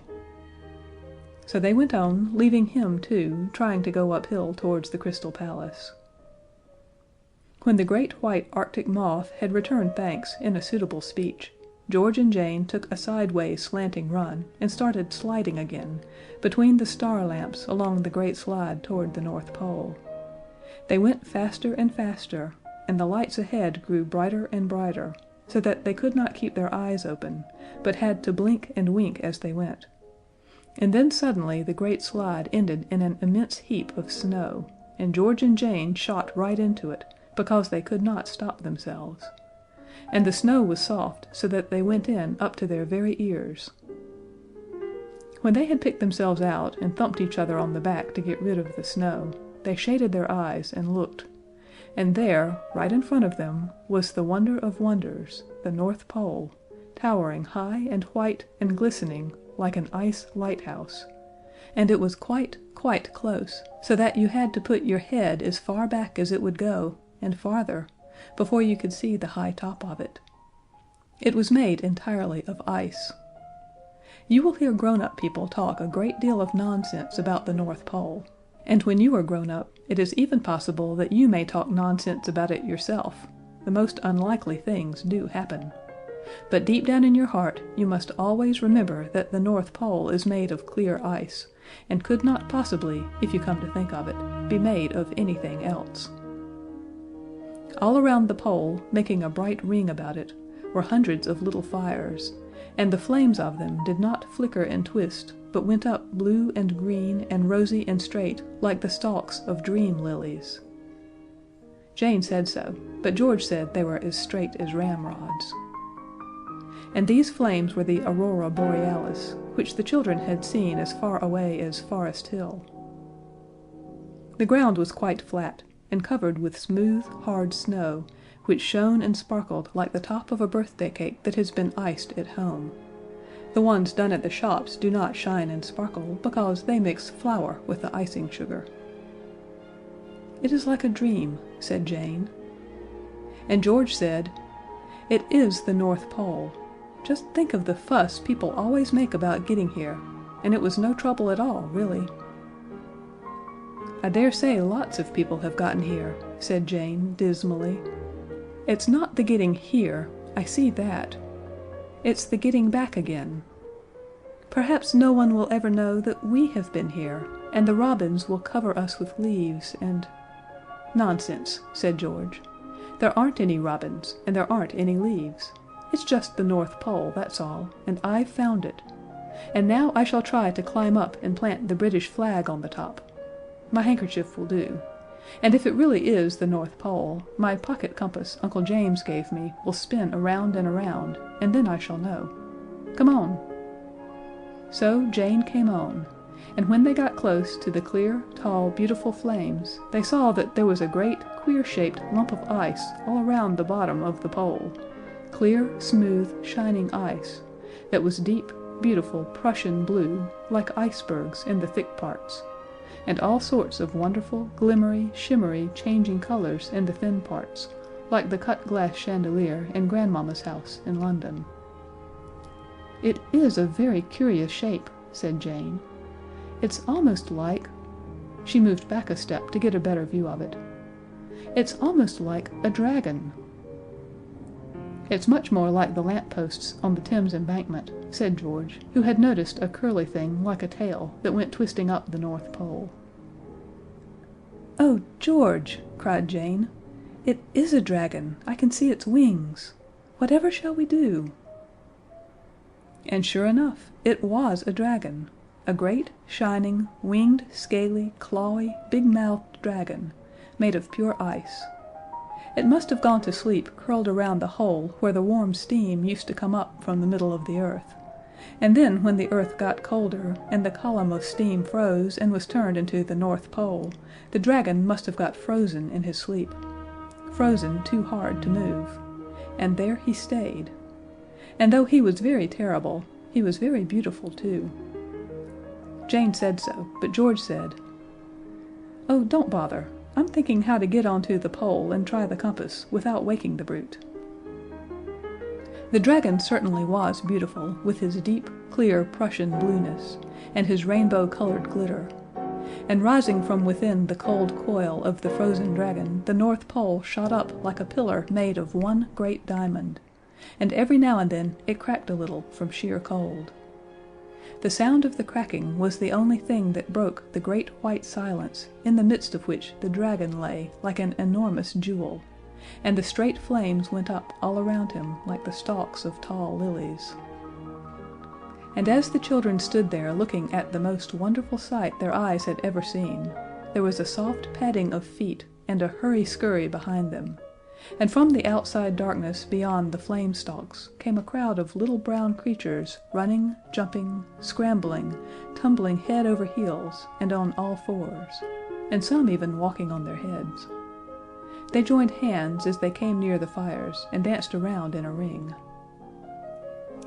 Speaker 1: So they went on, leaving him, too, trying to go uphill towards the Crystal Palace. When the great white Arctic moth had returned thanks in a suitable speech, George and Jane took a sideways slanting run and started sliding again, between the star lamps along the great slide toward the North Pole. They went faster and faster, and the lights ahead grew brighter and brighter, so that they could not keep their eyes open, but had to blink and wink as they went. And then suddenly the great slide ended in an immense heap of snow, and George and Jane shot right into it, because they could not stop themselves. And the snow was soft, so that they went in up to their very ears. When they had picked themselves out and thumped each other on the back to get rid of the snow, they shaded their eyes and looked. And there, right in front of them, was the wonder of wonders, the North Pole, towering high and white and glistening like an ice lighthouse. And it was quite, quite close, so that you had to put your head as far back as it would go, and farther, before you could see the high top of it. It was made entirely of ice. You will hear grown-up people talk a great deal of nonsense about the North Pole, and when you are grown up, it is even possible that you may talk nonsense about it yourself. The most unlikely things do happen. But deep down in your heart, you must always remember that the North Pole is made of clear ice, and could not possibly, if you come to think of it, be made of anything else. All around the pole, making a bright ring about it, were hundreds of little fires, and the flames of them did not flicker and twist, but went up blue and green and rosy and straight like the stalks of dream lilies. Jane said so, but George said they were as straight as ramrods. And these flames were the aurora borealis, which the children had seen as far away as Forest Hill. The ground was quite flat, and covered with smooth, hard snow, which shone and sparkled like the top of a birthday cake that has been iced at home. The ones done at the shops do not shine and sparkle, because they mix flour with the icing sugar. "It is like a dream," said Jane. And George said, "It is the North Pole. Just think of the fuss people always make about getting here, and it was no trouble at all, really." "I dare say lots of people have gotten here," said Jane dismally. "It's not the getting here, I see that. It's the getting back again. Perhaps no one will ever know that we have been here, and the robins will cover us with leaves, and—" "Nonsense," said George. "There aren't any robins, and there aren't any leaves. It's just the North Pole, that's all, and I've found it. And now I shall try to climb up and plant the British flag on the top. My handkerchief will do. And if it really is the North Pole, my pocket compass Uncle James gave me will spin around and around, and then I shall know. Come on." So Jane came on, and when they got close to the clear, tall, beautiful flames, they saw that there was a great, queer-shaped lump of ice all around the bottom of the pole. Clear, smooth, shining ice, that was deep, beautiful Prussian blue, like icebergs in the thick parts, and all sorts of wonderful, glimmery, shimmery, changing colors in the thin parts, like the cut-glass chandelier in Grandmamma's house in London. "It is a very curious shape," said Jane. "It's almost like—" She moved back a step to get a better view of it. "It's almost like a dragon." "It's much more like the lamp-posts on the Thames Embankment," said George, who had noticed a curly thing like a tail that went twisting up the North Pole. "Oh, George!" cried Jane. "It is a dragon! I can see its wings! Whatever shall we do?" And sure enough, it was a dragon, a great, shining, winged, scaly, clawy, big-mouthed dragon, made of pure ice. It must have gone to sleep curled around the hole where the warm steam used to come up from the middle of the earth, and then when the earth got colder, and the column of steam froze and was turned into the North Pole, the dragon must have got frozen in his sleep. Frozen too hard to move. And there he stayed. And though he was very terrible, he was very beautiful too. Jane said so, but George said, "Oh, don't bother. I'm thinking how to get onto the pole and try the compass without waking the brute." The dragon certainly was beautiful, with his deep, clear Prussian blueness, and his rainbow-colored glitter. And rising from within the cold coil of the frozen dragon, the North Pole shot up like a pillar made of one great diamond, and every now and then it cracked a little from sheer cold. The sound of the cracking was the only thing that broke the great white silence in the midst of which the dragon lay like an enormous jewel, and the straight flames went up all around him like the stalks of tall lilies. And as the children stood there looking at the most wonderful sight their eyes had ever seen, there was a soft padding of feet and a hurry-scurry behind them, and from the outside darkness beyond the flame stalks came a crowd of little brown creatures running, jumping, scrambling, tumbling head over heels and on all fours, and some even walking on their heads. They joined hands as they came near the fires and danced around in a ring.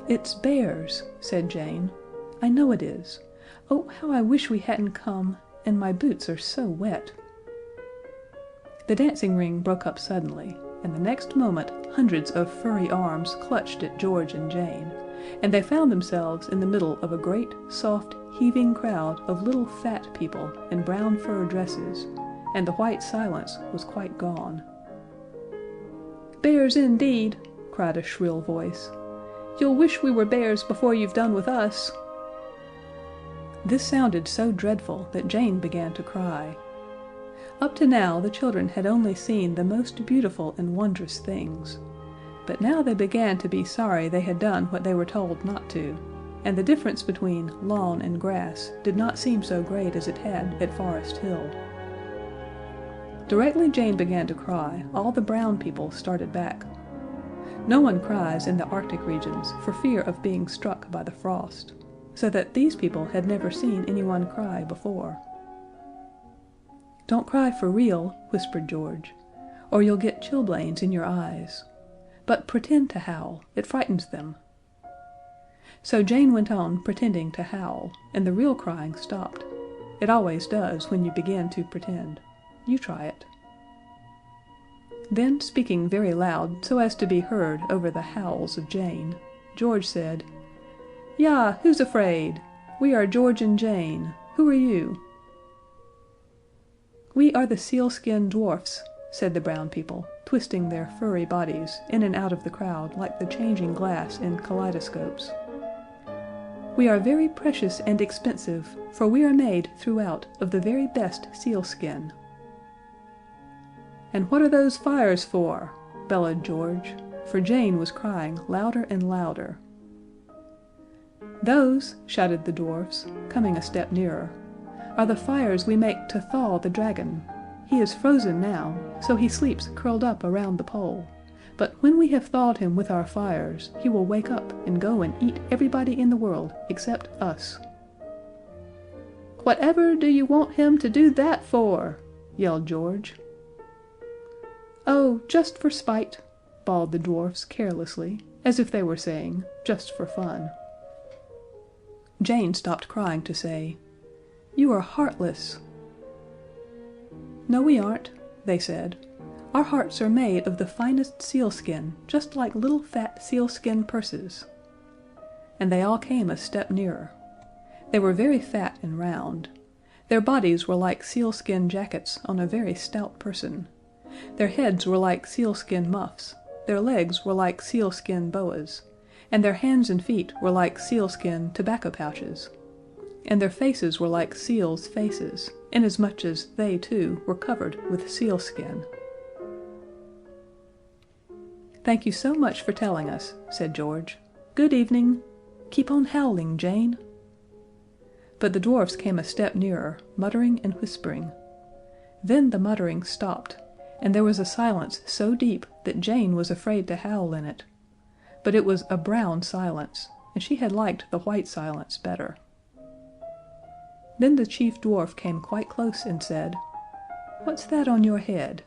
Speaker 1: "It's bears," said Jane. "I know it is. Oh, how I wish we hadn't come, and my boots are so wet." The dancing ring broke up suddenly, and the next moment hundreds of furry arms clutched at George and Jane, and they found themselves in the middle of a great, soft, heaving crowd of little fat people in brown fur dresses, and the white silence was quite gone. "Bears indeed!" cried a shrill voice. "You'll wish we were bears before you've done with us." This sounded so dreadful that Jane began to cry. Up to now the children had only seen the most beautiful and wondrous things, but now they began to be sorry they had done what they were told not to, and the difference between lawn and grass did not seem so great as it had at Forest Hill. Directly Jane began to cry, all the brown people started back. No one cries in the Arctic regions for fear of being struck by the frost, so that these people had never seen anyone cry before. "Don't cry for real," whispered George, "or you'll get chilblains in your eyes. But pretend to howl, it frightens them." So Jane went on pretending to howl, and the real crying stopped. It always does when you begin to pretend. You try it. Then, speaking very loud so as to be heard over the howls of Jane, George said, "Yah, who's afraid? We are George and Jane. Who are you?" "We are the sealskin dwarfs," said the brown people, twisting their furry bodies in and out of the crowd like the changing glass in kaleidoscopes. "We are very precious and expensive, for we are made throughout of the very best sealskin." "And what are those fires for?" bellowed George, for Jane was crying louder and louder. "Those," shouted the dwarfs, coming a step nearer, "are the fires we make to thaw the dragon. He is frozen now, so he sleeps curled up around the pole, but when we have thawed him with our fires, he will wake up and go and eat everybody in the world except us." "Whatever do you want him to do that for?" yelled George. "Oh, just for spite," bawled the dwarfs carelessly, as if they were saying, "just for fun." Jane stopped crying to say, "You are heartless." "No, we aren't," they said. "Our hearts are made of the finest sealskin, just like little fat sealskin purses." And they all came a step nearer. They were very fat and round. Their bodies were like sealskin jackets on a very stout person. Their heads were like sealskin muffs, their legs were like sealskin boas, and their hands and feet were like sealskin tobacco pouches. And their faces were like seals' faces, inasmuch as they, too, were covered with sealskin. "Thank you so much for telling us," said George. "Good evening." Keep on howling, Jane." But the dwarfs came a step nearer, muttering and whispering. Then the muttering stopped, and there was a silence so deep that Jane was afraid to howl in it. But it was a brown silence, and she had liked the white silence better. Then the chief dwarf came quite close and said, "What's that on your head?"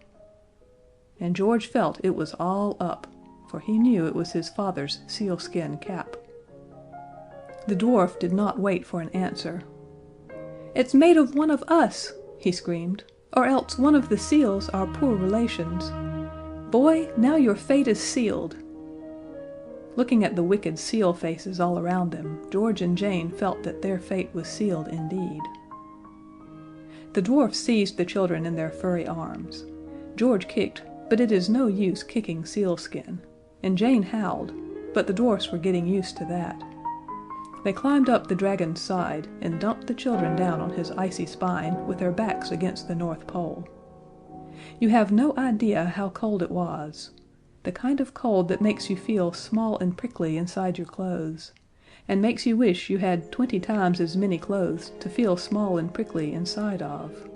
Speaker 1: And George felt it was all up, for he knew it was his father's sealskin cap. The dwarf did not wait for an answer. "It's made of one of us," he screamed, "or else one of the seals, our poor relations. Boy, now your fate is sealed." Looking at the wicked seal faces all around them, George and Jane felt that their fate was sealed indeed. The dwarfs seized the children in their furry arms. George kicked, but it is no use kicking sealskin, and Jane howled, but the dwarfs were getting used to that. They climbed up the dragon's side and dumped the children down on his icy spine with their backs against the North Pole. You have no idea how cold it was. The kind of cold that makes you feel small and prickly inside your clothes, and makes you wish you had 20 times as many clothes to feel small and prickly inside of.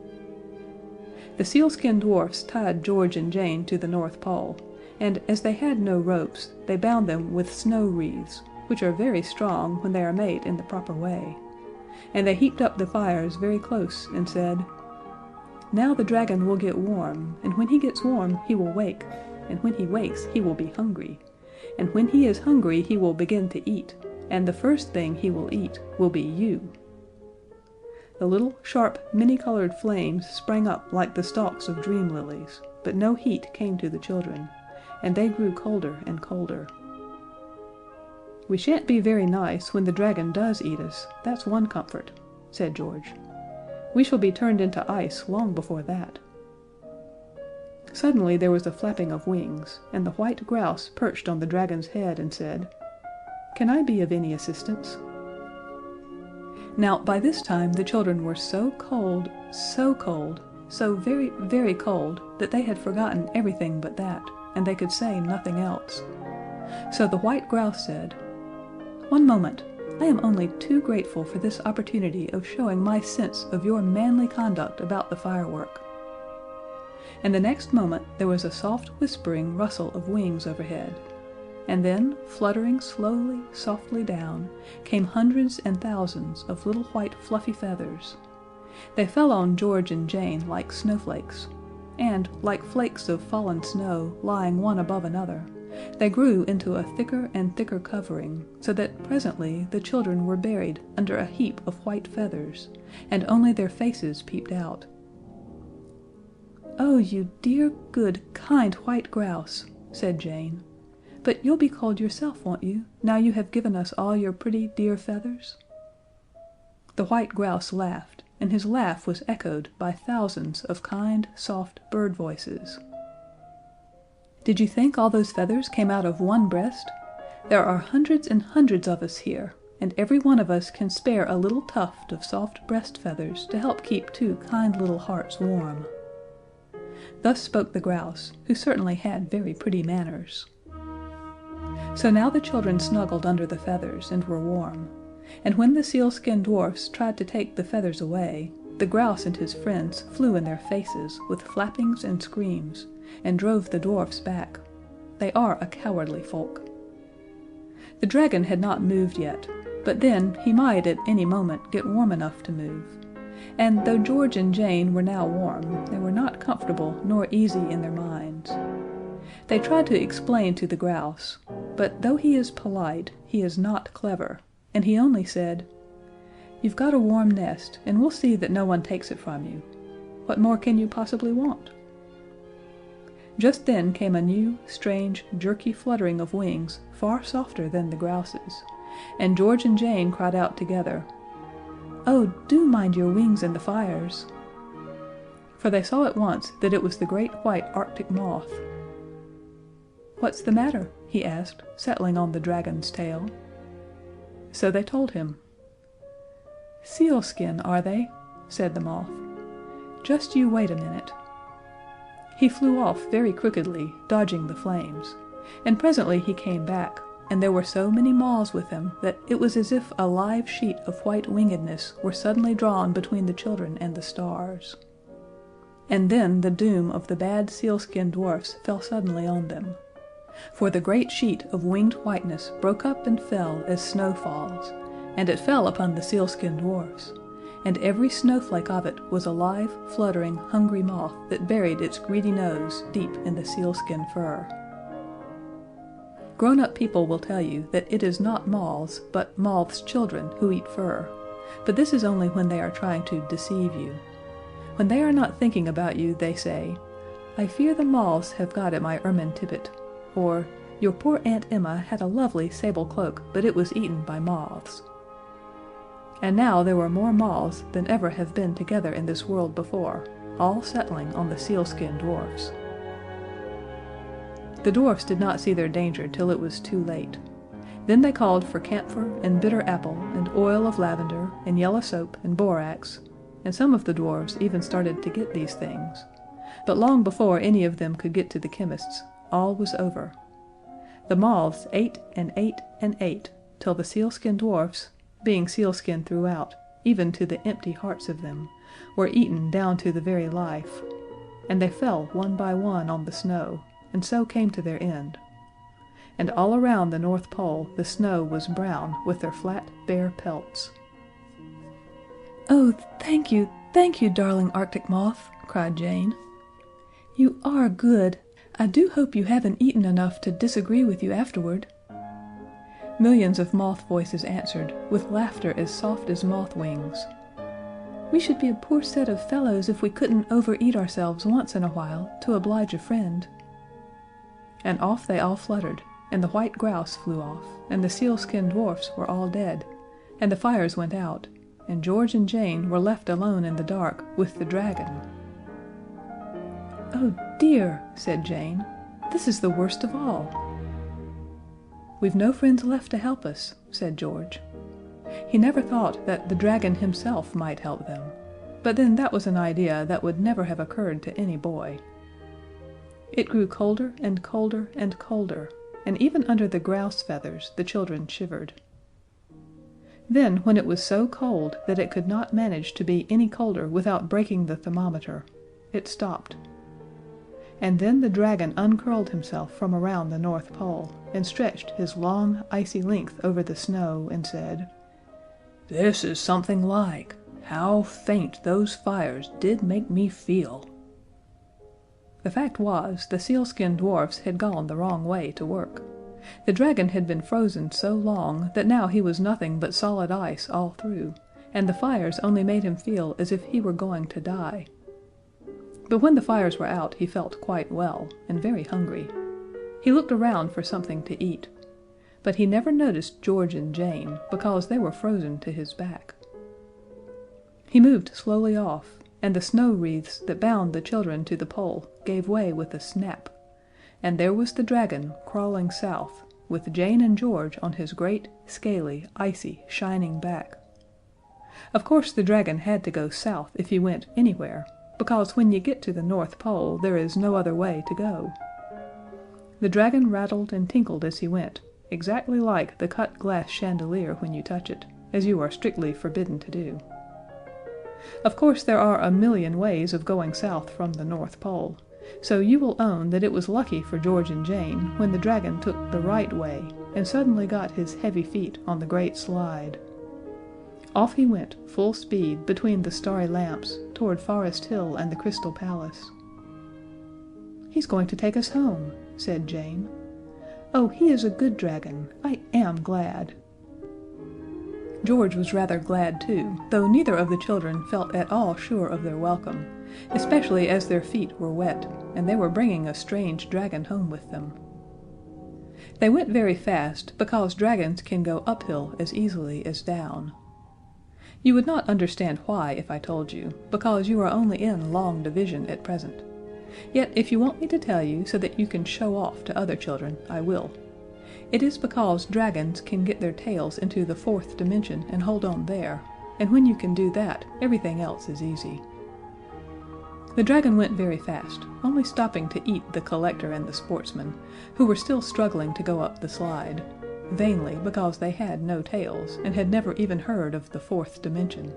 Speaker 1: The sealskin dwarfs tied George and Jane to the North Pole, and as they had no ropes, they bound them with snow wreaths, which are very strong when they are made in the proper way, and they heaped up the fires very close and said, "Now the dragon will get warm, and when he gets warm he will wake, and when he wakes he will be hungry, and when he is hungry he will begin to eat, and the first thing he will eat will be you." The little, sharp, many-colored flames sprang up like the stalks of dream lilies, but no heat came to the children, and they grew colder and colder. "We shan't be very nice when the dragon does eat us, that's one comfort," said George. "We shall be turned into ice long before that." Suddenly there was a flapping of wings, and the white grouse perched on the dragon's head and said, "Can I be of any assistance?" Now, by this time the children were so cold, so very, very cold, that they had forgotten everything but that, and they could say nothing else. So the white grouse said, "One moment. I am only too grateful for this opportunity of showing my sense of your manly conduct about the firework." And the next moment there was a soft whispering rustle of wings overhead, and then, fluttering slowly, softly down, came hundreds and thousands of little white fluffy feathers. They fell on George and Jane like snowflakes, and, like flakes of fallen snow lying one above another, they grew into a thicker and thicker covering, so that presently the children were buried under a heap of white feathers, and only their faces peeped out. "Oh, you dear, good, kind white grouse," said Jane. "But you'll be cold yourself, won't you, now you have given us all your pretty, dear feathers?" The white grouse laughed, and his laugh was echoed by thousands of kind, soft bird voices. "Did you think all those feathers came out of one breast? There are hundreds and hundreds of us here, and every one of us can spare a little tuft of soft breast feathers to help keep two kind little hearts warm." Thus spoke the grouse, who certainly had very pretty manners. So now the children snuggled under the feathers and were warm, and when the sealskin dwarfs tried to take the feathers away, the grouse and his friends flew in their faces with flappings and screams, and drove the dwarfs back. They are a cowardly folk. The dragon had not moved yet, but then he might at any moment get warm enough to move, and though George and Jane were now warm, they were not comfortable nor easy in their minds. They tried to explain to the grouse, but though he is polite, he is not clever, and he only said, "You've got a warm nest, and we'll see that no one takes it from you. What more can you possibly want?" Just then came a new, strange, jerky fluttering of wings far softer than the grouse's, and George and Jane cried out together, "Oh, do mind your wings and the fires!" For they saw at once that it was the great white Arctic moth. "What's the matter?" he asked, settling on the dragon's tail. So they told him. "Sealskin, are they?" said the moth. "Just you wait a minute." He flew off very crookedly, dodging the flames, and presently he came back, and there were so many moths with him that it was as if a live sheet of white wingedness were suddenly drawn between the children and the stars. And then the doom of the bad sealskin dwarfs fell suddenly on them. For the great sheet of winged whiteness broke up and fell as snow falls, and it fell upon the sealskin dwarfs, and every snowflake of it was a live, fluttering, hungry moth that buried its greedy nose deep in the sealskin fur. Grown-up people will tell you that it is not moths, but moths' children who eat fur, but this is only when they are trying to deceive you. When they are not thinking about you, they say, "I fear the moths have got at my ermine tippet," or, "Your poor Aunt Emma had a lovely sable cloak, but it was eaten by moths." And now there were more moths than ever have been together in this world before, all settling on the sealskin dwarfs. The dwarfs did not see their danger till it was too late. Then they called for camphor and bitter apple and oil of lavender and yellow soap and borax, and some of the dwarfs even started to get these things. But long before any of them could get to the chemist's, all was over. The moths ate and ate and ate, till the sealskin dwarfs, being sealskin throughout, even to the empty hearts of them, were eaten down to the very life, and they fell one by one on the snow, and so came to their end. And all around the North Pole the snow was brown with their flat, bare pelts. "Oh, thank you, darling Arctic moth," cried Jane. "You are good. I do hope you haven't eaten enough to disagree with you afterward." Millions of moth voices answered, with laughter as soft as moth wings. "We should be a poor set of fellows if we couldn't overeat ourselves once in a while, to oblige a friend." And off they all fluttered, and the white grouse flew off, and the sealskin dwarfs were all dead, and the fires went out, and George and Jane were left alone in the dark with the dragon. "Oh dear," said Jane, "this is the worst of all." "We've no friends left to help us," said George. He never thought that the dragon himself might help them, but then that was an idea that would never have occurred to any boy. It grew colder and colder and colder, and even under the grouse feathers the children shivered. Then, when it was so cold that it could not manage to be any colder without breaking the thermometer, it stopped. And then the dragon uncurled himself from around the North Pole, and stretched his long, icy length over the snow, and said, "This is something like! How faint those fires did make me feel!" The fact was, the sealskin dwarfs had gone the wrong way to work. The dragon had been frozen so long that now he was nothing but solid ice all through, and the fires only made him feel as if he were going to die. But when the fires were out he felt quite well, and very hungry. He looked around for something to eat, but he never noticed George and Jane, because they were frozen to his back. He moved slowly off, and the snow wreaths that bound the children to the pole gave way with a snap, and there was the dragon crawling south, with Jane and George on his great, scaly, icy, shining back. Of course the dragon had to go south if he went anywhere, because when you get to the North Pole there is no other way to go. The dragon rattled and tinkled as he went, exactly like the cut glass chandelier when you touch it, as you are strictly forbidden to do. Of course there are a million ways of going south from the North Pole, so you will own that it was lucky for George and Jane when the dragon took the right way and suddenly got his heavy feet on the great slide. Off he went, full speed, between the starry lamps, toward Forest Hill and the Crystal Palace. "He's going to take us home," said Jane. "Oh, he is a good dragon. I am glad." George was rather glad too, though neither of the children felt at all sure of their welcome, especially as their feet were wet, and they were bringing a strange dragon home with them. They went very fast, because dragons can go uphill as easily as down. You would not understand why if I told you, because you are only in long division at present. Yet if you want me to tell you so that you can show off to other children, I will. It is because dragons can get their tails into the fourth dimension and hold on there, and when you can do that, everything else is easy. The dragon went very fast, only stopping to eat the collector and the sportsman, who were still struggling to go up the slide. vainly because they had no tails and had never even heard of the fourth dimension.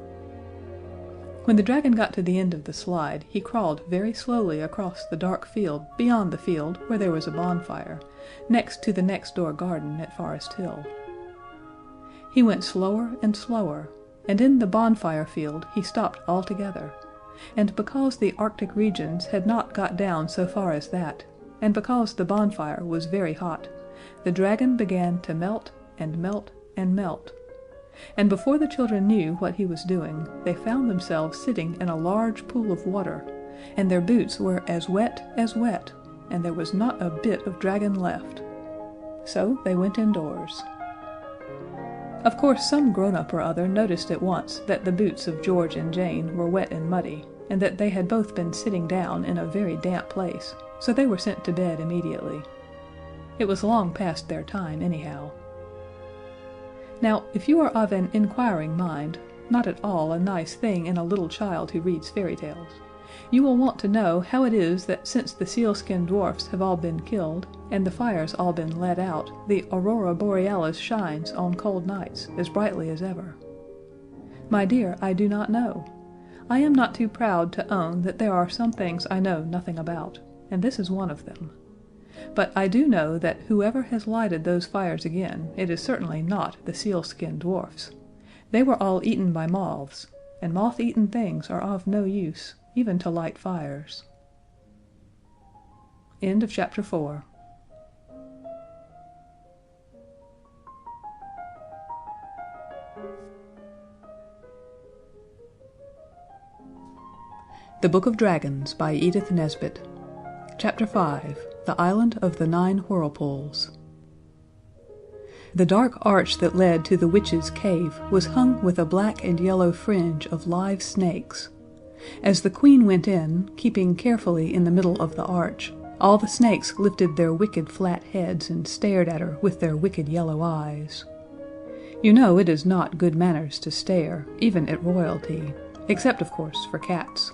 Speaker 1: When the dragon got to the end of the slide, he crawled very slowly across the dark field beyond the field where there was a bonfire, next to the next-door garden at Forest Hill. He went slower and slower, and in the bonfire field he stopped altogether, and because the Arctic regions had not got down so far as that, and because the bonfire was very hot, the dragon began to melt and melt and melt, and before the children knew what he was doing, they found themselves sitting in a large pool of water, and their boots were as wet, and there was not a bit of dragon left. So they went indoors. Of course, some grown-up or other noticed at once that the boots of George and Jane were wet and muddy, and that they had both been sitting down in a very damp place, so they were sent to bed immediately. It was long past their time, anyhow. Now, if you are of an inquiring mind, not at all a nice thing in a little child who reads fairy tales, you will want to know how it is that since the sealskin dwarfs have all been killed, and the fires all been let out, the aurora borealis shines on cold nights as brightly as ever. My dear, I do not know. I am not too proud to own that there are some things I know nothing about, and this is one of them. But I do know that whoever has lighted those fires again, it is certainly not the sealskin dwarfs. They were all eaten by moths, and moth-eaten things are of no use, even to light fires. End of Chapter 4. The Book of Dragons by Edith Nesbit. Chapter 5. The Island of the Nine Whirlpools. The dark arch that led to the witch's cave was hung with a black and yellow fringe of live snakes. As the queen went in, keeping carefully in the middle of the arch, all the snakes lifted their wicked flat heads and stared at her with their wicked yellow eyes. You know it is not good manners to stare, even at royalty, except of course for cats.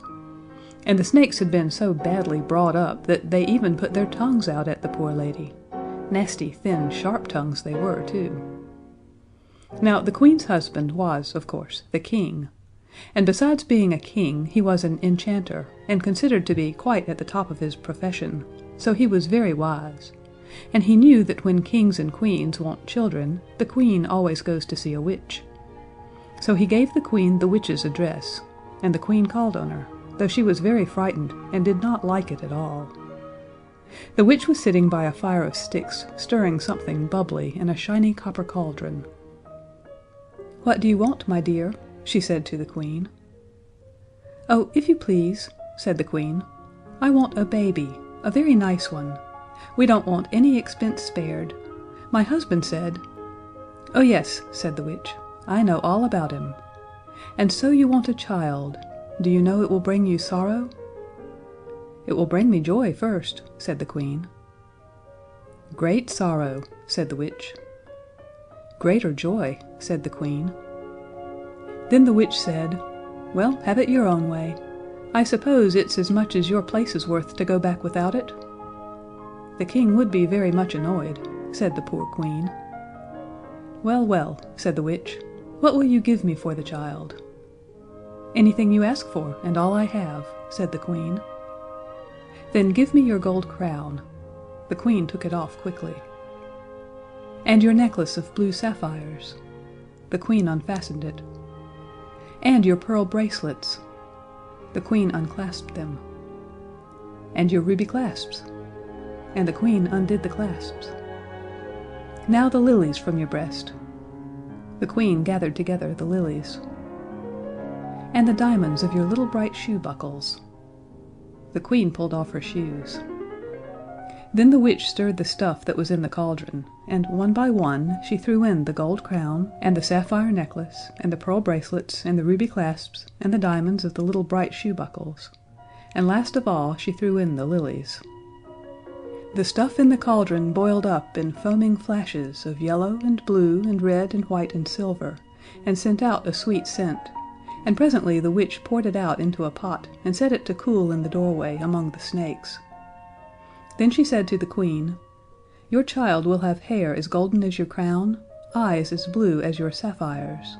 Speaker 1: And the snakes had been so badly brought up that they even put their tongues out at the poor lady. Nasty, thin, sharp tongues they were, too. Now, the queen's husband was, of course, the king. And besides being a king, he was an enchanter, and considered to be quite at the top of his profession, so he was very wise. And he knew that when kings and queens want children, the queen always goes to see a witch. So he gave the queen the witch's address, and the queen called on her, though she was very frightened and did not like it at all. The witch was sitting by a fire of sticks, stirring something bubbly in a shiny copper cauldron. "What do you want, my dear?" she said to the queen. "Oh, if you please," said the queen, "I want a baby, a very nice one. We don't want any expense spared. My husband said—" "Oh yes," said the witch, "I know all about him. And so you want a child. Do you know it will bring you sorrow?" "It will bring me joy first," said the queen. "Great sorrow," said the witch. "Greater joy," said the queen. Then the witch said, "Well, have it your own way. I suppose it's as much as your place is worth to go back without it?" "The king would be very much annoyed," said the poor queen. "Well, well," said the witch, "what will you give me for the child?" "Anything you ask for, and all I have," said the queen. "Then give me your gold crown." The queen took it off quickly. "And your necklace of blue sapphires." The queen unfastened it. "And your pearl bracelets." The queen unclasped them. "And your ruby clasps." And the queen undid the clasps. "Now the lilies from your breast." The queen gathered together the lilies. "And the diamonds of your little bright shoe buckles." The queen pulled off her shoes. Then the witch stirred the stuff that was in the cauldron, and one by one she threw in the gold crown, and the sapphire necklace, and the pearl bracelets, and the ruby clasps, and the diamonds of the little bright shoe buckles, and last of all she threw in the lilies. The stuff in the cauldron boiled up in foaming flashes of yellow and blue and red and white and silver, and sent out a sweet scent, and presently the witch poured it out into a pot and set it to cool in the doorway among the snakes. Then she said to the queen, Your child will have hair as golden as your crown, eyes as blue as your sapphires.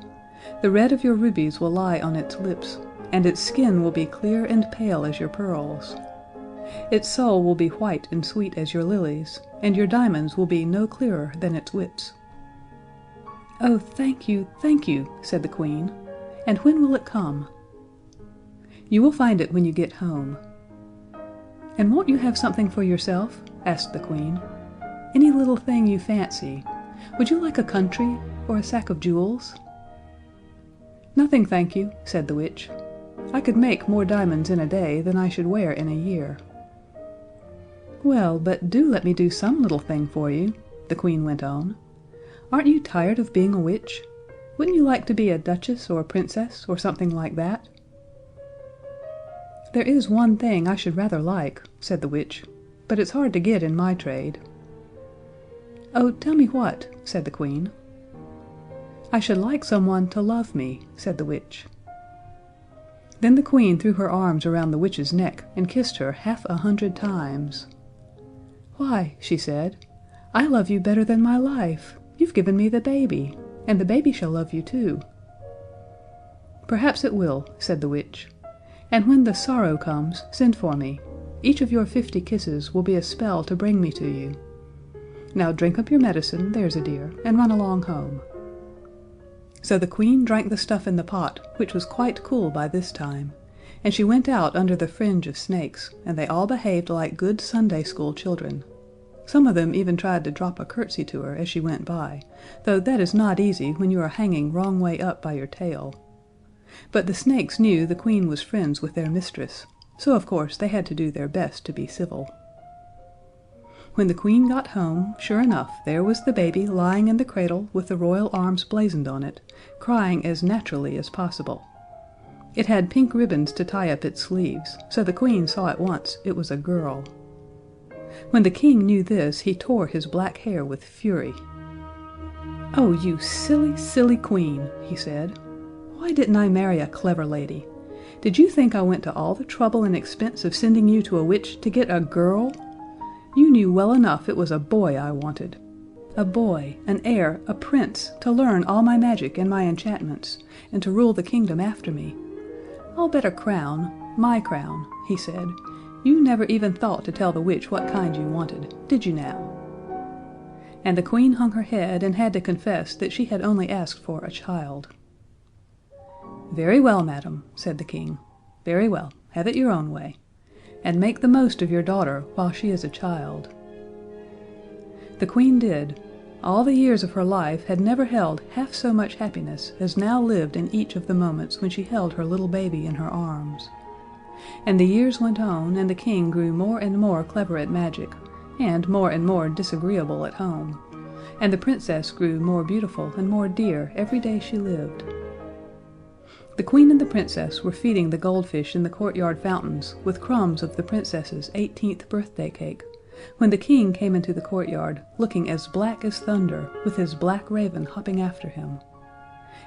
Speaker 1: The red of your rubies will lie on its lips, and its skin will be clear and pale as your pearls. Its soul will be white and sweet as your lilies, and your diamonds will be no clearer than its wits." "Oh, thank you, said the Queen. "And when will it come?" "You will find it when you get home." "And won't you have something for yourself?" asked the Queen. "Any little thing you fancy. Would you like a country, or a sack of jewels?" "Nothing, thank you," said the witch. "I could make more diamonds in a day than I should wear in a year." "Well, but do let me do some little thing for you," the Queen went on. "Aren't you tired of being a witch? Wouldn't you like to be a duchess or a princess or something like that?" "There is one thing I should rather like," said the witch, "but it's hard to get in my trade." "Oh, tell me what," said the Queen. "I should like someone to love me," said the witch. Then the Queen threw her arms around the witch's neck and kissed her 100 times. "Why," she said, "I love you better than my life. You've given me the baby, and the baby shall love you too." "Perhaps it will," said the witch. "And when the sorrow comes, send for me. Each of your 50 kisses will be a spell to bring me to you. Now drink up your medicine, there's a dear, and run along home." So the Queen drank the stuff in the pot, which was quite cool by this time, and she went out under the fringe of snakes, and they all behaved like good Sunday school children. Some of them even tried to drop a curtsy to her as she went by, though that is not easy when you are hanging wrong way up by your tail. But the snakes knew the Queen was friends with their mistress, so of course they had to do their best to be civil. When the Queen got home, sure enough, there was the baby lying in the cradle with the royal arms blazoned on it, crying as naturally as possible. It had pink ribbons to tie up its sleeves, so the Queen saw at once it was a girl. When the King knew this, he tore his black hair with fury. "Oh, you silly, silly Queen," he said. "Why didn't I marry a clever lady? Did you think I went to all the trouble and expense of sending you to a witch to get a girl? You knew well enough it was a boy I wanted. A boy, an heir, a prince, to learn all my magic and my enchantments, and to rule the kingdom after me. I'll bet a crown, my crown," he said, "you never even thought to tell the witch what kind you wanted, did you now?" And the Queen hung her head and had to confess that she had only asked for a child. "Very well, madam," said the King. "Very well, have it your own way. And make the most of your daughter while she is a child." The Queen did. All the years of her life had never held half so much happiness as now lived in each of the moments when she held her little baby in her arms. And the years went on, and the King grew more and more clever at magic, and more disagreeable at home, and the Princess grew more beautiful and more dear every day she lived. The Queen and the Princess were feeding the goldfish in the courtyard fountains with crumbs of the Princess's 18th birthday cake, when the King came into the courtyard, looking as black as thunder, with his black raven hopping after him.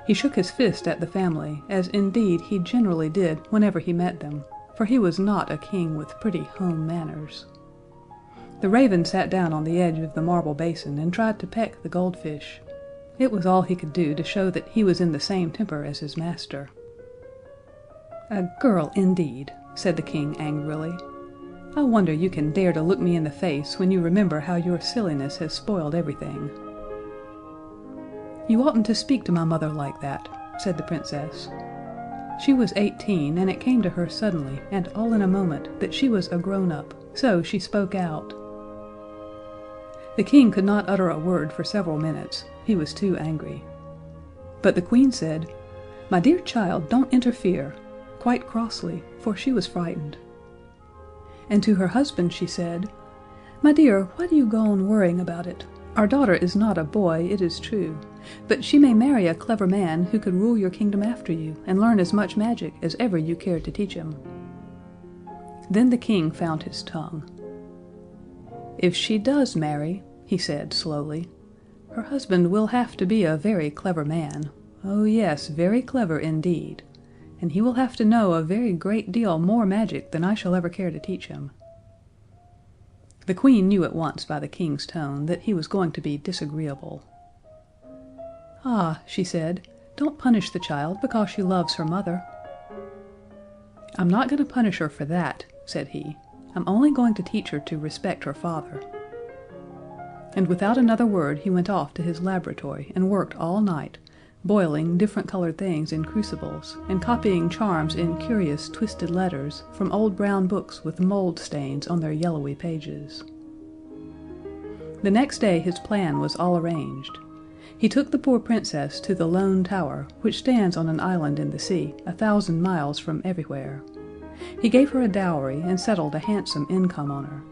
Speaker 1: He shook his fist at the family, as indeed he generally did whenever he met them, for he was not a king with pretty home manners. The raven sat down on the edge of the marble basin and tried to peck the goldfish. It was all he could do to show that he was in the same temper as his master. "A girl, indeed," said the King angrily. "I wonder you can dare to look me in the face when you remember how your silliness has spoiled everything." "You oughtn't to speak to my mother like that," said the Princess. She was 18, and it came to her suddenly, and all in a moment, that she was a grown-up, so she spoke out. The King could not utter a word for several minutes, he was too angry. But the Queen said, "My dear child, don't interfere," quite crossly, for she was frightened. And to her husband she said, "My dear, why do you go on worrying about it? Our daughter is not a boy, it is true, but she may marry a clever man who could rule your kingdom after you, and learn as much magic as ever you cared to teach him." Then the King found his tongue. "If she does marry," he said slowly, "her husband will have to be a very clever man. Oh yes, very clever indeed. And he will have to know a very great deal more magic than I shall ever care to teach him." The Queen knew at once by the King's tone that he was going to be disagreeable. "Ah," she said, "don't punish the child because she loves her mother." "I'm not going to punish her for that," said he. "I'm only going to teach her to respect her father." And without another word he went off to his laboratory and worked all night, boiling different colored things in crucibles, and copying charms in curious twisted letters from old brown books with mold stains on their yellowy pages. The next day his plan was all arranged. He took the poor Princess to the Lone Tower, which stands on an island in the sea 1,000 miles from everywhere. He gave her a dowry and settled a handsome income on her.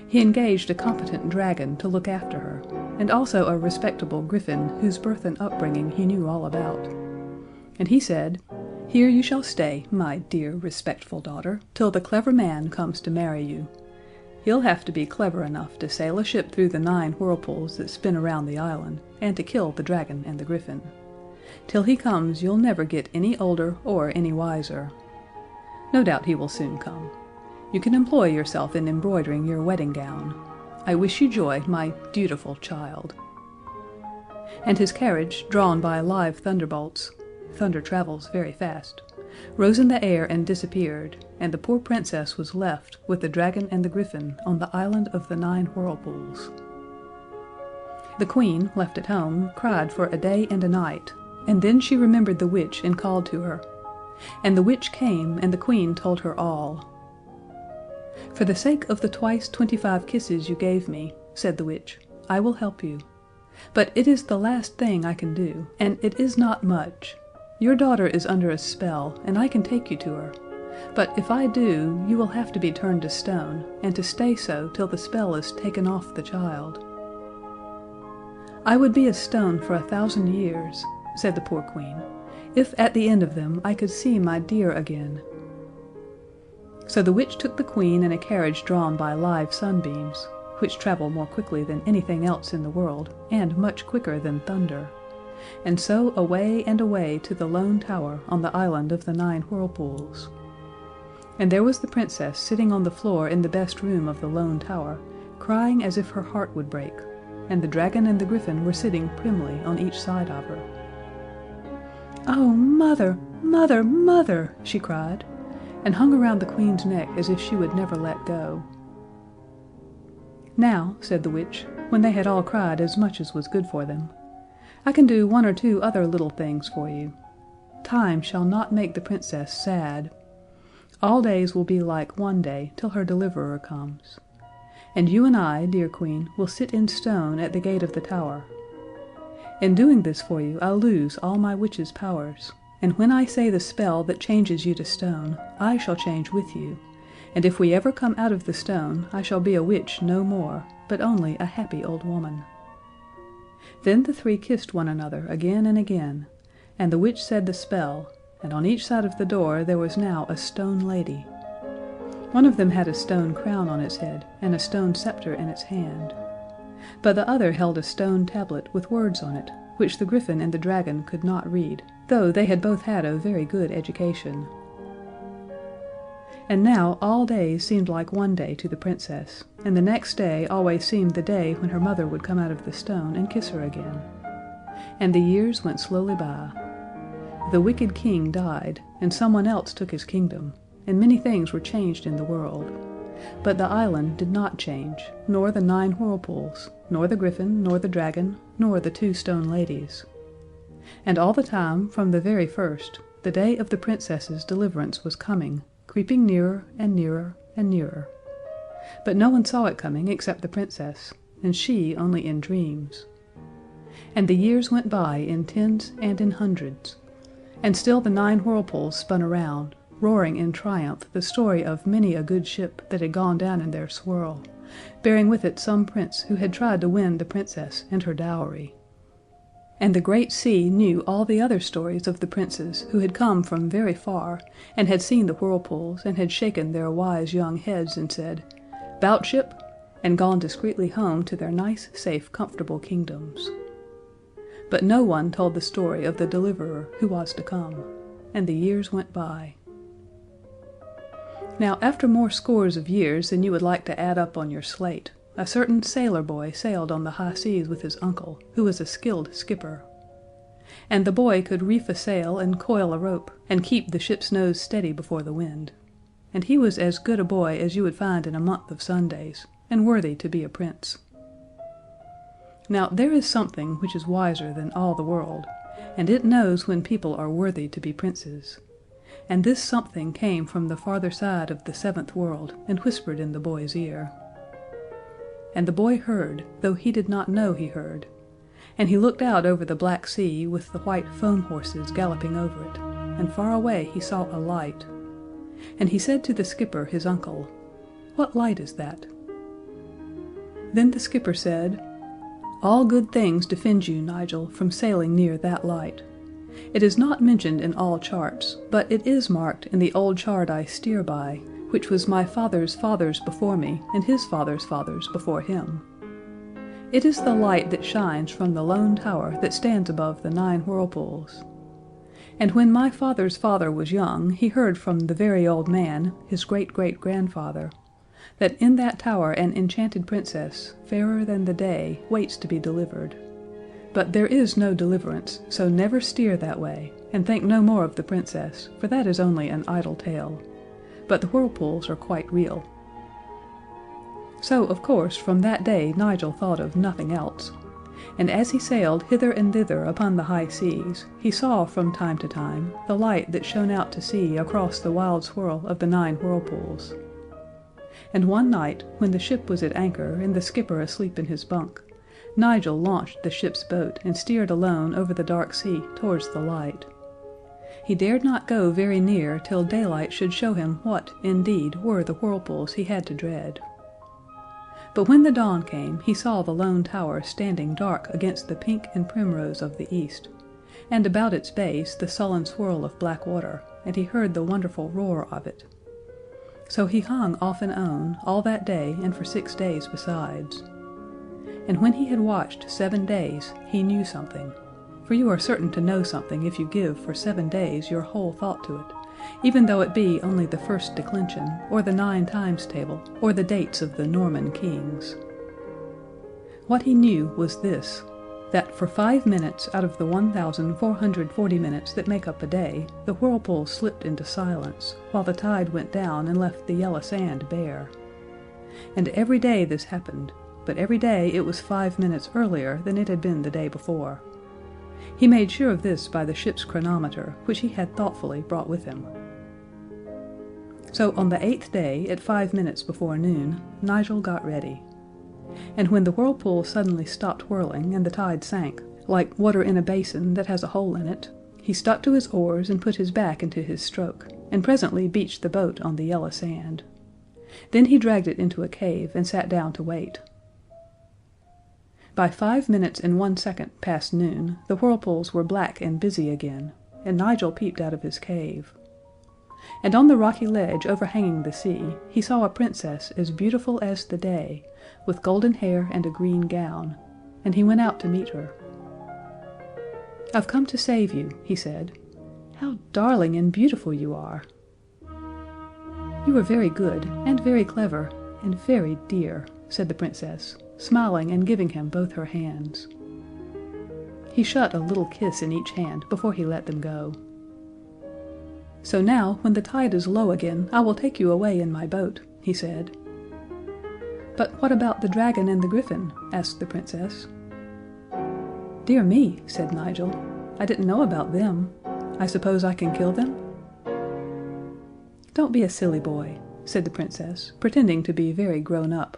Speaker 1: He engaged a competent dragon to look after her, and also a respectable griffin whose birth and upbringing he knew all about. And he said, "Here you shall stay, my dear, respectful daughter, till the clever man comes to marry you. He'll have to be clever enough to sail a ship through the 9 whirlpools that spin around the island, and to kill the dragon and the griffin. Till he comes you'll never get any older or any wiser. No doubt he will soon come. You can employ yourself in embroidering your wedding gown. I wish you joy, my dutiful child." And his carriage, drawn by live thunderbolts (thunder travels very fast), rose in the air and disappeared, and the poor Princess was left with the dragon and the griffin on the island of the 9 whirlpools. The Queen, left at home, cried for a day and a night, and then she remembered the witch and called to her. And the witch came, and the Queen told her all. "For the sake of the twice 25 kisses you gave me," said the witch, "I will help you. But it is the last thing I can do, and it is not much. Your daughter is under a spell, and I can take you to her. But if I do, you will have to be turned to stone, and to stay so till the spell is taken off the child." "I would be a stone for 1,000 years," said the poor Queen, "if at the end of them I could see my dear again." So the witch took the Queen in a carriage drawn by live sunbeams, which travel more quickly than anything else in the world, and much quicker than thunder, and so away and away to the Lone Tower on the island of the 9 whirlpools. And there was the Princess sitting on the floor in the best room of the Lone Tower, crying as if her heart would break, and the dragon and the griffin were sitting primly on each side of her. "Oh, mother, mother, mother!" she cried, and hung around the Queen's neck as if she would never let go. "Now," said the witch, when they had all cried as much as was good for them, "I can do 1 or 2 other little things for you. Time shall not make the Princess sad. All days will be like one day till her deliverer comes. And you and I, dear Queen, will sit in stone at the gate of the tower. In doing this for you I'll lose all my witch's powers, and when I say the spell that changes you to stone, I shall change with you, and if we ever come out of the stone I shall be a witch no more, but only a happy old woman." Then the 3 kissed one another again and again, and the witch said the spell, and on each side of the door there was now a stone lady. One of them had a stone crown on its head and a stone scepter in its hand, but the other held a stone tablet with words on it, which the griffin and the dragon could not read, though they had both had a very good education. And now all days seemed like one day to the Princess, and the next day always seemed the day when her mother would come out of the stone and kiss her again. And the years went slowly by. The wicked king died, and someone else took his kingdom, and many things were changed in the world. But the island did not change, nor the 9 whirlpools, nor the griffin, nor the dragon, nor the 2 stone ladies. And all the time, from the very first, the day of the Princess's deliverance was coming, creeping nearer and nearer and nearer. But no one saw it coming except the Princess, and she only in dreams. And the years went by in 10s and in 100s, and still the 9 whirlpools spun around, roaring in triumph the story of many a good ship that had gone down in their swirl, bearing with it some prince who had tried to win the Princess and her dowry. And the great sea knew all the other stories of the princes who had come from very far, and had seen the whirlpools, and had shaken their wise young heads and said, "'Bout ship!" and gone discreetly home to their nice, safe, comfortable kingdoms. But no one told the story of the deliverer who was to come, and the years went by. Now, after more scores of years than you would like to add up on your slate, a certain sailor boy sailed on the high seas with his uncle, who was a skilled skipper. And the boy could reef a sail and coil a rope, and keep the ship's nose steady before the wind. And he was as good a boy as you would find in a month of Sundays, and worthy to be a prince. Now, there is something which is wiser than all the world, and it knows when people are worthy to be princes. And this something came from the farther side of the seventh world and whispered in the boy's ear. And the boy heard, though he did not know he heard, and he looked out over the black sea with the white foam horses galloping over it, and far away he saw a light. And he said to the skipper, his uncle, "What light is that?" Then the skipper said, "All good things defend you, Nigel, from sailing near that light. It is not mentioned in all charts, but it is marked in the old chart I steer by, which was my father's fathers before me, and his father's fathers before him. It is the light that shines from the lone tower that stands above the 9 whirlpools. And when my father's father was young, he heard from the very old man, his great-great-grandfather, that in that tower an enchanted princess, fairer than the day, waits to be delivered. But there is no deliverance, so never steer that way, and think no more of the princess, for that is only an idle tale. But the whirlpools are quite real." So, of course, from that day Nigel thought of nothing else. And as he sailed hither and thither upon the high seas, he saw from time to time the light that shone out to sea across the wild swirl of the 9 whirlpools. And one night, when the ship was at anchor and the skipper asleep in his bunk, Nigel launched the ship's boat and steered alone over the dark sea towards the light. He dared not go very near till daylight should show him what, indeed, were the whirlpools he had to dread. But when the dawn came, he saw the lone tower standing dark against the pink and primrose of the east, and about its base the sullen swirl of black water, and he heard the wonderful roar of it. So he hung off and on, all that day and for 6 days besides. And when he had watched 7 days, he knew something. For you are certain to know something if you give for 7 days your whole thought to it, even though it be only the first declension, or the 9 times table, or the dates of the Norman kings. What he knew was this, that for 5 minutes out of the 1,440 minutes that make up a day, the whirlpool slipped into silence, while the tide went down and left the yellow sand bare. And every day this happened, but every day it was 5 minutes earlier than it had been the day before. He made sure of this by the ship's chronometer, which he had thoughtfully brought with him. So on the 8th day, at 5 minutes before noon, Nigel got ready. And when the whirlpool suddenly stopped whirling and the tide sank, like water in a basin that has a hole in it, he stuck to his oars and put his back into his stroke, and presently beached the boat on the yellow sand. Then he dragged it into a cave and sat down to wait. By 5 minutes and 1 second past noon, the whirlpools were black and busy again, and Nigel peeped out of his cave. And on the rocky ledge overhanging the sea, he saw a princess as beautiful as the day, with golden hair and a green gown, and he went out to meet her. "I've come to save you," he said. "How darling and beautiful you are!" "You are very good, and very clever, and very dear," said the princess, smiling and giving him both her hands. He shut a little kiss in each hand before he let them go. "So now, when the tide is low again, I will take you away in my boat," he said. "But what about the dragon and the griffin?" asked the princess. "Dear me," said Nigel, "I didn't know about them. I suppose I can kill them?" "Don't be a silly boy," said the princess, pretending to be very grown up,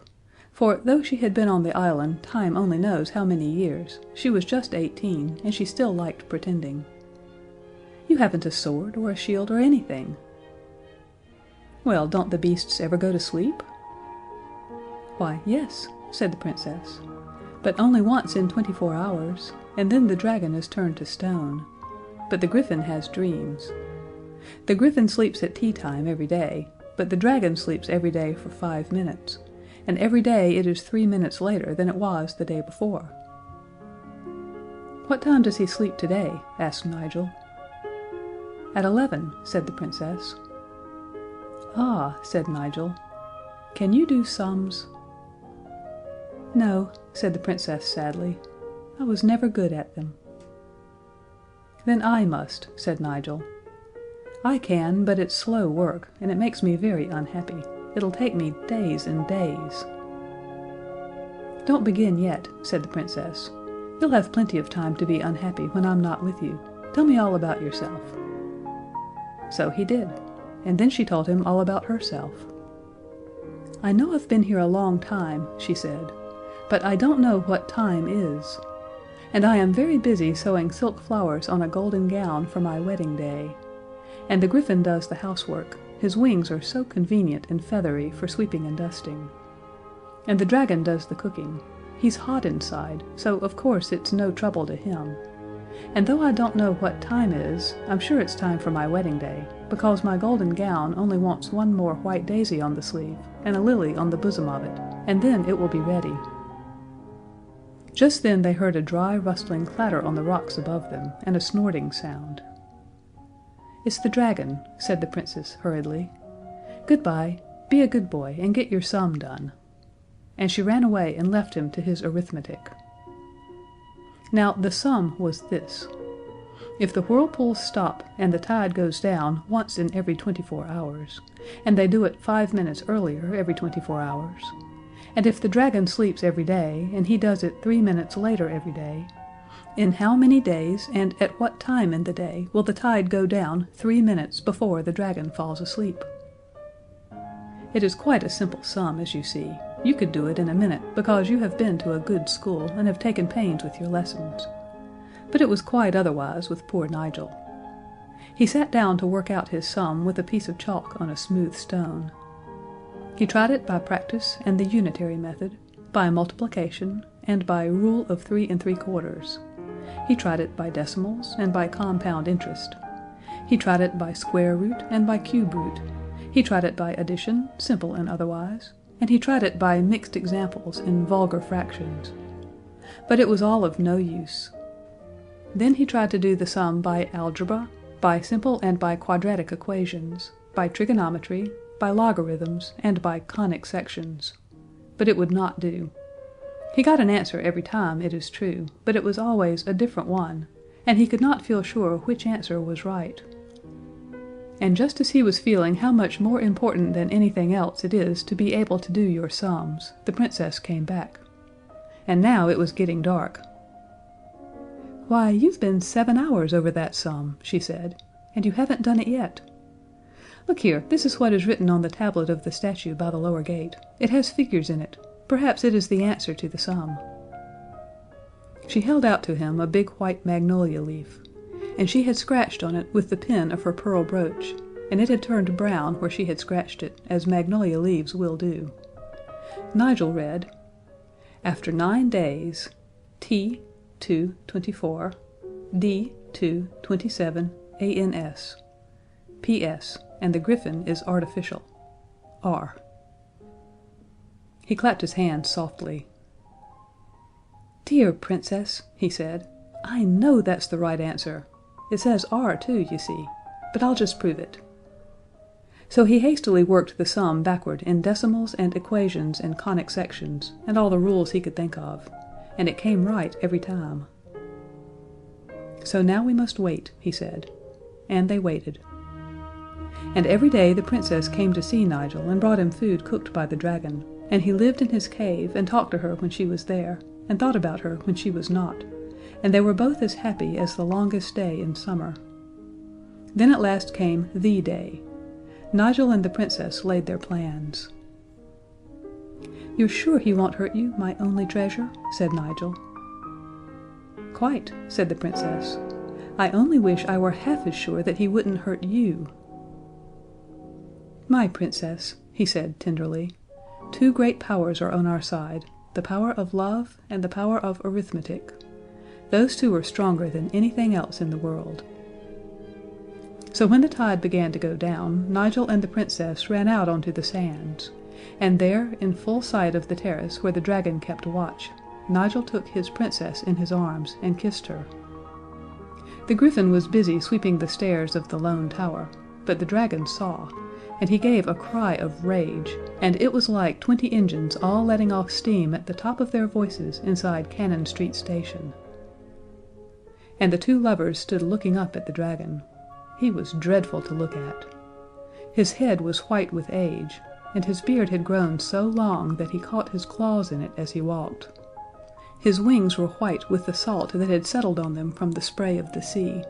Speaker 1: for though she had been on the island time only knows how many years, she was just 18, and she still liked pretending. "You haven't a sword or a shield or anything." "Well, don't the beasts ever go to sleep?" "Why, yes," said the princess, "but only once in 24 hours, and then the dragon is turned to stone. But the griffin has dreams. The griffin sleeps at tea time every day, but the dragon sleeps every day for 5 minutes, and every day it is 3 minutes later than it was the day before." "What time does he sleep today?" asked Nigel. "At 11," said the princess. "Ah," said Nigel. "Can you do sums?" "No," said the Princess sadly. "I was never good at them." "Then I must," said Nigel. "I can, but it's slow work, and it makes me very unhappy. It'll take me days and days." "Don't begin yet," said the Princess. "You'll have plenty of time to be unhappy when I'm not with you. Tell me all about yourself." So he did, and then she told him all about herself. "I know I've been here a long time," she said, "but I don't know what time is. And I am very busy sewing silk flowers on a golden gown for my wedding day. And the griffin does the housework, his wings are so convenient and feathery for sweeping and dusting. And the dragon does the cooking. He's hot inside, so of course it's no trouble to him. And though I don't know what time is, I'm sure it's time for my wedding day, because my golden gown only wants one more white daisy on the sleeve, and a lily on the bosom of it, and then it will be ready." Just then they heard a dry rustling clatter on the rocks above them, and a snorting sound. "It's the dragon," said the Princess hurriedly. "Goodbye. Be a good boy, and get your sum done." And she ran away and left him to his arithmetic. Now, the sum was this. If the whirlpools stop and the tide goes down once in every 24 hours, and they do it 5 minutes earlier every 24 hours, and if the dragon sleeps every day and he does it 3 minutes later every day, in how many days and at what time in the day will the tide go down 3 minutes before the dragon falls asleep? It is quite a simple sum, as you see. You could do it in a minute because you have been to a good school and have taken pains with your lessons. But it was quite otherwise with poor Nigel. He sat down to work out his sum with a piece of chalk on a smooth stone. He tried it by practice and the unitary method, by multiplication, and by rule of 3 3/4. He tried it by decimals and by compound interest. He tried it by square root and by cube root. He tried it by addition, simple and otherwise, and he tried it by mixed examples in vulgar fractions. But it was all of no use. Then he tried to do the sum by algebra, by simple and by quadratic equations, by trigonometry, by logarithms, and by conic sections. But it would not do. He got an answer every time, it is true, but it was always a different one, and he could not feel sure which answer was right. And just as he was feeling how much more important than anything else it is to be able to do your sums, the Princess came back. And now it was getting dark. "Why, you've been 7 hours over that sum," she said, "and you haven't done it yet. Look here, this is what is written on the tablet of the statue by the lower gate. It has figures in it. Perhaps it is the answer to the sum." She held out to him a big white magnolia leaf, and she had scratched on it with the pin of her pearl brooch, and it had turned brown where she had scratched it, as magnolia leaves will do. Nigel read, "After 9 days, T 2 24, D 2 27 ANS. P.S. And the griffin is artificial. R." He clapped his hands softly. "Dear Princess," he said, "I know that's the right answer. It says R too, you see. But I'll just prove it." So he hastily worked the sum backward in decimals and equations and conic sections, and all the rules he could think of, and it came right every time. "So now we must wait," he said. And they waited. And every day the Princess came to see Nigel and brought him food cooked by the dragon, and he lived in his cave and talked to her when she was there, and thought about her when she was not, and they were both as happy as the longest day in summer. Then at last came the day. Nigel and the Princess laid their plans. "You're sure he won't hurt you, my only treasure?" said Nigel. "Quite," said the Princess. "I only wish I were half as sure that he wouldn't hurt you." "My Princess," he said tenderly, "two great powers are on our side, the power of love and the power of arithmetic. Those two are stronger than anything else in the world." So when the tide began to go down, Nigel and the Princess ran out onto the sands, and there, in full sight of the terrace where the dragon kept watch, Nigel took his Princess in his arms and kissed her. The griffin was busy sweeping the stairs of the lone tower, but the dragon saw, and he gave a cry of rage, and it was like 20 engines all letting off steam at the top of their voices inside Cannon Street Station. And the two lovers stood looking up at the dragon. He was dreadful to look at. His head was white with age, and his beard had grown so long that he caught his claws in it as he walked. His wings were white with the salt that had settled on them from the spray of the sea.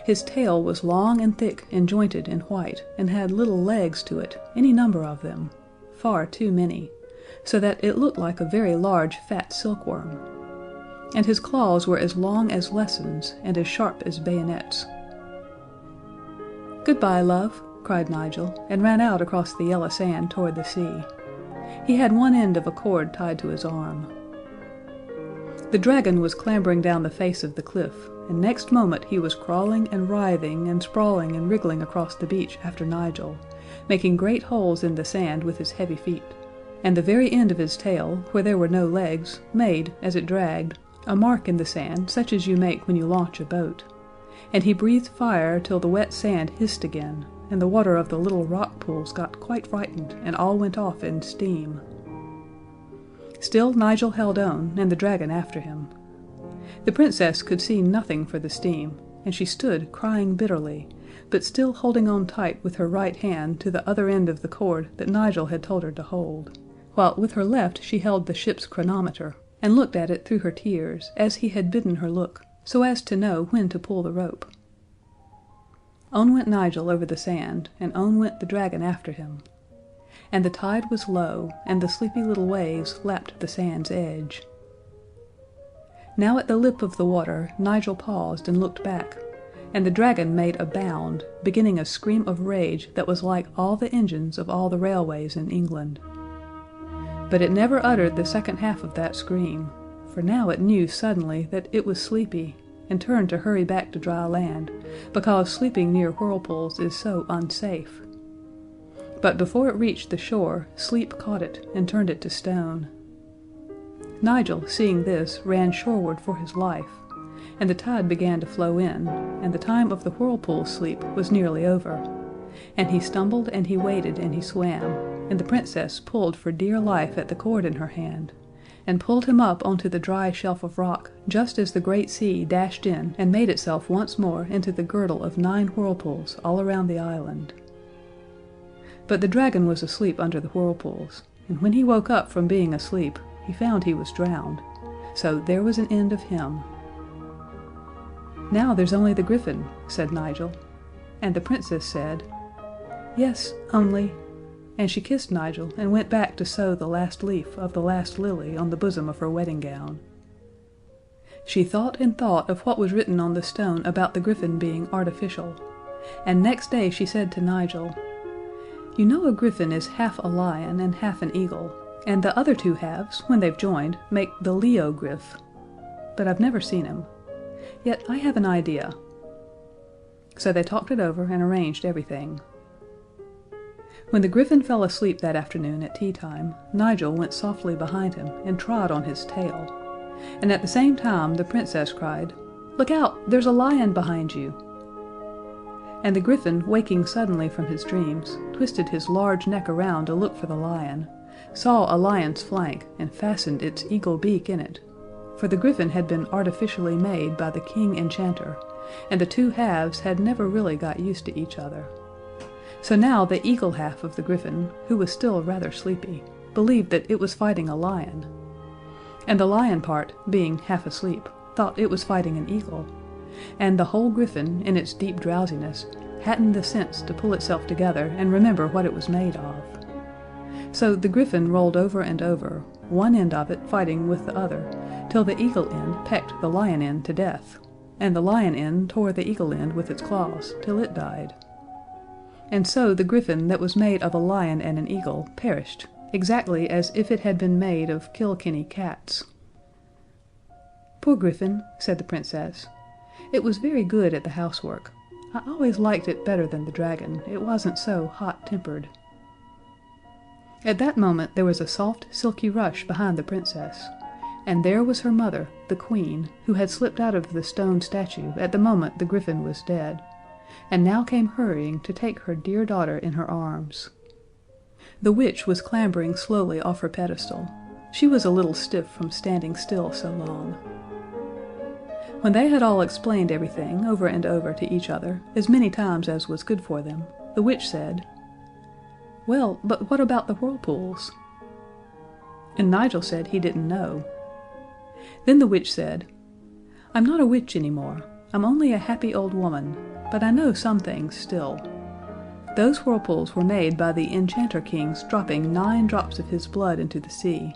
Speaker 1: His tail was long and thick and jointed and white, and had little legs to it, any number of them, far too many, so that it looked like a very large fat silkworm. And his claws were as long as lessons, and as sharp as bayonets. "Goodbye, love," cried Nigel, and ran out across the yellow sand toward the sea. He had one end of a cord tied to his arm. The dragon was clambering down the face of the cliff, and next moment he was crawling and writhing and sprawling and wriggling across the beach after Nigel, making great holes in the sand with his heavy feet. And the very end of his tail, where there were no legs, made, as it dragged, a mark in the sand such as you make when you launch a boat. And he breathed fire till the wet sand hissed again, and the water of the little rock pools got quite frightened, and all went off in steam. Still Nigel held on, and the dragon after him. The Princess could see nothing for the steam, and she stood crying bitterly, but still holding on tight with her right hand to the other end of the cord that Nigel had told her to hold, while with her left she held the ship's chronometer, and looked at it through her tears, as he had bidden her look, so as to know when to pull the rope. On went Nigel over the sand, and on went the dragon after him. And the tide was low, and the sleepy little waves lapped the sand's edge. Now at the lip of the water Nigel paused and looked back, and the dragon made a bound, beginning a scream of rage that was like all the engines of all the railways in England. But it never uttered the second half of that scream, for now it knew suddenly that it was sleepy, and turned to hurry back to dry land, because sleeping near whirlpools is so unsafe. But before it reached the shore, sleep caught it and turned it to stone. Nigel, seeing this, ran shoreward for his life, and the tide began to flow in, and the time of the whirlpool sleep was nearly over, and he stumbled and he waded and he swam, and the Princess pulled for dear life at the cord in her hand, and pulled him up onto the dry shelf of rock just as the great sea dashed in and made itself once more into the girdle of 9 whirlpools all around the island. But the dragon was asleep under the whirlpools, and when he woke up from being asleep, he found he was drowned, so there was an end of him. "Now there's only the griffin," said Nigel, and the Princess said, "Yes, only," and she kissed Nigel and went back to sew the last leaf of the last lily on the bosom of her wedding gown. She thought and thought of what was written on the stone about the griffin being artificial, and next day she said to Nigel, "You know a griffin is half a lion and half an eagle, and the other 2 halves, when they've joined, make the Leo Griff. But I've never seen him. Yet I have an idea." So they talked it over and arranged everything. When the griffin fell asleep that afternoon at tea time, Nigel went softly behind him and trod on his tail, and at the same time the Princess cried, "Look out! There's a lion behind you!" And the griffin, waking suddenly from his dreams, twisted his large neck around to look for the lion, saw a lion's flank, and fastened its eagle beak in it, for the griffin had been artificially made by the King Enchanter, and the 2 halves had never really got used to each other. So now the eagle half of the griffin, who was still rather sleepy, believed that it was fighting a lion, and the lion part, being half asleep, thought it was fighting an eagle, and the whole griffin, in its deep drowsiness, hadn't the sense to pull itself together and remember what it was made of. So the griffin rolled over and over, one end of it fighting with the other, till the eagle end pecked the lion end to death, and the lion end tore the eagle end with its claws till it died. And so the griffin that was made of a lion and an eagle perished, exactly as if it had been made of Kilkenny cats. "Poor griffin," said the Princess. "It was very good at the housework. I always liked it better than the dragon, it wasn't so hot-tempered." At that moment there was a soft, silky rush behind the Princess, and there was her mother, the Queen, who had slipped out of the stone statue at the moment the griffin was dead, and now came hurrying to take her dear daughter in her arms. The witch was clambering slowly off her pedestal. She was a little stiff from standing still so long. When they had all explained everything over and over to each other, as many times as was good for them, the witch said, "Well, but what about the whirlpools?" And Nigel said he didn't know. Then the witch said, "I'm not a witch anymore. I'm only a happy old woman, but I know some things still. Those whirlpools were made by the enchanter king's dropping 9 drops of his blood into the sea,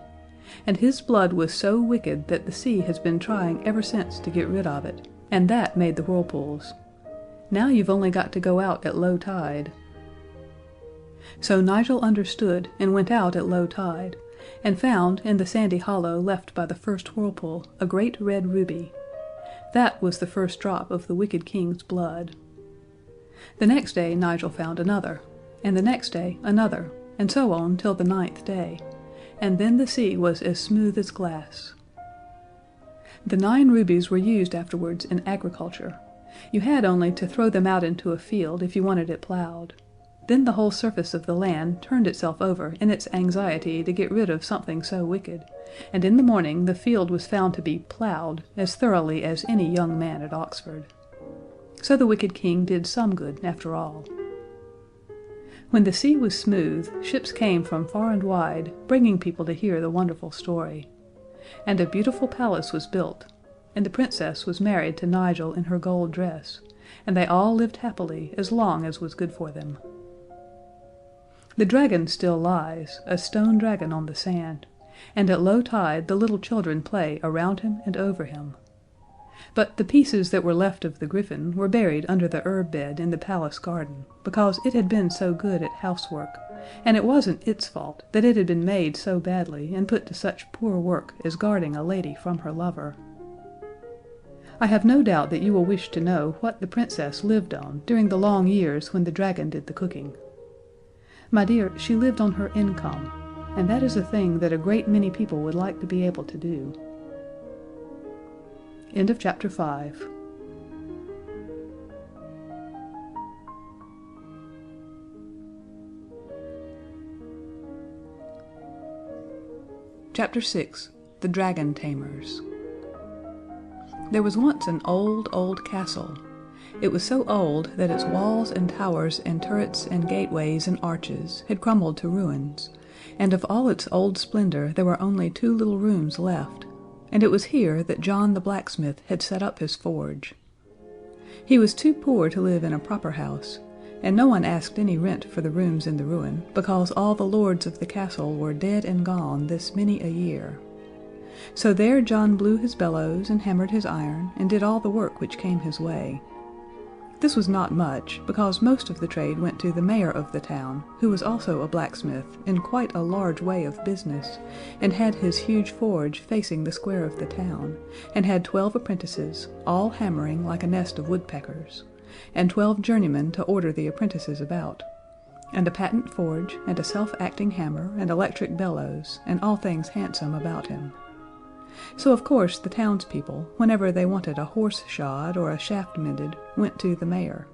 Speaker 1: and his blood was so wicked that the sea has been trying ever since to get rid of it, and that made the whirlpools. Now you've only got to go out at low tide." So Nigel understood and went out at low tide, and found in the sandy hollow left by the first whirlpool a great red ruby. That was the first drop of the wicked king's blood. The next day Nigel found another, and the next day another, and so on till the 9th day, and then the sea was as smooth as glass. The 9 rubies were used afterwards in agriculture. You had only to throw them out into a field if you wanted it plowed. Then the whole surface of the land turned itself over in its anxiety to get rid of something so wicked, and in the morning the field was found to be plowed as thoroughly as any young man at Oxford. So the wicked king did some good after all. When the sea was smooth, ships came from far and wide, bringing people to hear the wonderful story. And a beautiful palace was built, and the Princess was married to Nigel in her gold dress, and they all lived happily as long as was good for them. The dragon still lies, a stone dragon on the sand, and at low tide the little children play around him and over him. But the pieces that were left of the griffin were buried under the herb bed in the palace garden, because it had been so good at housework, and it wasn't its fault that it had been made so badly and put to such poor work as guarding a lady from her lover. I have no doubt that you will wish to know what the Princess lived on during the long years when the dragon did the cooking. My dear, she lived on her income, and that is a thing that a great many people would like to be able to do. End of chapter 5. Chapter 6. The Dragon Tamers. There was once an old, old castle. It was so old that its walls and towers and turrets and gateways and arches had crumbled to ruins, and of all its old splendor there were only 2 little rooms left, and it was here that John the blacksmith had set up his forge. He was too poor to live in a proper house, and no one asked any rent for the rooms in the ruin, because all the lords of the castle were dead and gone this many a year. So there John blew his bellows and hammered his iron, and did all the work which came his way. This was not much, because most of the trade went to the mayor of the town, who was also a blacksmith in quite a large way of business, and had his huge forge facing the square of the town, and had 12 apprentices, all hammering like a nest of woodpeckers, and 12 journeymen to order the apprentices about, and a patent forge, and a self-acting hammer, and electric bellows, and all things handsome about him. So of course the townspeople, whenever they wanted a horse shod or a shaft mended, went to the mayor.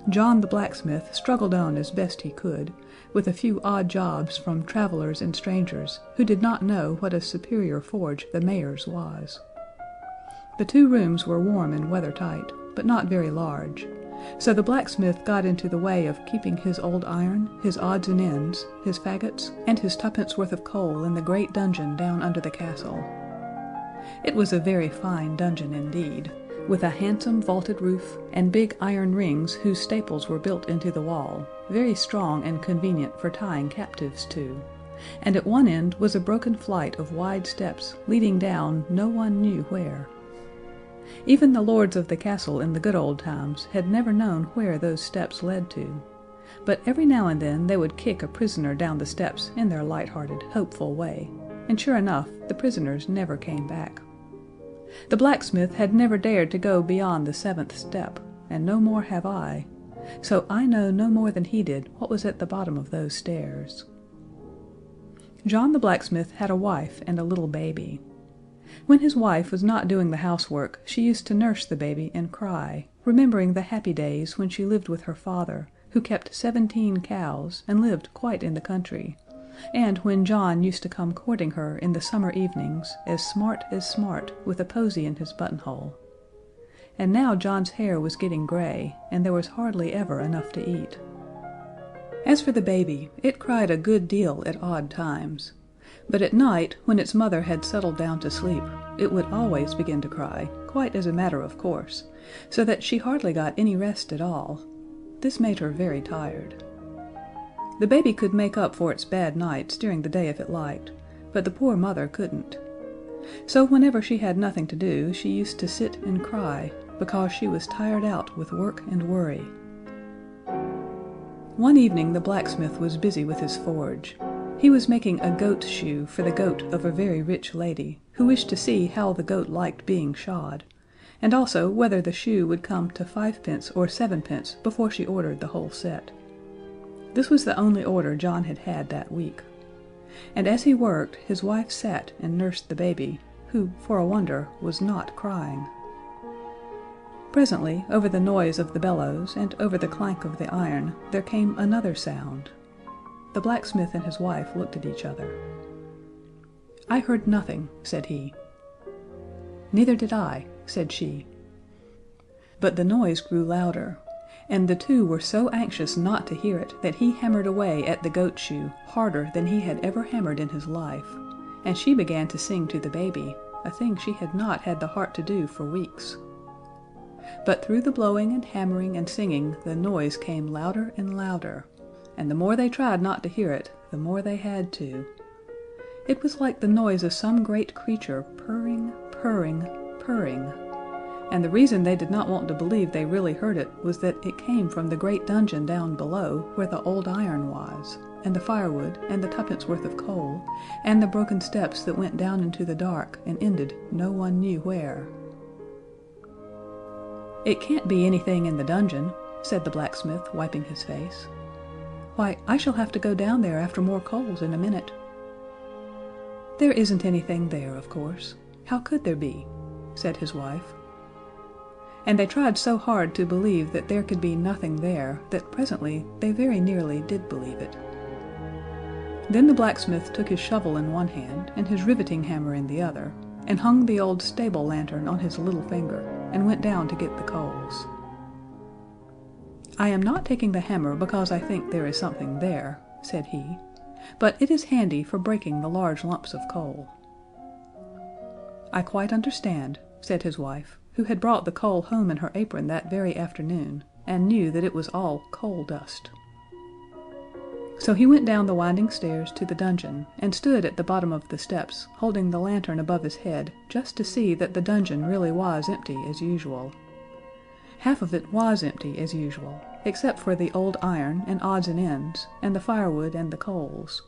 Speaker 1: John the blacksmith struggled on as best he could, with a few odd jobs from travelers and strangers who did not know what a superior forge the mayor's was. The 2 rooms were warm and weather-tight, but not very large, so the blacksmith got into the way of keeping his old iron, his odds and ends, his faggots, and his 2d worth of coal in the great dungeon down under the castle. It was a very fine dungeon indeed, with a handsome vaulted roof, and big iron rings whose staples were built into the wall, very strong and convenient for tying captives to, and at one end was a broken flight of wide steps leading down no one knew where. Even the lords of the castle in the good old times had never known where those steps led to, but every now and then they would kick a prisoner down the steps in their light-hearted, hopeful way, and sure enough, the prisoners never came back. The blacksmith had never dared to go beyond the 7th step, and no more have I, so I know no more than he did what was at the bottom of those stairs. John the blacksmith had a wife and a little baby. When his wife was not doing the housework, she used to nurse the baby and cry, remembering the happy days when she lived with her father, who kept 17 cows and lived quite in the country, and when John used to come courting her in the summer evenings as smart, with a posy in his buttonhole. And now John's hair was getting gray, and there was hardly ever enough to eat. As for the baby, it cried a good deal at odd times, but at night, when its mother had settled down to sleep, it would always begin to cry, quite as a matter of course, so that she hardly got any rest at all. This made her very tired. The baby could make up for its bad nights during the day if it liked, but the poor mother couldn't. So whenever she had nothing to do, she used to sit and cry, because she was tired out with work and worry. One evening the blacksmith was busy with his forge. He was making a goat's shoe for the goat of a very rich lady, who wished to see how the goat liked being shod, and also whether the shoe would come to 5d. or 7d. before she ordered the whole set. This was the only order John had had that week. And as he worked, his wife sat and nursed the baby, who, for a wonder, was not crying. Presently, over the noise of the bellows and over the clank of the iron, there came another sound. The blacksmith and his wife looked at each other. "I heard nothing," said he. "Neither did I," said she. But the noise grew louder, and the two were so anxious not to hear it that he hammered away at the goat shoe harder than he had ever hammered in his life, and she began to sing to the baby, a thing she had not had the heart to do for weeks. But through the blowing and hammering and singing the noise came louder and louder, and the more they tried not to hear it, the more they had to. It was like the noise of some great creature purring, purring, purring, and the reason they did not want to believe they really heard it was that it came from the great dungeon down below where the old iron was, and the firewood, and the tuppence worth of coal, and the broken steps that went down into the dark and ended no one knew where. "It can't be anything in the dungeon," said the blacksmith, wiping his face. "Why, I shall have to go down there after more coals in a minute." "There isn't anything there, of course. How could there be?" said his wife. And they tried so hard to believe that there could be nothing there that presently they very nearly did believe it. Then the blacksmith took his shovel in one hand and his riveting hammer in the other, and hung the old stable lantern on his little finger, and went down to get the coals. "I am not taking the hammer because I think there is something there," said he, "but it is handy for breaking the large lumps of coal." "I quite understand," said his wife, who had brought the coal home in her apron that very afternoon, and knew that it was all coal dust. So he went down the winding stairs to the dungeon, and stood at the bottom of the steps, holding the lantern above his head, just to see that the dungeon really was empty as usual. Half of it was empty as usual, except for the old iron and odds and ends, and the firewood and the coals.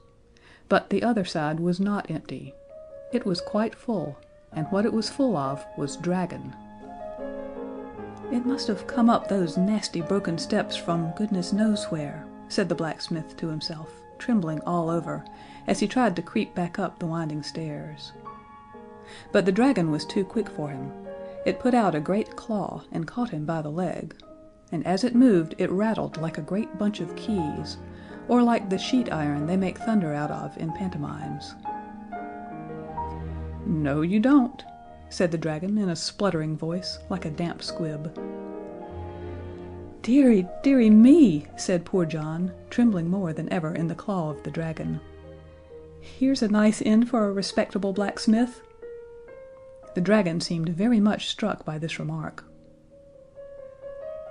Speaker 1: But the other side was not empty. It was quite full, and what it was full of was dragon. "It must have come up those nasty broken steps from goodness knows where," said the blacksmith to himself, trembling all over, as he tried to creep back up the winding stairs. But the dragon was too quick for him. It put out a great claw and caught him by the leg, and as it moved it rattled like a great bunch of keys, or like the sheet iron they make thunder out of in pantomimes. "No, you don't," said the dragon in a spluttering voice like a damp squib. "Dearie, dearie me!" said poor John, trembling more than ever in the claw of the dragon. "Here's a nice end for a respectable blacksmith." The dragon seemed very much struck by this remark.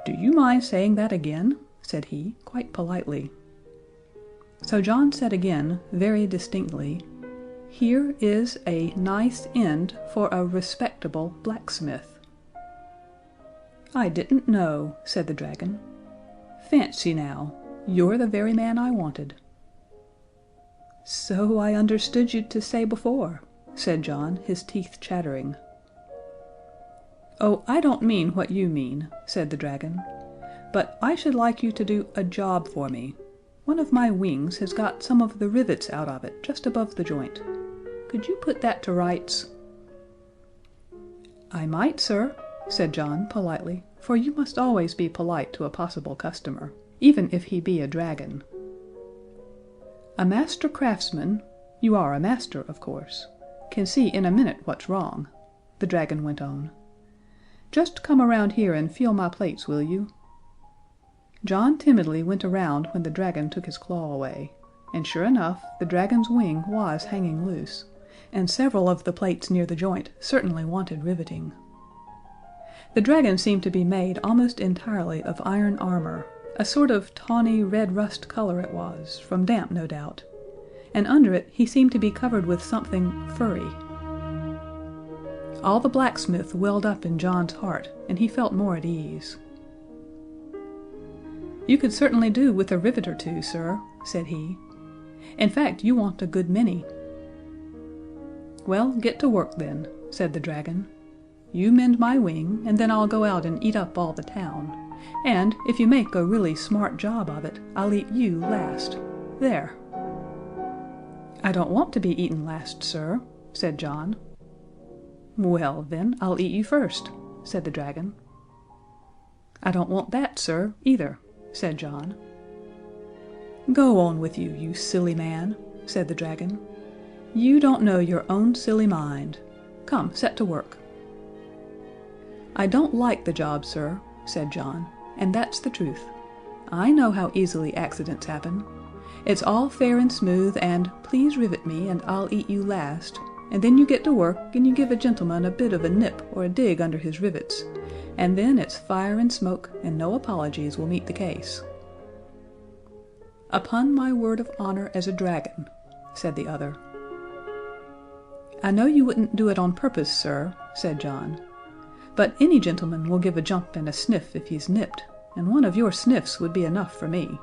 Speaker 1: "Do you mind saying that again?" said he, quite politely. So John said again, very distinctly, "Here is a nice end for a respectable blacksmith." "I didn't know," said the dragon. "Fancy now, you're the very man I wanted." "So I understood you to say before," said John, his teeth chattering. "Oh, I don't mean what you mean," said the dragon, "but I should like you to do a job for me. One of my wings has got some of the rivets out of it just above the joint. Could you put that to rights?" "I might, sir," said John politely, for you must always be polite to a possible customer, even if he be a dragon. A master craftsman, you are a master, of course, can see in a minute what's wrong," the dragon went on. "Just come around here and feel my plates, will you?" John timidly went around when the dragon took his claw away, and sure enough, the dragon's wing was hanging loose, and several of the plates near the joint certainly wanted riveting. The dragon seemed to be made almost entirely of iron armor, a sort of tawny red rust color it was, from damp no doubt, and under it he seemed to be covered with something furry. All the blacksmith welled up in John's heart, and he felt more at ease. "You could certainly do with a rivet or two, sir," said he. "In fact, you want a good many." "Well, get to work then," said the dragon. "You mend my wing, and then I'll go out and eat up all the town. And if you make a really smart job of it, I'll eat you last. There." "I don't want to be eaten last, sir," said John. "Well, then, I'll eat you first," said the dragon. "I don't want that, sir, either," said John. "Go on with you, you silly man," said the dragon. "You don't know your own silly mind. Come, set to work." "I don't like the job, sir," said John, "and that's the truth. I know how easily accidents happen. It's all fair and smooth, and please rivet me, and I'll eat you last, and then you get to work, and you give a gentleman a bit of a nip or a dig under his rivets, and then it's fire and smoke, and no apologies will meet the case." "Upon my word of honor as a dragon," said the other. "I know you wouldn't do it on purpose, sir," said John, "but any gentleman will give a jump and a sniff if he's nipped, and one of your sniffs would be enough for me.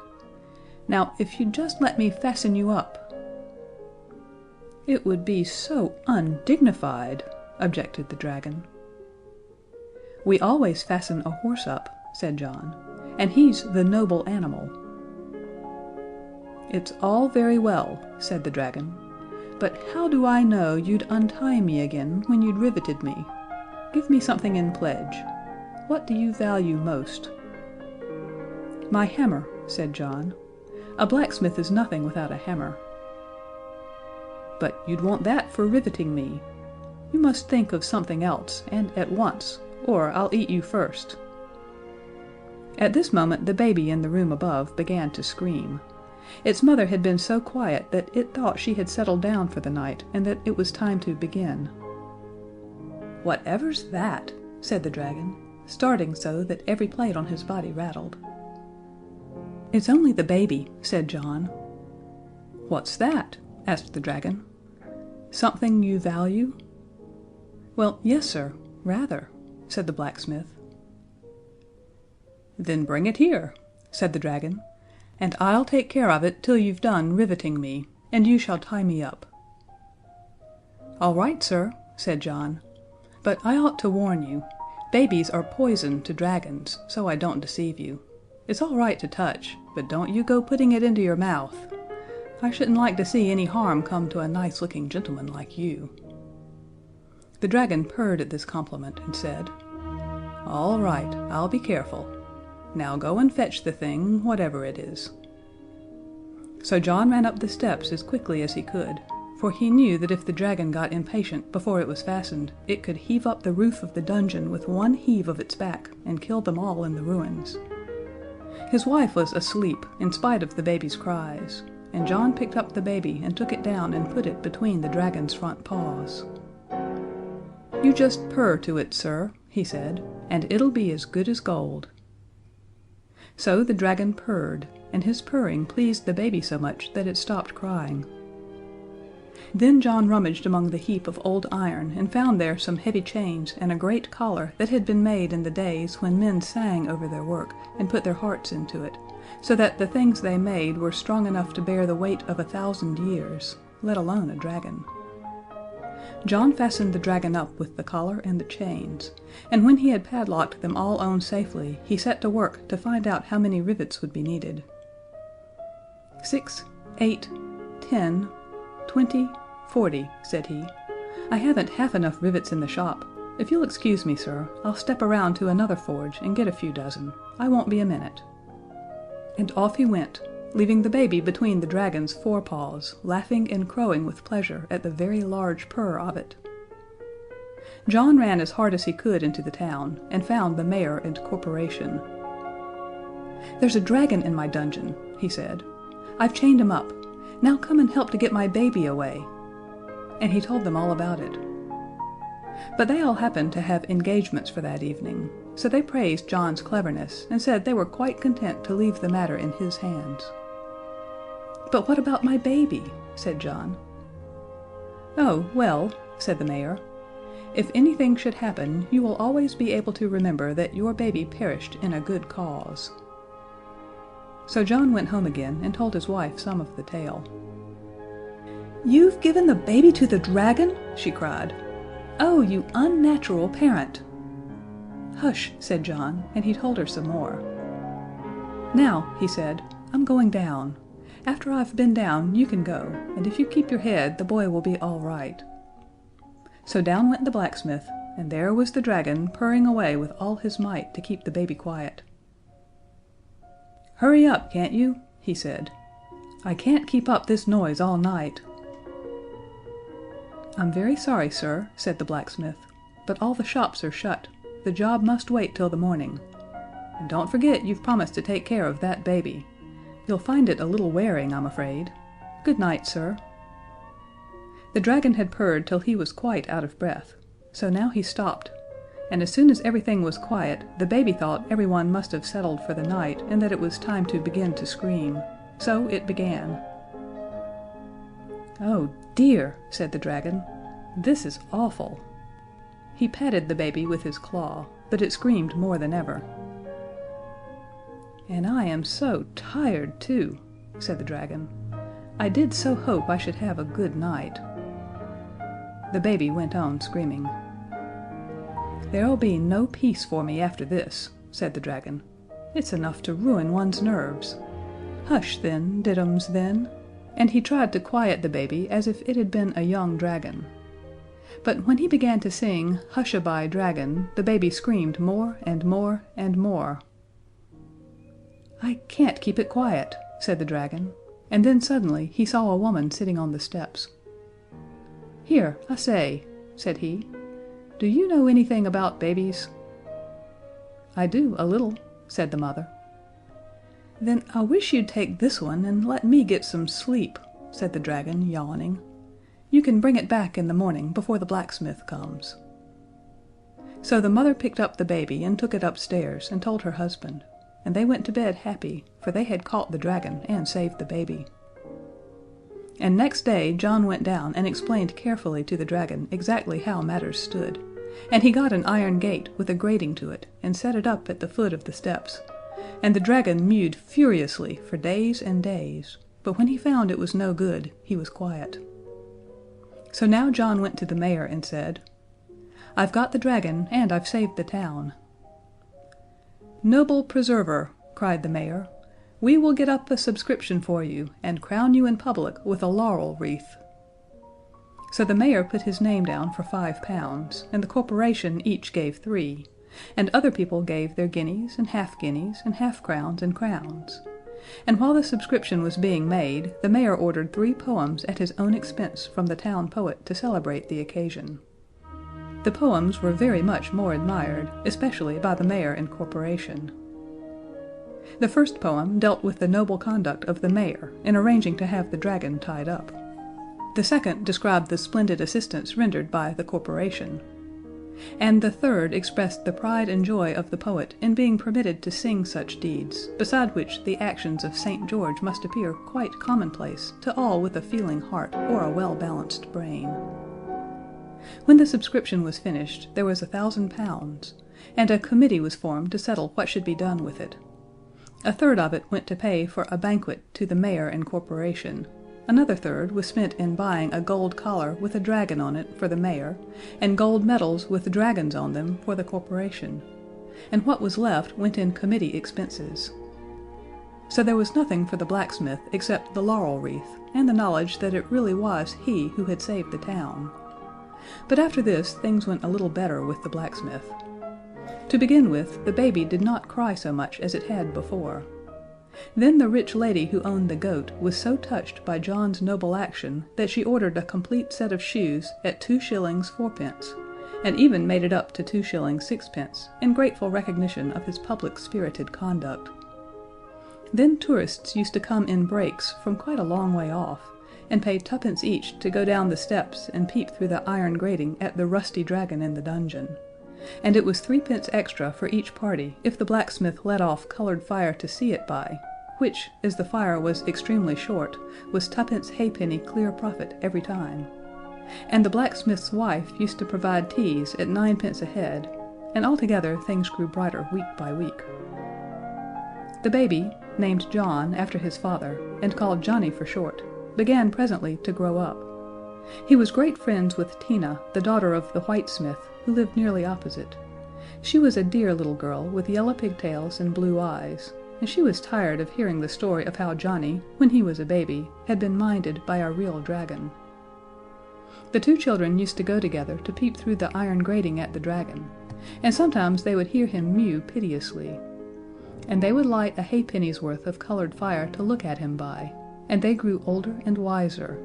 Speaker 1: Now, if you'd just let me fasten you up." "It would be so undignified," objected the dragon. "We always fasten a horse up," said John, "and he's the noble animal." "It's all very well," said the dragon, "but how do I know you'd untie me again when you'd riveted me? Give me something in pledge. What do you value most?" "My hammer," said John. "A blacksmith is nothing without a hammer." "But you'd want that for riveting me. You must think of something else, and at once, or I'll eat you first." At this moment the baby in the room above began to scream. Its mother had been so quiet that it thought she had settled down for the night, and that it was time to begin. "Whatever's that?" said the dragon, starting so that every plate on his body rattled. "It's only the baby," said John. "What's that?" asked the dragon. "Something you value?" "Well, yes, sir, rather," said the blacksmith. "Then bring it here," said the dragon, "and I'll take care of it till you've done riveting me, and you shall tie me up." "All right, sir," said John, "but I ought to warn you. Babies are poison to dragons, so I don't deceive you. It's all right to touch, but don't you go putting it into your mouth. I shouldn't like to see any harm come to a nice-looking gentleman like you." The dragon purred at this compliment and said, "All right, I'll be careful. Now go and fetch the thing, whatever it is." So John ran up the steps as quickly as he could, for he knew that if the dragon got impatient before it was fastened, it could heave up the roof of the dungeon with one heave of its back and kill them all in the ruins. His wife was asleep, in spite of the baby's cries, and John picked up the baby and took it down and put it between the dragon's front paws. "You just purr to it, sir," he said, "and it'll be as good as gold." So the dragon purred, and his purring pleased the baby so much that it stopped crying. Then John rummaged among the heap of old iron and found there some heavy chains and a great collar that had been made in the days when men sang over their work and put their hearts into it, so that the things they made were strong enough to bear the weight of 1,000 years, let alone a dragon. John fastened the dragon up with the collar and the chains, and when he had padlocked them all on safely, he set to work to find out how many rivets would be needed. 6, 8, 10, 20, 40, said he. "I haven't half enough rivets in the shop. If you'll excuse me, sir, I'll step around to another forge and get a few dozen. I won't be a minute." And off he went, leaving the baby between the dragon's forepaws, laughing and crowing with pleasure at the very large purr of it. John ran as hard as he could into the town, and found the mayor and corporation. "There's a dragon in my dungeon," he said. "I've chained him up. Now come and help to get my baby away." And he told them all about it. But they all happened to have engagements for that evening, so they praised John's cleverness and said they were quite content to leave the matter in his hands. "But what about my baby?" said John. "Oh, well," said the mayor, "if anything should happen, you will always be able to remember that your baby perished in a good cause." So John went home again and told his wife some of the tale. "You've given the baby to the dragon?" she cried. "Oh, you unnatural parent!" "Hush," said John, and he told her some more. "Now," he said, "I'm going down. After I've been down, you can go, and if you keep your head, the boy will be all right." So down went the blacksmith, and there was the dragon purring away with all his might to keep the baby quiet. "Hurry up, can't you?" he said. "I can't keep up this noise all night." "I'm very sorry, sir," said the blacksmith, "but all the shops are shut. The job must wait till the morning. And don't forget you've promised to take care of that baby. You'll find it a little wearing, I'm afraid. Good night, sir." The dragon had purred till he was quite out of breath, so now he stopped, and as soon as everything was quiet, the baby thought everyone must have settled for the night and that it was time to begin to scream. So it began. "Oh dear," said the dragon, "this is awful." He patted the baby with his claw, but it screamed more than ever. "And I am so tired, too," said the dragon. "I did so hope I should have a good night." The baby went on screaming. "There'll be no peace for me after this," said the dragon. "It's enough to ruin one's nerves. Hush, then, diddums, then." And he tried to quiet the baby as if it had been a young dragon. But when he began to sing "Hush-a-bye, Dragon," the baby screamed more and more and more. "I can't keep it quiet," said the dragon, and then suddenly he saw a woman sitting on the steps. "Here, I say," said he, "do you know anything about babies?" "I do, a little," said the mother. "Then I wish you'd take this one and let me get some sleep," said the dragon, yawning. "You can bring it back in the morning before the blacksmith comes." So the mother picked up the baby and took it upstairs and told her husband, and they went to bed happy, for they had caught the dragon and saved the baby. And next day John went down and explained carefully to the dragon exactly how matters stood, and he got an iron gate with a grating to it and set it up at the foot of the steps, and the dragon mewed furiously for days and days, but when he found it was no good, he was quiet. So now John went to the mayor and said, "I've got the dragon, and I've saved the town." "Noble preserver," cried the mayor, "we will get up a subscription for you, and crown you in public with a laurel wreath." So the mayor put his name down for £5, and the corporation each gave 3, and other people gave their guineas and half-crowns and crowns. And while the subscription was being made, the mayor ordered 3 poems at his own expense from the town poet to celebrate the occasion. The poems were very much more admired, especially by the mayor and corporation. The first poem dealt with the noble conduct of the mayor in arranging to have the dragon tied up. The second described the splendid assistance rendered by the corporation. And the third expressed the pride and joy of the poet in being permitted to sing such deeds, beside which the actions of St. George must appear quite commonplace to all with a feeling heart or a well-balanced brain. When the subscription was finished, there was £1,000, and a committee was formed to settle what should be done with it. A third of it went to pay for a banquet to the mayor and corporation. Another third was spent in buying a gold collar with a dragon on it for the mayor, and gold medals with dragons on them for the corporation, and what was left went in committee expenses. So there was nothing for the blacksmith except the laurel wreath, and the knowledge that it really was he who had saved the town. But after this things went a little better with the blacksmith. To begin with, the baby did not cry so much as it had before. Then the rich lady who owned the goat was so touched by John's noble action that she ordered a complete set of shoes at 2 shillings 4 pence, and even made it up to 2 shillings 6 pence in grateful recognition of his public-spirited conduct. Then tourists used to come in breaks from quite a long way off, and pay 2 pence each to go down the steps and peep through the iron grating at the rusty dragon in the dungeon. And it was 3 pence extra for each party if the blacksmith let off colored fire to see it by, which, as the fire was extremely short, was 2 pence halfpenny clear profit every time. And the blacksmith's wife used to provide teas at 9 pence a head, and altogether things grew brighter week by week. The baby, named John after his father, and called Johnny for short, began presently to grow up. He was great friends with Tina, the daughter of the whitesmith, who lived nearly opposite. She was a dear little girl with yellow pigtails and blue eyes, and she was tired of hearing the story of how Johnny, when he was a baby, had been minded by a real dragon. The 2 children used to go together to peep through the iron grating at the dragon, and sometimes they would hear him mew piteously. And they would light a halfpenny's worth of colored fire to look at him by, and they grew older and wiser.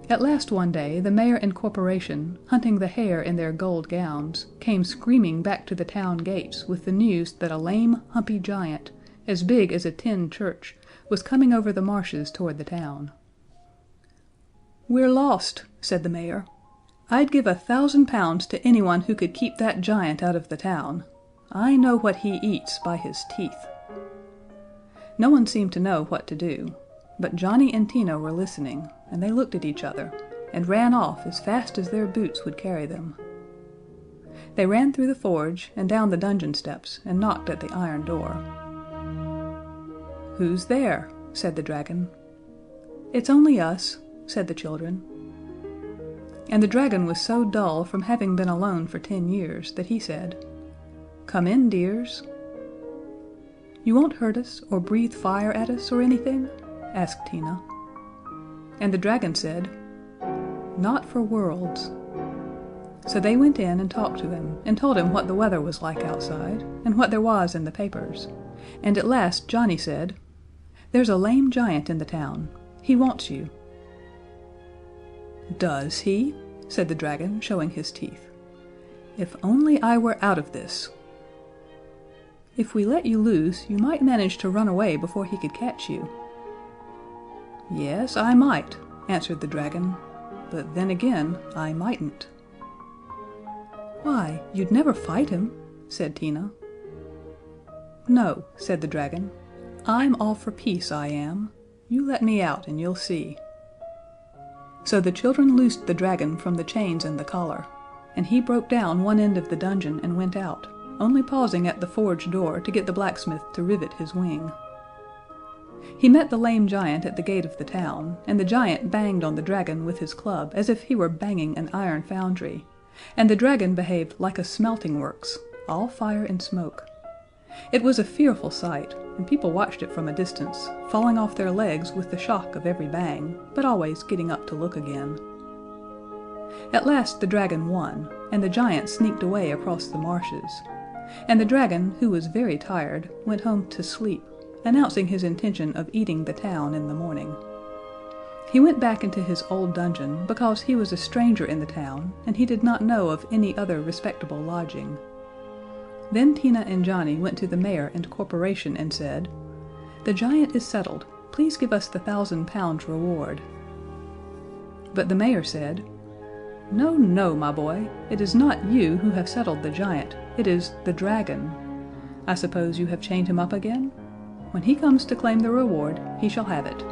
Speaker 1: At last one day the mayor and corporation, hunting the hare in their gold gowns, came screaming back to the town gates with the news that a lame, humpy giant, as big as a tin church, was coming over the marshes toward the town. "We're lost," said the mayor. "I'd give 1,000 pounds to anyone who could keep that giant out of the town. I know what he eats by his teeth." No one seemed to know what to do, but Johnny and Tina were listening, and they looked at each other, and ran off as fast as their boots would carry them. They ran through the forge, and down the dungeon steps, and knocked at the iron door. "Who's there?" said the dragon. "It's only us," said the children. And the dragon was so dull from having been alone for 10 years that he said, "Come in, dears." "You won't hurt us, or breathe fire at us, or anything?" asked Tina. And the dragon said, "Not for worlds." So they went in and talked to him, and told him what the weather was like outside, and what there was in the papers, and at last Johnny said, "There's a lame giant in the town. He wants you." "Does he?" said the dragon, showing his teeth. "If only I were out of this." "If we let you loose, you might manage to run away before he could catch you." "Yes, I might," answered the dragon, "but then again, I mightn't." "Why, you'd never fight him," said Tina. "No," said the dragon, "I'm all for peace, I am. You let me out and you'll see." So the children loosed the dragon from the chains and the collar, and he broke down one end of the dungeon and went out, only pausing at the forge door to get the blacksmith to rivet his wing. He met the lame giant at the gate of the town, and the giant banged on the dragon with his club as if he were banging an iron foundry, and the dragon behaved like a smelting works, all fire and smoke. It was a fearful sight, and people watched it from a distance, falling off their legs with the shock of every bang, but always getting up to look again. At last the dragon won, and the giant sneaked away across the marshes, and the dragon, who was very tired, went home to sleep, announcing his intention of eating the town in the morning. He went back into his old dungeon because he was a stranger in the town, and he did not know of any other respectable lodging. Then Tina and Johnny went to the mayor and corporation and said, "The giant is settled. Please give us the 1,000 pounds reward." But the mayor said, "No, no, my boy, it is not you who have settled the giant, it is the dragon. I suppose you have chained him up again? When he comes to claim the reward, he shall have it."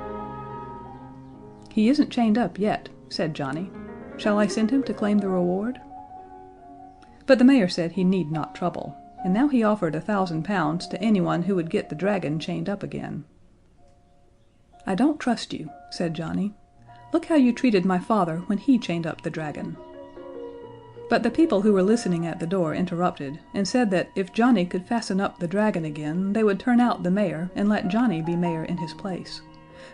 Speaker 1: "He isn't chained up yet," said Johnny. "Shall I send him to claim the reward?" But the mayor said he need not trouble, and now he offered 1,000 pounds to anyone who would get the dragon chained up again. "I don't trust you," said Johnny. "Look how you treated my father when he chained up the dragon." But the people who were listening at the door interrupted, and said that if Johnny could fasten up the dragon again, they would turn out the mayor and let Johnny be mayor in his place,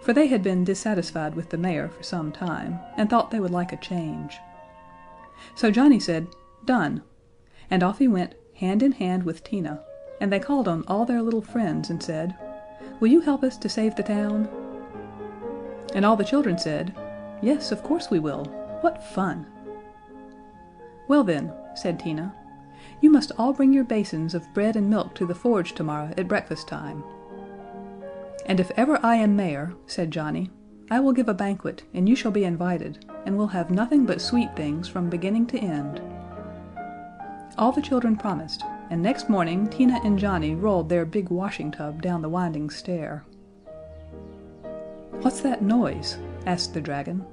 Speaker 1: for they had been dissatisfied with the mayor for some time, and thought they would like a change. So Johnny said, "Done," and off he went hand in hand with Tina, and they called on all their little friends and said, "Will you help us to save the town?" And all the children said, "Yes, of course we will. What fun!" "Well then," said Tina, "you must all bring your basins of bread and milk to the forge tomorrow at breakfast time." "And if ever I am mayor," said Johnny, "I will give a banquet, and you shall be invited, and we'll have nothing but sweet things from beginning to end." All the children promised, and next morning Tina and Johnny rolled their big washing tub down the winding stair. "What's that noise?" asked the dragon.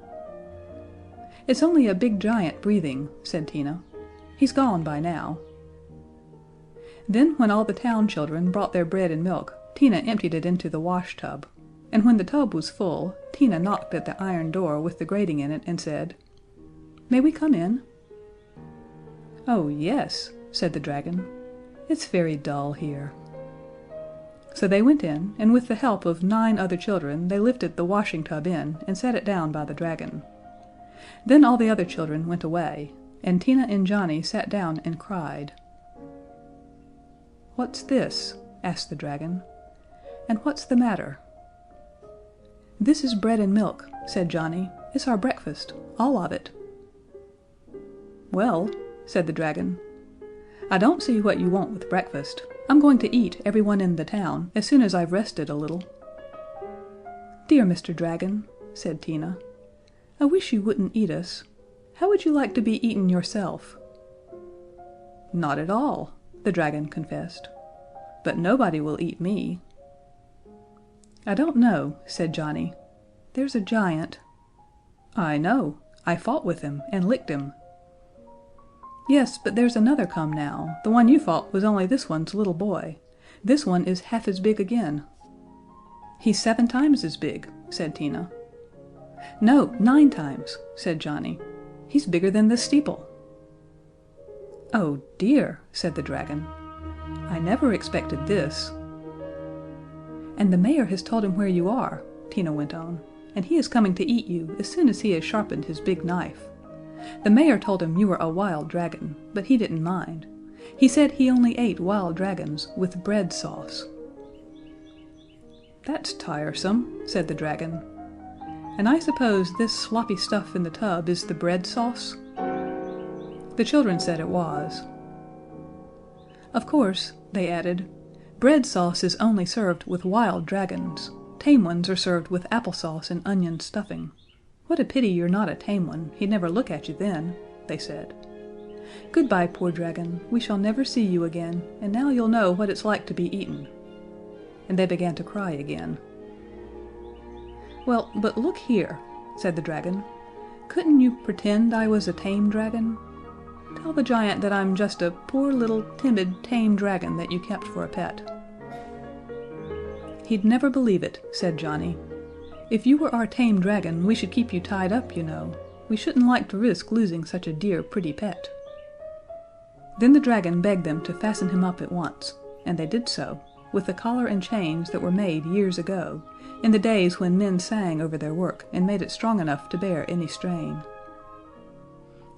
Speaker 1: "It's only a big giant breathing," said Tina. "He's gone by now." Then when all the town children brought their bread and milk, Tina emptied it into the wash tub, and when the tub was full, Tina knocked at the iron door with the grating in it and said, "May we come in?" "Oh, yes," said the dragon. "It's very dull here." So they went in, and with the help of 9 other children they lifted the washing tub in and set it down by the dragon. Then all the other children went away, and Tina and Johnny sat down and cried. "What's this?" asked the dragon. "And what's the matter?" "This is bread and milk," said Johnny. "It's our breakfast, all of it." "Well," said the dragon, "I don't see what you want with breakfast. I'm going to eat everyone in the town as soon as I've rested a little." "Dear Mr. Dragon," said Tina, "I wish you wouldn't eat us. How would you like to be eaten yourself?" "Not at all," the dragon confessed. "But nobody will eat me." "I don't know," said Johnny. "There's a giant." "I know. I fought with him and licked him." "Yes, but there's another come now. The one you fought was only this one's little boy. This one is half as big again." "He's 7 times as big," said Tina. "No, 9 times," said Johnny. "He's bigger than the steeple." "Oh dear," said the dragon. "I never expected this." "And the mayor has told him where you are," Tina went on, "and he is coming to eat you as soon as he has sharpened his big knife. The mayor told him you were a wild dragon, but he didn't mind. He said he only ate wild dragons with bread sauce." "That's tiresome," said the dragon. "And I suppose this sloppy stuff in the tub is the bread sauce?" The children said it was. "Of course," they added, "bread sauce is only served with wild dragons. Tame ones are served with applesauce and onion stuffing. What a pity you're not a tame one, he'd never look at you then," they said. "Goodbye, poor dragon, we shall never see you again, and now you'll know what it's like to be eaten." And they began to cry again. "Well, but look here," said the dragon. "Couldn't you pretend I was a tame dragon? Tell the giant that I'm just a poor little timid tame dragon that you kept for a pet." "He'd never believe it," said Johnny. "If you were our tame dragon we should keep you tied up, you know. We shouldn't like to risk losing such a dear pretty pet." Then the dragon begged them to fasten him up at once, and they did so, with the collar and chains that were made years ago, in the days when men sang over their work and made it strong enough to bear any strain.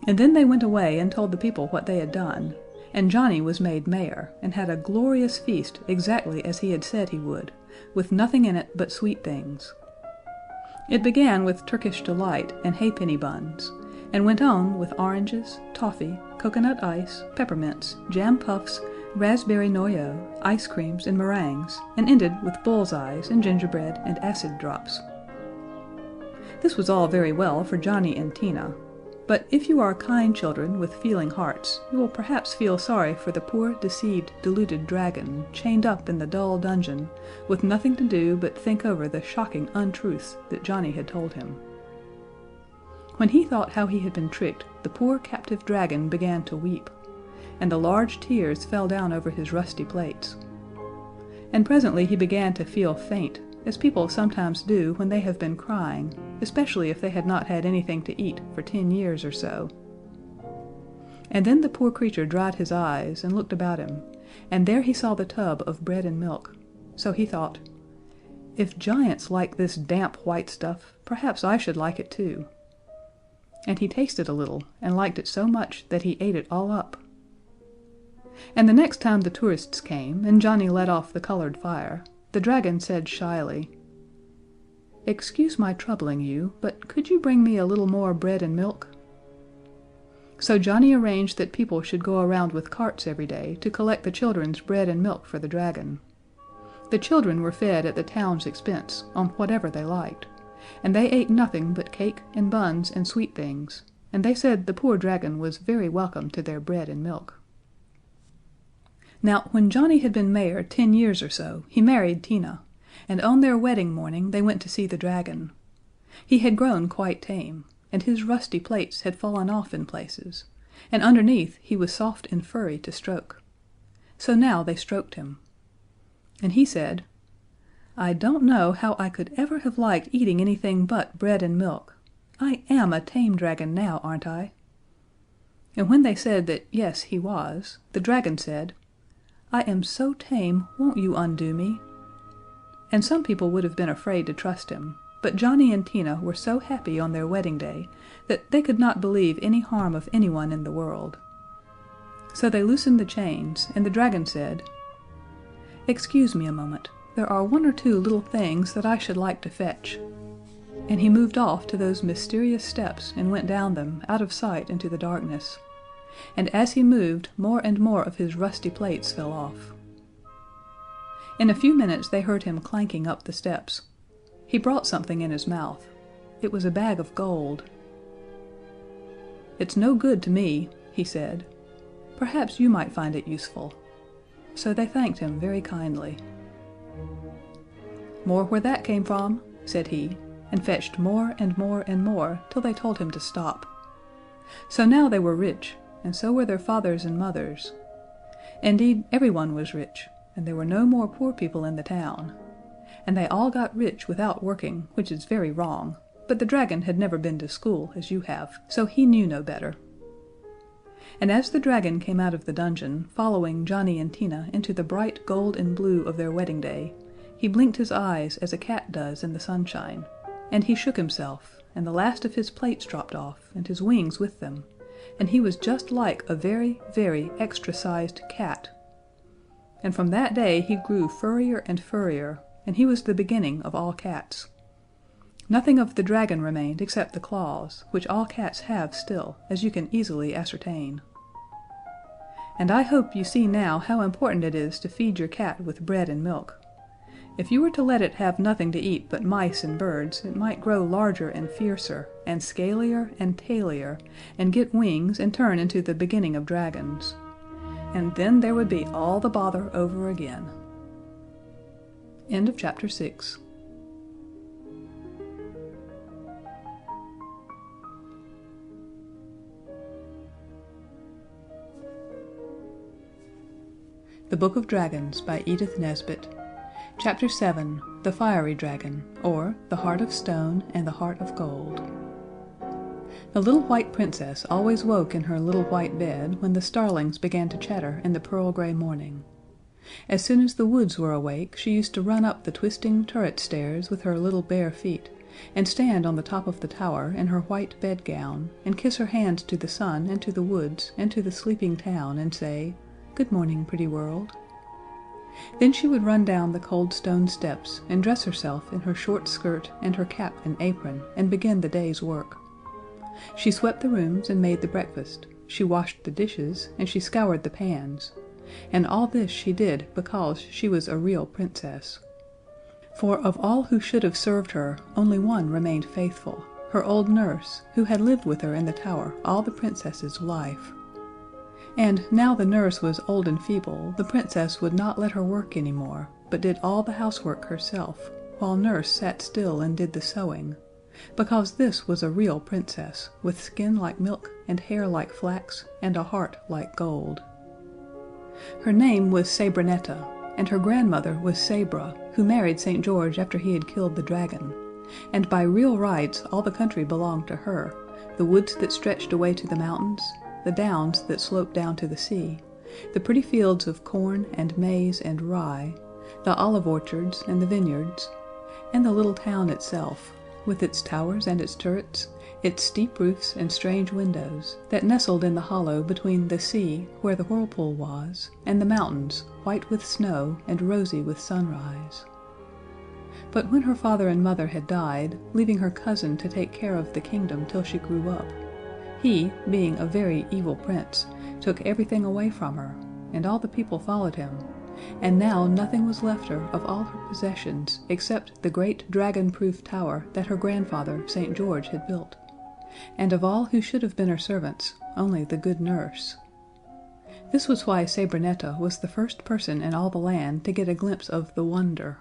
Speaker 1: And then they went away and told the people what they had done, and Johnny was made mayor, and had a glorious feast exactly as he had said he would, with nothing in it but sweet things. It began with Turkish delight and halfpenny buns, and went on with oranges, toffee, coconut ice, peppermints, jam puffs, raspberry noyeau, ice creams, and meringues, and ended with bullseyes and gingerbread and acid drops. This was all very well for Johnny and Tina, but if you are kind children with feeling hearts, you will perhaps feel sorry for the poor, deceived, deluded dragon, chained up in the dull dungeon, with nothing to do but think over the shocking untruths that Johnny had told him. When he thought how he had been tricked, the poor captive dragon began to weep, and the large tears fell down over his rusty plates. And presently he began to feel faint, as people sometimes do when they have been crying, especially if they had not had anything to eat for 10 years or so. And then the poor creature dried his eyes and looked about him, and there he saw the tub of bread and milk. So he thought, "If giants like this damp white stuff, perhaps I should like it too." and he tasted a little and liked it so much that he ate it all up. And the next time the tourists came, and Johnny let off the colored fire, the dragon said shyly, "Excuse my troubling you, but could you bring me a little more bread and milk?" So Johnny arranged that people should go around with carts every day to collect the children's bread and milk for the dragon. The children were fed at the town's expense on whatever they liked, and they ate nothing but cake and buns and sweet things, and they said the poor dragon was very welcome to their bread and milk. Now, when Johnny had been mayor 10 years or so, he married Tina, and on their wedding morning they went to see the dragon. He had grown quite tame, and his rusty plates had fallen off in places, and underneath he was soft and furry to stroke. So now they stroked him. And he said, "I don't know how I could ever have liked eating anything but bread and milk. I am a tame dragon now, aren't I?" And when they said that yes, he was, the dragon said, "I am so tame, won't you undo me?" And some people would have been afraid to trust him, but Johnny and Tina were so happy on their wedding day that they could not believe any harm of anyone in the world. So they loosened the chains, and the dragon said, "Excuse me a moment. There are 1 or 2 little things that I should like to fetch." And he moved off to those mysterious steps and went down them out of sight into the darkness. And as he moved, more and more of his rusty plates fell off. In a few minutes they heard him clanking up the steps. He brought something in his mouth. It was a bag of gold. "It's no good to me," he said. "Perhaps you might find it useful." So they thanked him very kindly. "More where that came from," said he, and fetched more and more and more till they told him to stop. So now they were rich, and so were their fathers and mothers. Indeed, everyone was rich, and there were no more poor people in the town. And they all got rich without working, which is very wrong, but the dragon had never been to school, as you have, so he knew no better. And as the dragon came out of the dungeon, following Johnny and Tina into the bright gold and blue of their wedding day, he blinked his eyes as a cat does in the sunshine, and he shook himself, and the last of his plates dropped off, and his wings with them, and he was just like a very, very extra-sized cat. And from that day he grew furrier and furrier, and he was the beginning of all cats. Nothing of the dragon remained except the claws, which all cats have still, as you can easily ascertain. And I hope you see now how important it is to feed your cat with bread and milk. If you were to let it have nothing to eat but mice and birds, it might grow larger and fiercer, and scalier and tailier, and get wings and turn into the beginning of dragons. And then there would be all the bother over again. End of chapter 6. The Book of Dragons by Edith Nesbit. Chapter 7, The Fiery Dragon, or The Heart of Stone and the Heart of Gold. The little white princess always woke in her little white bed when the starlings began to chatter in the pearl-gray morning. As soon as the woods were awake, she used to run up the twisting turret stairs with her little bare feet, and stand on the top of the tower in her white bedgown, and kiss her hands to the sun and to the woods and to the sleeping town, and say, "Good morning, pretty world." Then she would run down the cold stone steps and dress herself in her short skirt and her cap and apron, and begin the day's work. She swept the rooms and made the breakfast, she washed the dishes, and she scoured the pans, and all this she did because she was a real princess. For of all who should have served her, only one remained faithful, her old nurse, who had lived with her in the tower all the princess's life. And now the nurse was old and feeble, the princess would not let her work any more, but did all the housework herself, while nurse sat still and did the sewing, because this was a real princess, with skin like milk, and hair like flax, and a heart like gold. Her name was Sabrinetta, and her grandmother was Sabra, who married St. George after he had killed the dragon, and by real rights all the country belonged to her, the woods that stretched away to the mountains, the downs that sloped down to the sea, the pretty fields of corn and maize and rye, the olive orchards and the vineyards, and the little town itself, with its towers and its turrets, its steep roofs and strange windows, that nestled in the hollow between the sea, where the whirlpool was, and the mountains, white with snow and rosy with sunrise. But when her father and mother had died, leaving her cousin to take care of the kingdom till she grew up, he, being a very evil prince, took everything away from her, and all the people followed him, and now nothing was left her of all her possessions except the great dragon-proof tower that her grandfather, St. George, had built, and of all who should have been her servants, only the good nurse. This was why Sabrinetta was the first person in all the land to get a glimpse of the wonder.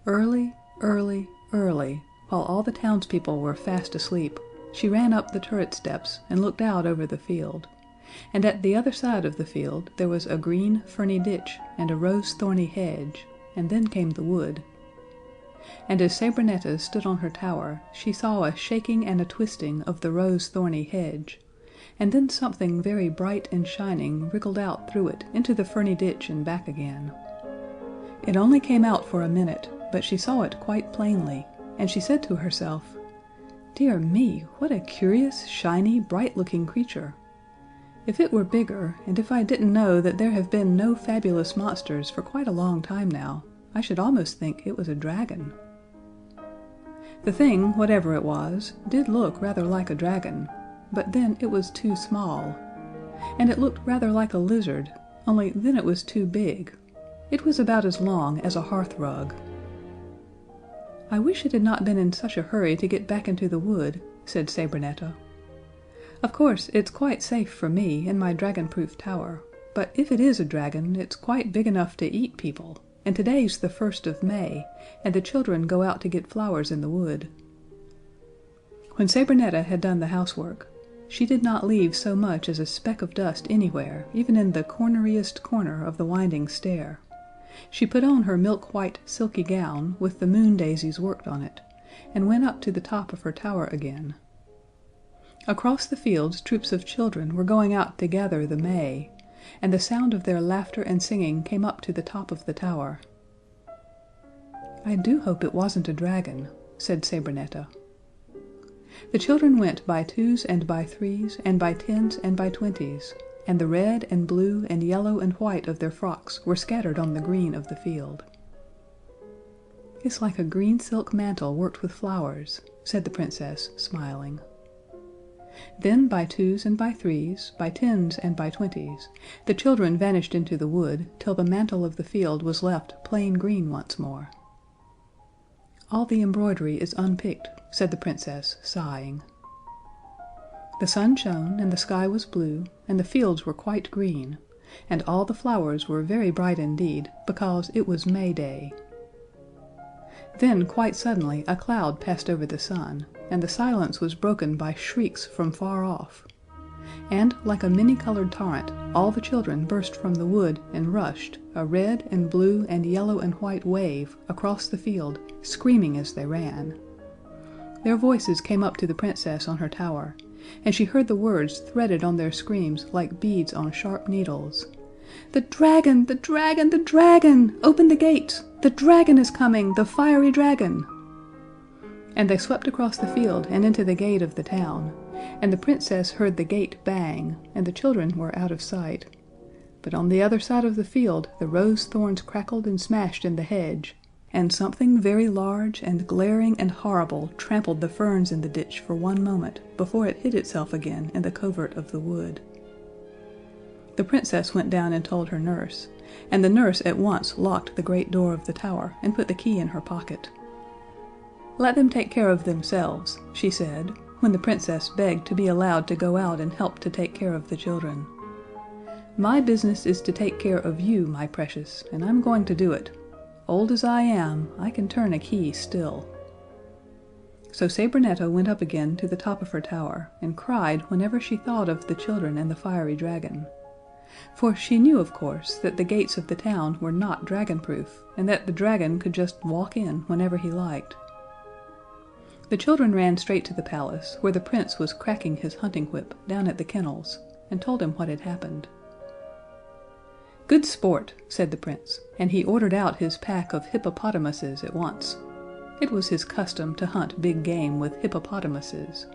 Speaker 1: Early, early, early, while all the townspeople were fast asleep, she ran up the turret steps and looked out over the field, and at the other side of the field there was a green, ferny ditch and a rose-thorny hedge, and then came the wood. And as Sabrinetta stood on her tower, she saw a shaking and a twisting of the rose-thorny hedge, and then something very bright and shining wriggled out through it into the ferny ditch and back again. It only came out for a minute, but she saw it quite plainly, and she said to herself, "Dear me, what a curious, shiny, bright-looking creature! If it were bigger, and if I didn't know that there have been no fabulous monsters for quite a long time now, I should almost think it was a dragon." The thing, whatever it was, did look rather like a dragon, but then it was too small. And it looked rather like a lizard, only then it was too big. It was about as long as a hearth-rug. "I wish it had not been in such a hurry to get back into the wood," said Sabrinetta. "Of course, it's quite safe for me in my dragon-proof tower, but if it is a dragon, it's quite big enough to eat people, and today's the 1st of May, and the children go out to get flowers in the wood." When Sabrinetta had done the housework, she did not leave so much as a speck of dust anywhere, even in the corneriest corner of the winding stair. She put on her milk-white silky gown with the moon daisies worked on it, and went up to the top of her tower again. Across the fields troops of children were going out to gather the May, and the sound of their laughter and singing came up to the top of the tower. "I do hope it wasn't a dragon," said Sabrinetta. The children went by 2s and by 3s and by 10s and by 20s, and the red and blue and yellow and white of their frocks were scattered on the green of the field. "It's like a green silk mantle worked with flowers," said the Princess, smiling. Then by 2s and by 3s, by 10s and by 20s, the children vanished into the wood till the mantle of the field was left plain green once more. "All the embroidery is unpicked," said the Princess, sighing. The sun shone, and the sky was blue, and the fields were quite green, and all the flowers were very bright indeed, because it was May Day. Then quite suddenly a cloud passed over the sun, and the silence was broken by shrieks from far off. And, like a many-colored torrent, all the children burst from the wood and rushed, a red and blue and yellow and white wave, across the field, screaming as they ran. Their voices came up to the Princess on her tower, and she heard the words threaded on their screams like beads on sharp needles. "The dragon! The dragon! The dragon! Open the gates! The dragon is coming! The fiery dragon!" And they swept across the field and into the gate of the town, and the Princess heard the gate bang, and the children were out of sight. But on the other side of the field the rose thorns crackled and smashed in the hedge, and something very large and glaring and horrible trampled the ferns in the ditch for one moment before it hid itself again in the covert of the wood. The Princess went down and told her nurse, and the nurse at once locked the great door of the tower and put the key in her pocket. "Let them take care of themselves," she said, when the Princess begged to be allowed to go out and help to take care of the children. "My business is to take care of you, my precious, and I'm going to do it. Old as I am, I can turn a key still." So Sabrinetta went up again to the top of her tower, and cried whenever she thought of the children and the fiery dragon. For she knew, of course, that the gates of the town were not dragon-proof, and that the dragon could just walk in whenever he liked. The children ran straight to the palace, where the Prince was cracking his hunting whip down at the kennels, and told him what had happened. "Good sport," said the Prince, and he ordered out his pack of hippopotamuses at once. It was his custom to hunt big game with hippopotamuses,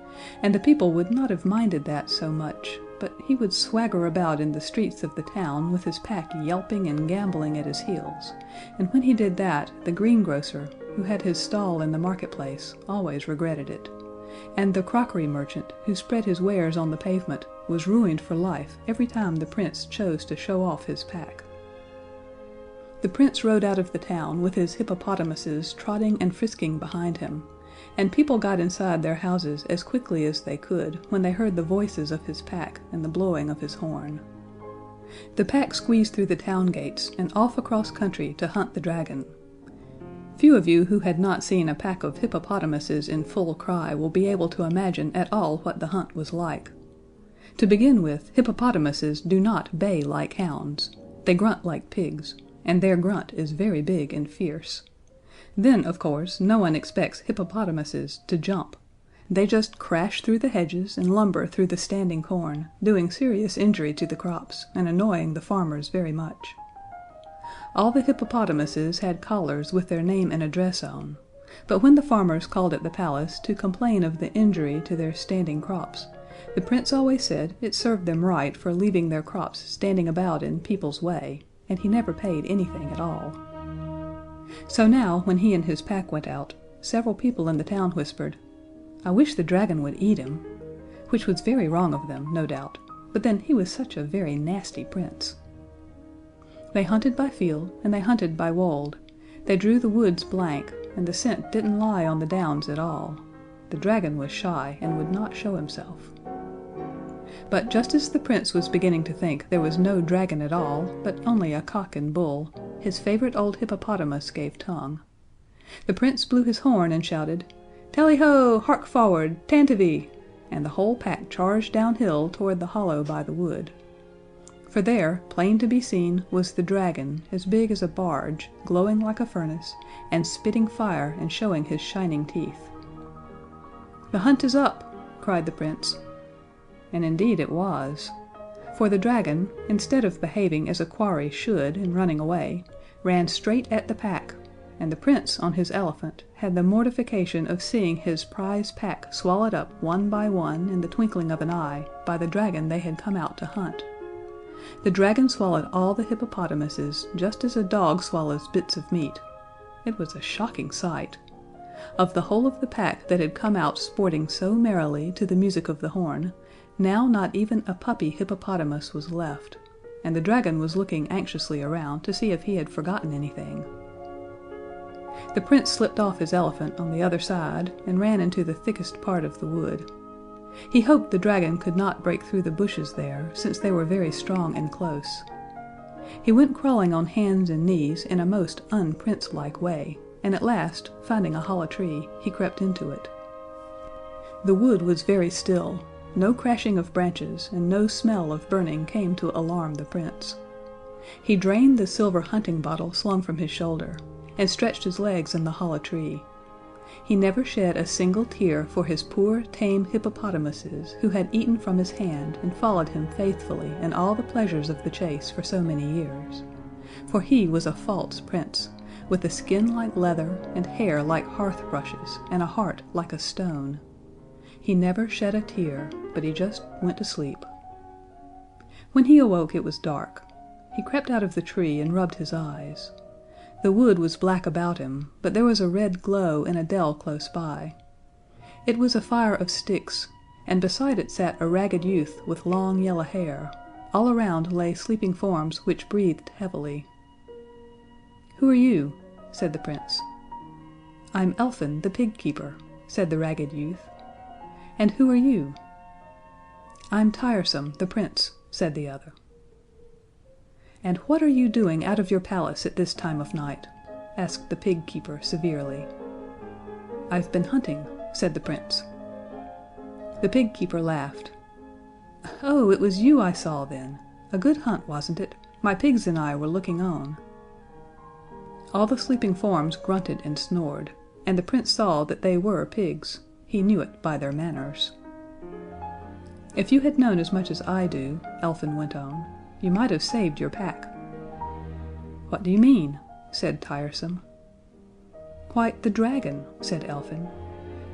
Speaker 1: and the people would not have minded that so much, but he would swagger about in the streets of the town with his pack yelping and gambolling at his heels, and when he did that, the greengrocer, who had his stall in the marketplace, always regretted it, and the crockery merchant, who spread his wares on the pavement, was ruined for life every time the Prince chose to show off his pack. The Prince rode out of the town with his hippopotamuses trotting and frisking behind him, and people got inside their houses as quickly as they could when they heard the voices of his pack and the blowing of his horn. The pack squeezed through the town gates and off across country to hunt the dragon. Few of you who had not seen a pack of hippopotamuses in full cry will be able to imagine at all what the hunt was like. To begin with, hippopotamuses do not bay like hounds. They grunt like pigs, and their grunt is very big and fierce. Then, of course, no one expects hippopotamuses to jump. They just crash through the hedges and lumber through the standing corn, doing serious injury to the crops and annoying the farmers very much. All the hippopotamuses had collars with their name and address on, but when the farmers called at the palace to complain of the injury to their standing crops, the Prince always said it served them right for leaving their crops standing about in people's way, and he never paid anything at all. So now, when he and his pack went out, several people in the town whispered, "I wish the dragon would eat him," which was very wrong of them, no doubt, but then he was such a very nasty prince. They hunted by field, and they hunted by wold. They drew the woods blank, and the scent didn't lie on the downs at all. The dragon was shy and would not show himself. But just as the Prince was beginning to think there was no dragon at all, but only a cock and bull, his favorite old hippopotamus gave tongue. The Prince blew his horn and shouted, "Tally-ho! Hark forward! Tantivy!" and the whole pack charged downhill toward the hollow by the wood. For there, plain to be seen, was the dragon, as big as a barge, glowing like a furnace, and spitting fire and showing his shining teeth. "The hunt is up!" cried the Prince. And indeed it was. For the dragon, instead of behaving as a quarry should and running away, ran straight at the pack, and the Prince on his elephant had the mortification of seeing his prize pack swallowed up one by one in the twinkling of an eye by the dragon they had come out to hunt. The dragon swallowed all the hippopotamuses just as a dog swallows bits of meat. It was a shocking sight. Of the whole of the pack that had come out sporting so merrily to the music of the horn, now not even a puppy hippopotamus was left, and the dragon was looking anxiously around to see if he had forgotten anything. The Prince slipped off his elephant on the other side and ran into the thickest part of the wood. He hoped the dragon could not break through the bushes there, since they were very strong and close. He went crawling on hands and knees in a most un-Prince-like way, and at last, finding a hollow tree, he crept into it. The wood was very still. No crashing of branches and no smell of burning came to alarm the Prince. He drained the silver hunting bottle slung from his shoulder, and stretched his legs in the hollow tree. He never shed a single tear for his poor, tame hippopotamuses who had eaten from his hand and followed him faithfully in all the pleasures of the chase for so many years. For he was a false Prince, with a skin like leather, and hair like hearth brushes, and a heart like a stone. He never shed a tear, but he just went to sleep. When he awoke it was dark. He crept out of the tree and rubbed his eyes. The wood was black about him, but there was a red glow in a dell close by. It was a fire of sticks, and beside it sat a ragged youth with long yellow hair. All around lay sleeping forms which breathed heavily. "Who are you?" said the Prince. "I'm Elfin, the pig keeper," said the ragged youth. "And who are you?" "I'm Tiresome, the Prince," said the other. "And what are you doing out of your palace at this time of night?" asked the pig keeper severely. "I've been hunting," said the Prince. The pig keeper laughed. "Oh, it was you I saw then. A good hunt, wasn't it? My pigs and I were looking on." All the sleeping forms grunted and snored, and the Prince saw that they were pigs. He knew it by their manners. "If you had known as much as I do," Elfin went on, "you might have saved your pack." "What do you mean?" said Tiresome. quite the dragon," said Elfin.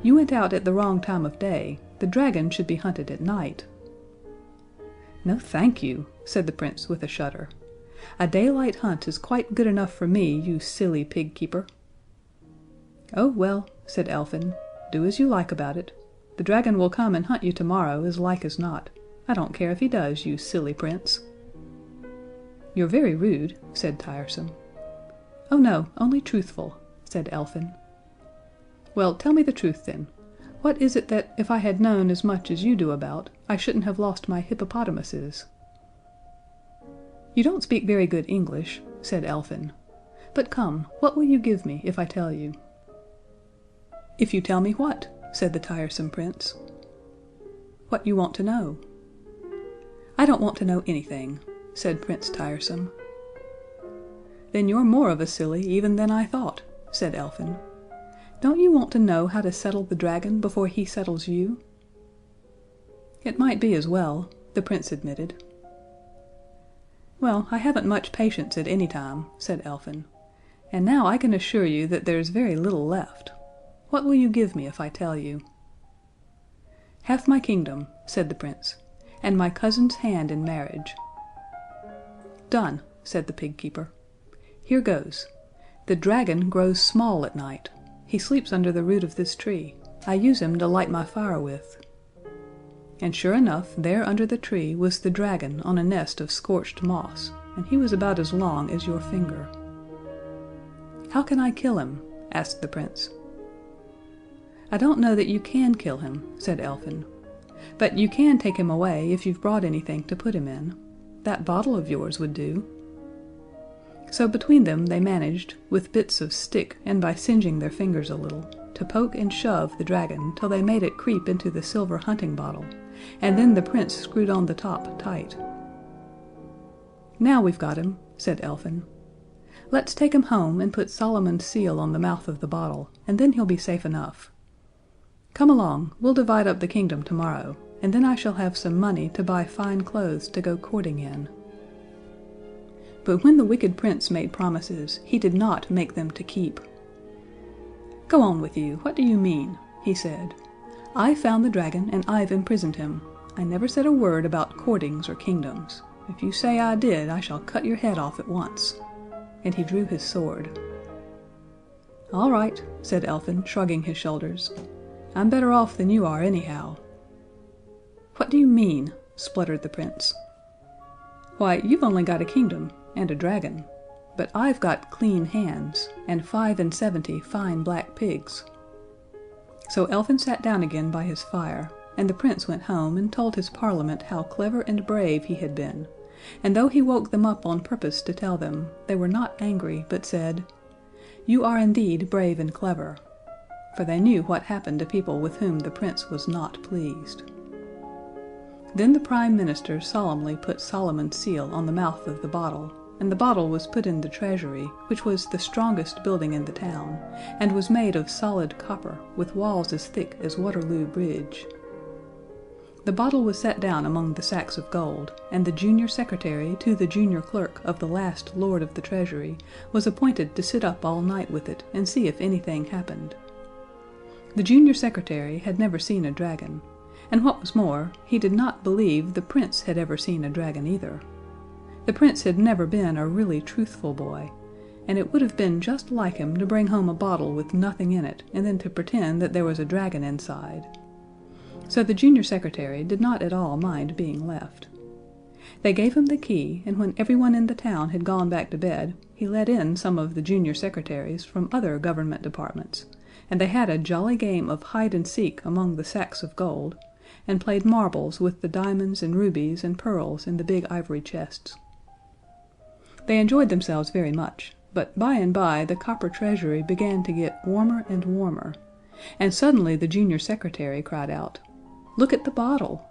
Speaker 1: "You went out at the wrong time of day. The dragon should be hunted at night." "No, thank you," said the Prince with a shudder. "A daylight hunt is quite good enough for me, you silly pig keeper." "Oh, well," said Elfin, "do as you like about it. The dragon will come and hunt you tomorrow as like as not. I don't care if he does, you silly Prince." "You're very rude," said Tiresome. "Oh no, only truthful," said Elfin. "Well, tell me the truth then. What is it that, if I had known as much as you do about, I shouldn't have lost my hippopotamuses?" "You don't speak very good English," said Elfin. "But come, what will you give me if I tell you?" "If you tell me what?" said the tiresome Prince. "What you want to know." "I don't want to know anything," said Prince Tiresome. "Then you're more of a silly even than I thought," said Elfin. "Don't you want to know how to settle the dragon before he settles you?" "It might be as well," the Prince admitted. "Well, I haven't much patience at any time," said Elfin, "and now I can assure you that there's very little left. What will you give me if I tell you?" "Half my kingdom," said the Prince, "and my cousin's hand in marriage." "Done," said the pig keeper. "Here goes. The dragon grows small at night. He sleeps under the root of this tree. I use him to light my fire with." And sure enough, there under the tree was the dragon on a nest of scorched moss, and he was about as long as your finger. "How can I kill him?" asked the Prince. "I don't know that you can kill him," said Elfin, "but you can take him away if you've brought anything to put him in. That bottle of yours would do." So between them they managed, with bits of stick and by singeing their fingers a little, to poke and shove the dragon till they made it creep into the silver hunting bottle, and then the Prince screwed on the top tight. "Now we've got him," said Elfin. "Let's take him home and put Solomon's seal on the mouth of the bottle, and then he'll be safe enough. Come along, we'll divide up the kingdom tomorrow, and then I shall have some money to buy fine clothes to go courting in." But when the wicked Prince made promises, he did not make them to keep. "Go on with you, what do you mean?" he said. "I found the dragon and I've imprisoned him. I never said a word about courtings or kingdoms. If you say I did, I shall cut your head off at once." And he drew his sword. "All right," said Elfin, shrugging his shoulders. "I'm better off than you are anyhow." "What do you mean?" spluttered the Prince. "Why, you've only got a kingdom, and a dragon. But I've got clean hands, and 75 fine black pigs." So Elfin sat down again by his fire, and the Prince went home and told his Parliament how clever and brave he had been, and though he woke them up on purpose to tell them, they were not angry, but said, "You are indeed brave and clever," for they knew what happened to people with whom the Prince was not pleased. Then the Prime Minister solemnly put Solomon's seal on the mouth of the bottle, and the bottle was put in the treasury, which was the strongest building in the town, and was made of solid copper, with walls as thick as Waterloo Bridge. The bottle was set down among the sacks of gold, and the junior secretary to the junior clerk of the last Lord of the Treasury was appointed to sit up all night with it and see if anything happened. The junior secretary had never seen a dragon, and what was more, he did not believe the Prince had ever seen a dragon either. The Prince had never been a really truthful boy, and it would have been just like him to bring home a bottle with nothing in it and then to pretend that there was a dragon inside. So the junior secretary did not at all mind being left. They gave him the key, and when everyone in the town had gone back to bed, he let in some of the junior secretaries from other government departments, and they had a jolly game of hide and seek among the sacks of gold, and played marbles with the diamonds and rubies and pearls in the big ivory chests. They enjoyed themselves very much, but by and by the copper treasury began to get warmer and warmer, and suddenly the junior secretary cried out, "Look at the bottle!"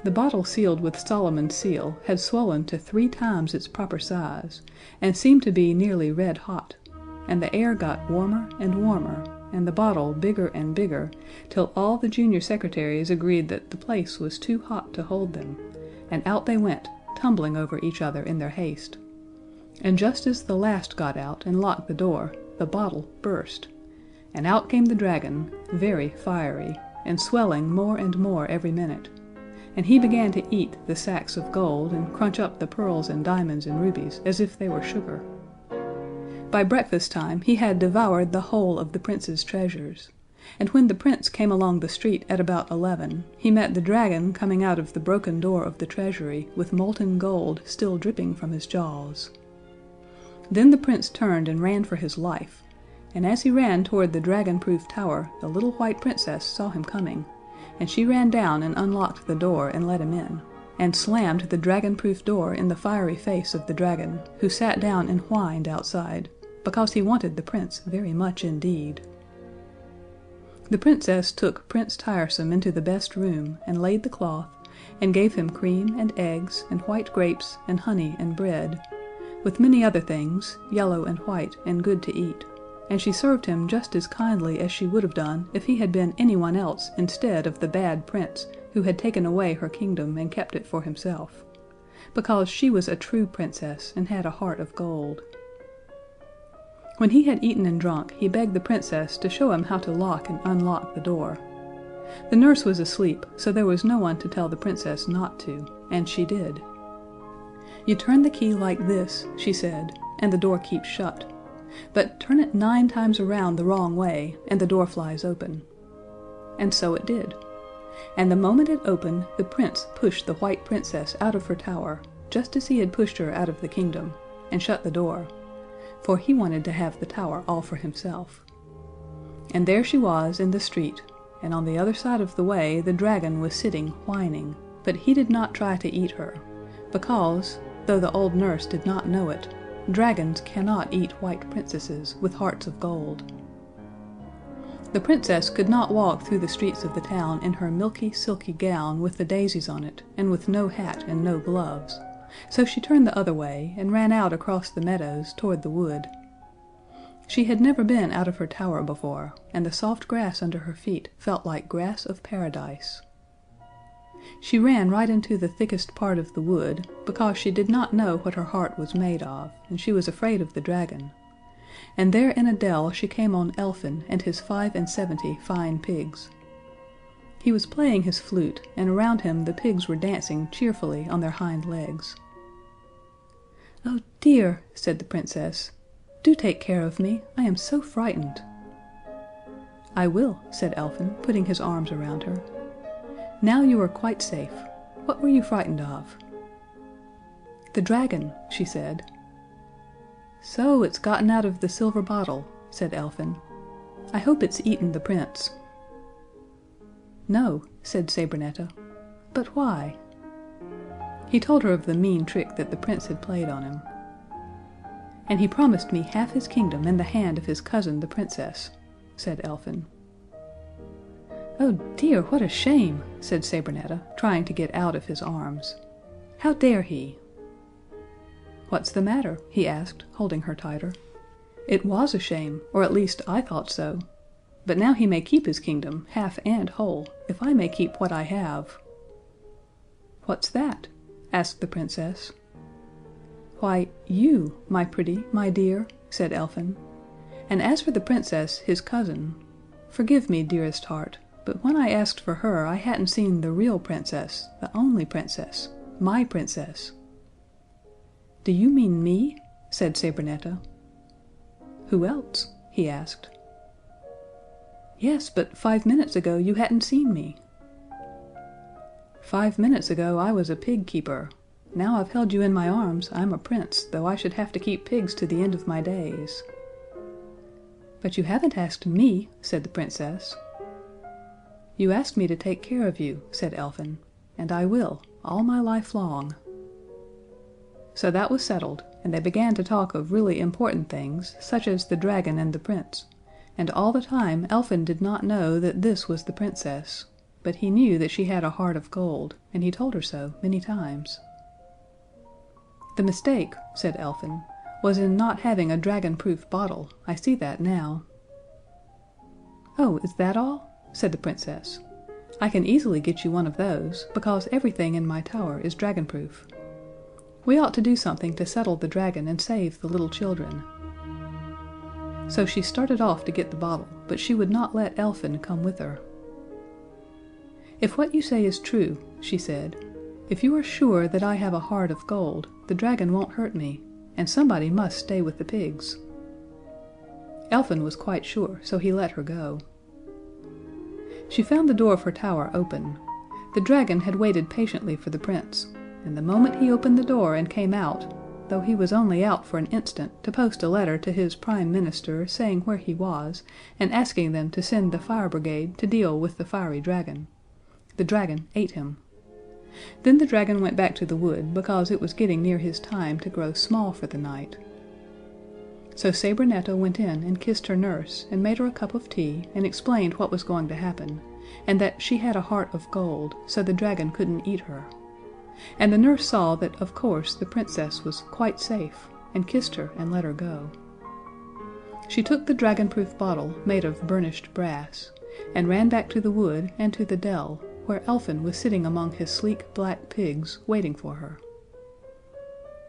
Speaker 1: The bottle sealed with Solomon's seal had swollen to 3 times its proper size, and seemed to be nearly red hot, and the air got warmer and warmer, and the bottle bigger and bigger, till all the junior secretaries agreed that the place was too hot to hold them, and out they went, tumbling over each other in their haste. And just as the last got out and locked the door, the bottle burst, and out came the dragon, very fiery, and swelling more and more every minute, and he began to eat the sacks of gold and crunch up the pearls and diamonds and rubies as if they were sugar. By breakfast time he had devoured the whole of the Prince's treasures, and when the Prince came along the street at about 11, he met the dragon coming out of the broken door of the treasury with molten gold still dripping from his jaws. Then the Prince turned and ran for his life, and as he ran toward the dragon-proof tower the little white Princess saw him coming, and she ran down and unlocked the door and let him in, and slammed the dragon-proof door in the fiery face of the dragon, who sat down and whined outside, because he wanted the Prince very much indeed. The Princess took Prince Tiresome into the best room, and laid the cloth, and gave him cream and eggs and white grapes and honey and bread, with many other things, yellow and white and good to eat, and she served him just as kindly as she would have done if he had been anyone else instead of the bad Prince who had taken away her kingdom and kept it for himself, because she was a true Princess and had a heart of gold. When he had eaten and drunk, he begged the Princess to show him how to lock and unlock the door. The nurse was asleep, so there was no one to tell the Princess not to, and she did. "You turn the key like this," she said, "and the door keeps shut. But turn it 9 times around the wrong way, and the door flies open." And so it did. And the moment it opened, the Prince pushed the white Princess out of her tower, just as he had pushed her out of the kingdom, and shut the door, for he wanted to have the tower all for himself. And there she was in the street, and on the other side of the way the dragon was sitting whining, but he did not try to eat her, because, though the old nurse did not know it, dragons cannot eat white princesses with hearts of gold. The Princess could not walk through the streets of the town in her milky, silky gown with the daisies on it, and with no hat and no gloves, so she turned the other way, and ran out across the meadows toward the wood. She had never been out of her tower before, and the soft grass under her feet felt like grass of paradise. She ran right into the thickest part of the wood, because she did not know what her heart was made of, and she was afraid of the dragon, and there in a dell she came on Elfin and his 75 fine pigs. He was playing his flute, and around him the pigs were dancing cheerfully on their hind legs. "Oh dear," said the Princess, "do take care of me, I am so frightened." "I will," said Elfin, putting his arms around her. "Now you are quite safe. What were you frightened of?" "The dragon," she said. "So it's gotten out of the silver bottle," said Elfin. "I hope it's eaten the Prince." "No," said Sabrinetta. "But why?" He told her of the mean trick that the Prince had played on him. "And he promised me half his kingdom in the hand of his cousin the Princess," said Elfin. "Oh dear, what a shame!" said Sabrinetta, trying to get out of his arms. "How dare he?" "What's the matter?" he asked, holding her tighter. "It was a shame, or at least I thought so. But now he may keep his kingdom, half and whole, if I may keep what I have." "What's that?" asked the Princess. "Why, you, my pretty, my dear," said Elfin. "And as for the Princess, his cousin, forgive me, dearest heart, but when I asked for her I hadn't seen the real Princess, the only Princess, my Princess." "Do you mean me?" said Sabrinetta. "Who else?" he asked. "Yes, but 5 minutes ago you hadn't seen me." "5 minutes ago I was a pig keeper. Now I've held you in my arms I'm a prince, though I should have to keep pigs to the end of my days." "But you haven't asked me," said the Princess. "You asked me to take care of you," said Elfin, "and I will, all my life long." So that was settled, and they began to talk of really important things, such as the dragon and the Prince, and all the time Elfin did not know that this was the Princess, but he knew that she had a heart of gold, and he told her so many times. "The mistake," said Elfin, "was in not having a dragon-proof bottle. I see that now." "Oh, is that all?" said the Princess. "I can easily get you one of those, because everything in my tower is dragon-proof. We ought to do something to settle the dragon and save the little children." So she started off to get the bottle, but she would not let Elfin come with her. "If what you say is true," she said, "if you are sure that I have a heart of gold, the dragon won't hurt me, and somebody must stay with the pigs." Elfin was quite sure, so he let her go. She found the door of her tower open. The dragon had waited patiently for the Prince, and the moment he opened the door and came out, though he was only out for an instant to post a letter to his Prime Minister saying where he was and asking them to send the fire brigade to deal with the fiery dragon, the dragon ate him. Then the dragon went back to the wood because it was getting near his time to grow small for the night. So Sabrinetta went in and kissed her nurse and made her a cup of tea and explained what was going to happen, and that she had a heart of gold, so the dragon couldn't eat her. And the nurse saw that of course the Princess was quite safe, and kissed her and let her go. She took the dragon-proof bottle made of burnished brass, and ran back to the wood and to the dell, where Elfin was sitting among his sleek black pigs, waiting for her.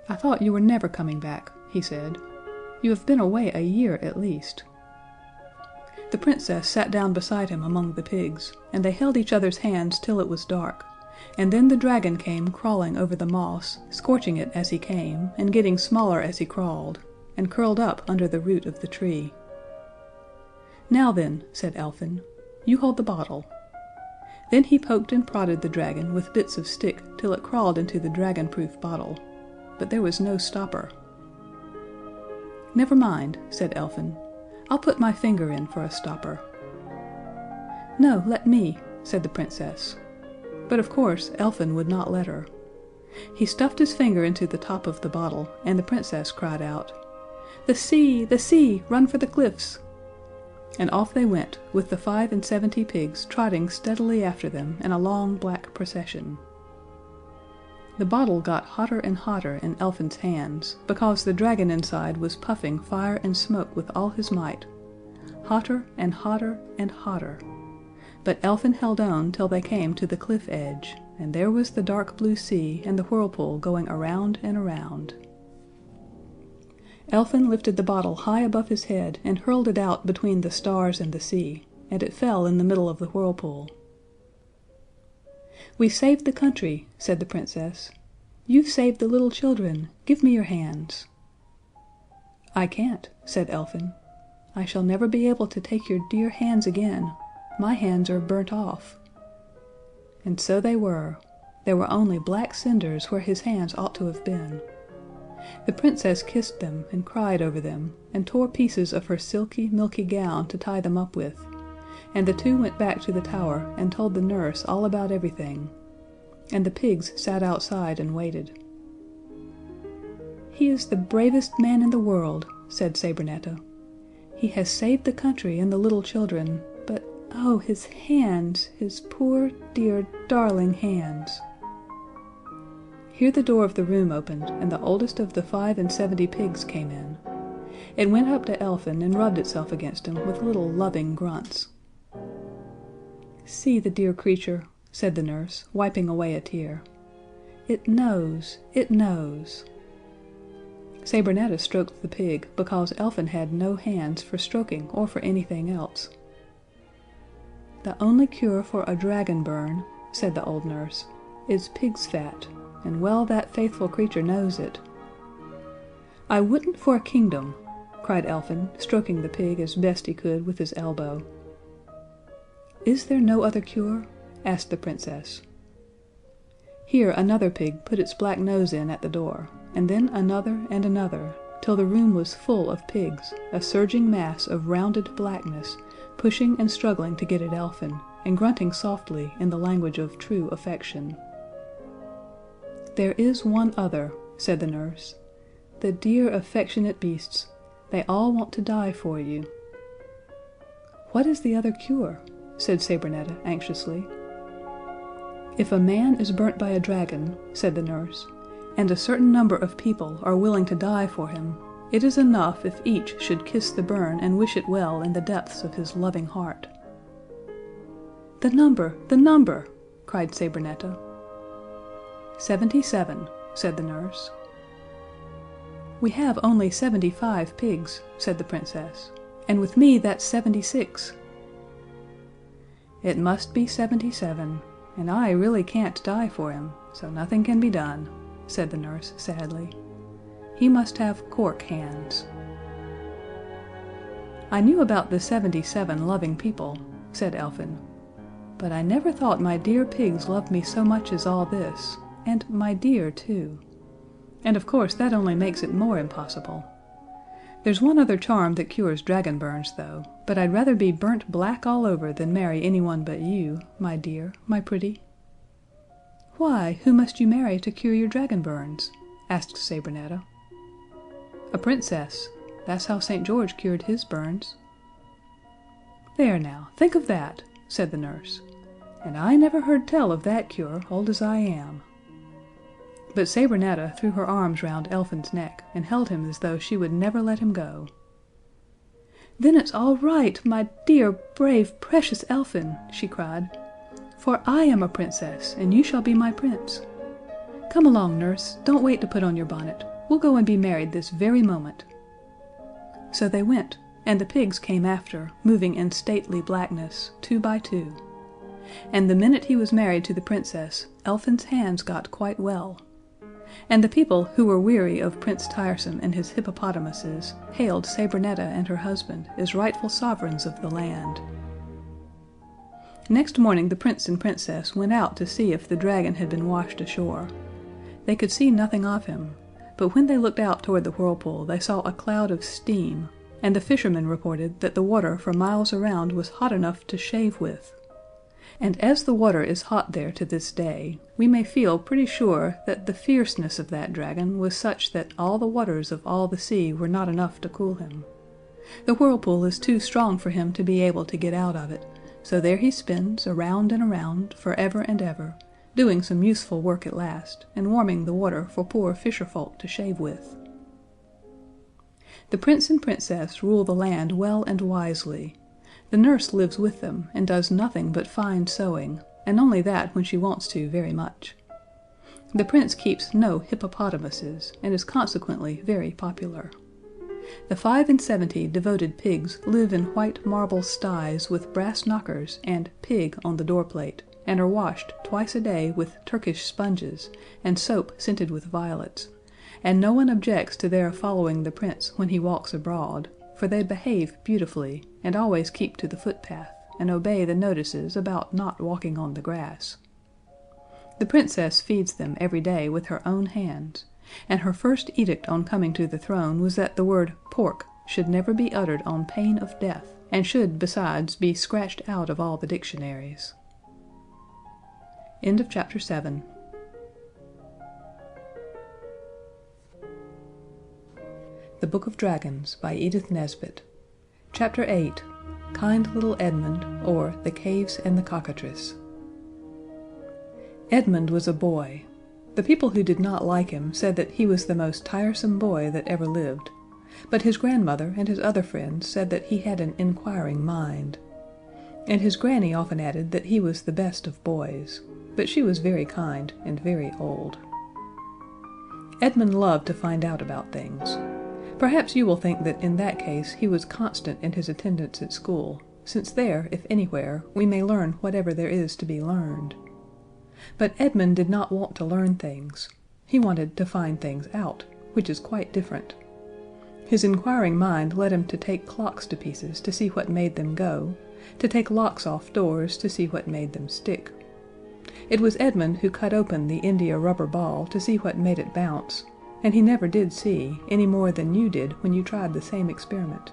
Speaker 1: "I thought you were never coming back," he said. "You have been away a year at least." The Princess sat down beside him among the pigs, and they held each other's hands till it was dark, and then the dragon came crawling over the moss, scorching it as he came, and getting smaller as he crawled, and curled up under the root of the tree. "Now then," said Elfin, "you hold the bottle." Then he poked and prodded the dragon with bits of stick till it crawled into the dragon-proof bottle, but there was no stopper. "Never mind," said Elfin. "I'll put my finger in for a stopper." "No, let me," said the Princess. But of course Elfin would not let her. He stuffed his finger into the top of the bottle, and the Princess cried out, "The sea! The sea! Run for the cliffs!" And off they went, with the 75 pigs trotting steadily after them in a long black procession. The bottle got hotter and hotter in Elfin's hands, because the dragon inside was puffing fire and smoke with all his might. Hotter and hotter and hotter. But Elfin held on till they came to the cliff edge, and there was the dark blue sea and the whirlpool going around and around. Elfin lifted the bottle high above his head and hurled it out between the stars and the sea, and it fell in the middle of the whirlpool. "We saved the country," said the Princess. "You've saved the little children. Give me your hands." "I can't," said Elfin. "I shall never be able to take your dear hands again. My hands are burnt off." And so they were. There were only black cinders where his hands ought to have been. The Princess kissed them and cried over them, and tore pieces of her silky, milky gown to tie them up with, and the two went back to the tower and told the nurse all about everything, and the pigs sat outside and waited. "He is the bravest man in the world," said Sabrinetta. "He has saved the country and the little children, but oh, his hands, his poor, dear, darling hands." Here the door of the room opened, and the oldest of the 75 pigs came in. It went up to Elfin and rubbed itself against him with little loving grunts. "See the dear creature," said the nurse, wiping away a tear. "It knows, it knows." Sabrinetta stroked the pig, because Elfin had no hands for stroking or for anything else. "The only cure for a dragon burn," said the old nurse, "is pig's fat, and well that faithful creature knows it." "I wouldn't for a kingdom," cried Elfin, stroking the pig as best he could with his elbow. "Is there no other cure?" asked the Princess. Here another pig put its black nose in at the door, and then another and another, till the room was full of pigs, a surging mass of rounded blackness, pushing and struggling to get at Elfin, and grunting softly in the language of true affection. "There is one other," said the nurse. "The dear affectionate beasts, they all want to die for you." "What is the other cure?" said Sabrinetta anxiously. "If a man is burnt by a dragon," said the nurse, "and a certain number of people are willing to die for him, it is enough if each should kiss the burn and wish it well in the depths of his loving heart." "The number! The number!" cried Sabrinetta. 77, said the nurse. "We have only 75 pigs," said the Princess, And with me that's 76. It must be 77, and I really can't die for him, so nothing can be done, said the nurse sadly. He must have cork hands. I knew about the 77 loving people, said Elfin, but I never thought my dear pigs loved me so much as all this, and my dear, too. And of course that only makes it more impossible. There's one other charm that cures dragon burns, though, but I'd rather be burnt black all over than marry anyone but you, my dear, my pretty. Why, who must you marry to cure your dragon burns? Asked Sabrinetta. A princess. That's how St. George cured his burns. There now, think of that, said the nurse. And I never heard tell of that cure, old as I am. But Sabrinetta threw her arms round Elfin's neck and held him as though she would never let him go. Then it's all right, my dear, brave, precious Elfin, she cried, for I am a princess, and you shall be my prince. Come along, nurse, don't wait to put on your bonnet. We'll go and be married this very moment. So they went, and the pigs came after, moving in stately blackness, 2 by 2. And the minute he was married to the princess, Elfin's hands got quite well. And the people who were weary of Prince Tiresome and his hippopotamuses hailed Sabrinetta and her husband as rightful sovereigns of the land. Next morning the Prince and Princess went out to see if the dragon had been washed ashore. They could see nothing of him, but when they looked out toward the whirlpool they saw a cloud of steam, and the fishermen reported that the water for miles around was hot enough to shave with. And as the water is hot there to this day, we may feel pretty sure that the fierceness of that dragon was such that all the waters of all the sea were not enough to cool him. The whirlpool is too strong for him to be able to get out of it, so there he spins around and around, forever and ever, doing some useful work at last, and warming the water for poor fisher folk to shave with. The Prince and Princess rule the land well and wisely. The nurse lives with them, and does nothing but fine sewing, and only that when she wants to very much. The Prince keeps no hippopotamuses, and is consequently very popular. The 75 devoted pigs live in white marble sties with brass knockers and "Pig" on the doorplate, and are washed twice a day with Turkish sponges, and soap scented with violets, and no one objects to their following the Prince when he walks abroad, for they behave beautifully, and always keep to the footpath, and obey the notices about not walking on the grass. The Princess feeds them every day with her own hands, and her first edict on coming to the throne was that the word "pork" should never be uttered on pain of death, and should, besides, be scratched out of all the dictionaries. End of Chapter 7. The Book of Dragons by Edith Nesbit. Chapter 8. Kind Little Edmund, or The Caves and the Cockatrice. Edmund was a boy. The people who did not like him said that he was the most tiresome boy that ever lived, but his grandmother and his other friends said that he had an inquiring mind. And his granny often added that he was the best of boys, but she was very kind and very old. Edmund loved to find out about things. Perhaps you will think that in that case he was constant in his attendance at school, since there, if anywhere, we may learn whatever there is to be learned. But Edmund did not want to learn things. He wanted to find things out, which is quite different. His inquiring mind led him to take clocks to pieces to see what made them go, to take locks off doors to see what made them stick. It was Edmund who cut open the India rubber ball to see what made it bounce, and he never did see, any more than you did when you tried the same experiment.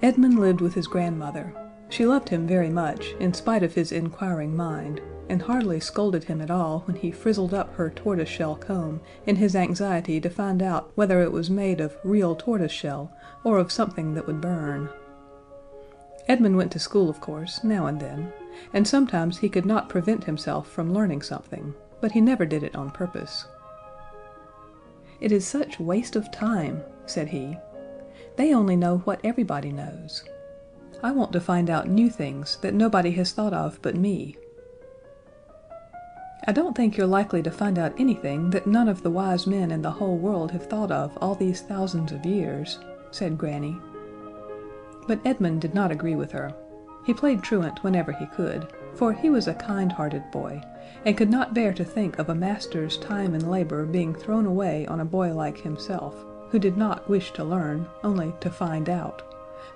Speaker 1: Edmund lived with his grandmother. She loved him very much, in spite of his inquiring mind, and hardly scolded him at all when he frizzled up her tortoise-shell comb in his anxiety to find out whether it was made of real tortoise-shell or of something that would burn. Edmund went to school, of course, now and then, and sometimes he could not prevent himself from learning something, but he never did it on purpose. "It is such waste of time," said he. "They only know what everybody knows. I want to find out new things that nobody has thought of but me." "I don't think you're likely to find out anything that none of the wise men in the whole world have thought of all these thousands of years," said Granny. But Edmund did not agree with her. He played truant whenever he could, for he was a kind-hearted boy, and could not bear to think of a master's time and labor being thrown away on a boy like himself, who did not wish to learn, only to find out,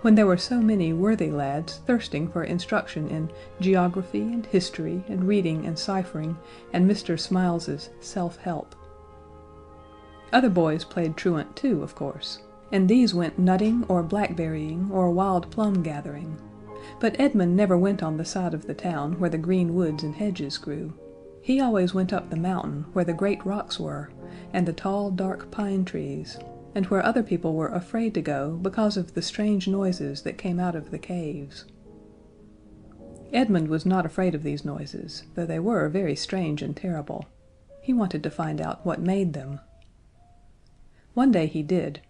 Speaker 1: when there were so many worthy lads thirsting for instruction in geography and history and reading and ciphering and Mr. Smiles's self-help. Other boys played truant too, of course, and these went nutting or blackberrying or wild plum gathering, but Edmund never went on the side of the town where the green woods and hedges grew. He always went up the mountain where the great rocks were, and the tall, dark pine trees, and where other people were afraid to go because of the strange noises that came out of the caves. Edmund was not afraid of these noises, though they were very strange and terrible. He wanted to find out what made them. One day he did.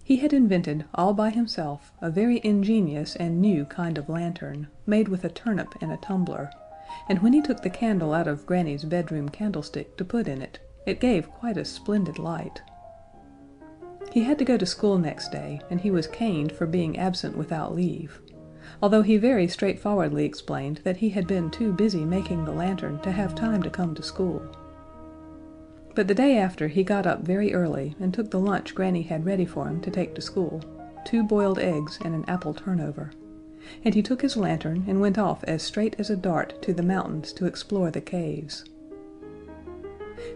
Speaker 1: He had invented, all by himself, a very ingenious and new kind of lantern, made with a turnip and a tumbler, and when he took the candle out of Granny's bedroom candlestick to put in it, it gave quite a splendid light. He had to go to school next day, and he was caned for being absent without leave, although he very straightforwardly explained that he had been too busy making the lantern to have time to come to school. But the day after he got up very early and took the lunch Granny had ready for him to take to school, 2 boiled eggs and an apple turnover, and he took his lantern and went off as straight as a dart to the mountains to explore the caves.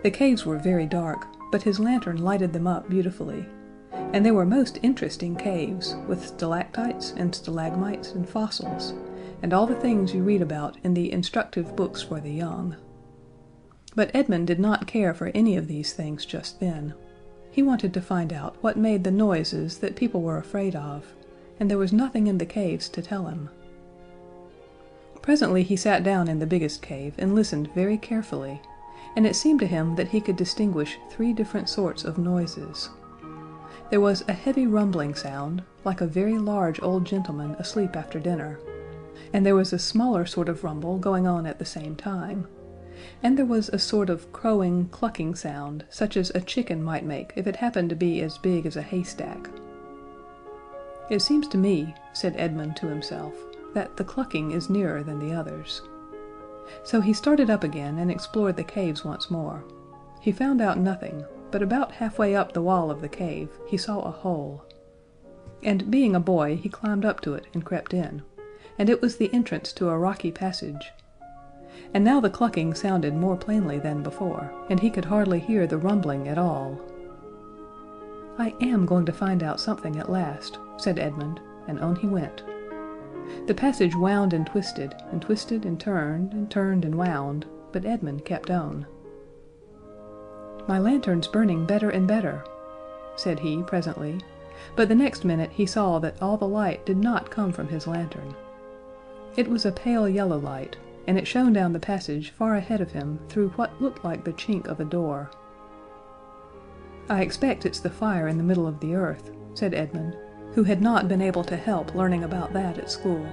Speaker 1: The caves were very dark, but his lantern lighted them up beautifully, and they were most interesting caves, with stalactites and stalagmites and fossils, and all the things you read about in the instructive books for the young. But Edmund did not care for any of these things just then. He wanted to find out what made the noises that people were afraid of, and there was nothing in the caves to tell him. Presently he sat down in the biggest cave and listened very carefully, and it seemed to him that he could distinguish 3 different sorts of noises. There was a heavy rumbling sound, like a very large old gentleman asleep after dinner, and there was a smaller sort of rumble going on at the same time, and there was a sort of crowing, clucking sound, such as a chicken might make if it happened to be as big as a haystack. "It seems to me," said Edmund to himself, "that the clucking is nearer than the others." So he started up again and explored the caves once more. He found out nothing, but about halfway up the wall of the cave he saw a hole. And being a boy, he climbed up to it and crept in, and it was the entrance to a rocky passage. And now the clucking sounded more plainly than before, and he could hardly hear the rumbling at all. "I am going to find out something at last," said Edmund, and on he went. The passage wound and twisted and turned and wound, but Edmund kept on. "My lantern's burning better and better," said he presently, but the next minute he saw that all the light did not come from his lantern. It was a pale yellow light, and it shone down the passage far ahead of him through what looked like the chink of a door. "I expect it's the fire in the middle of the earth," said Edmund, who had not been able to help learning about that at school.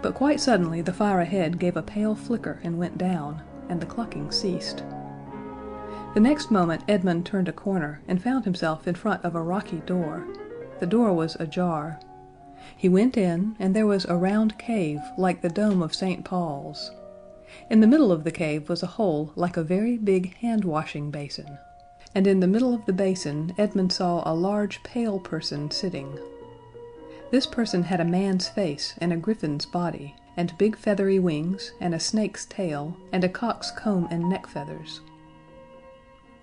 Speaker 1: But quite suddenly the fire ahead gave a pale flicker and went down, and the clucking ceased. The next moment Edmund turned a corner and found himself in front of a rocky door. The door was ajar. He went in, and there was a round cave like the dome of St. Paul's. In the middle of the cave was a hole like a very big hand-washing basin, and in the middle of the basin Edmund saw a large pale person sitting. This person had a man's face and a griffin's body, and big feathery wings, and a snake's tail, and a cock's comb and neck feathers.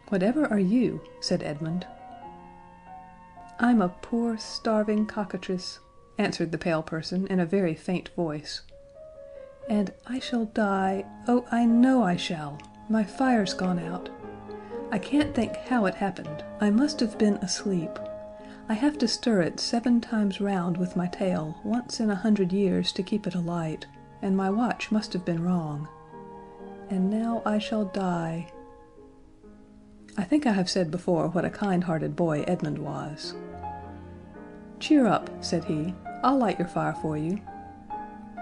Speaker 1: "Whatever are you?" said Edmund. "I'm a poor, starving cockatrice," answered the pale person in a very faint voice. "And I shall die, oh, I know I shall. My fire's gone out. I can't think how it happened. I must have been asleep. I have to stir it 7 times round with my tail once in 100 years to keep it alight, and my watch must have been wrong. And now I shall die." I think I have said before what a kind-hearted boy Edmund was. "Cheer up," said he. "I'll light your fire for you."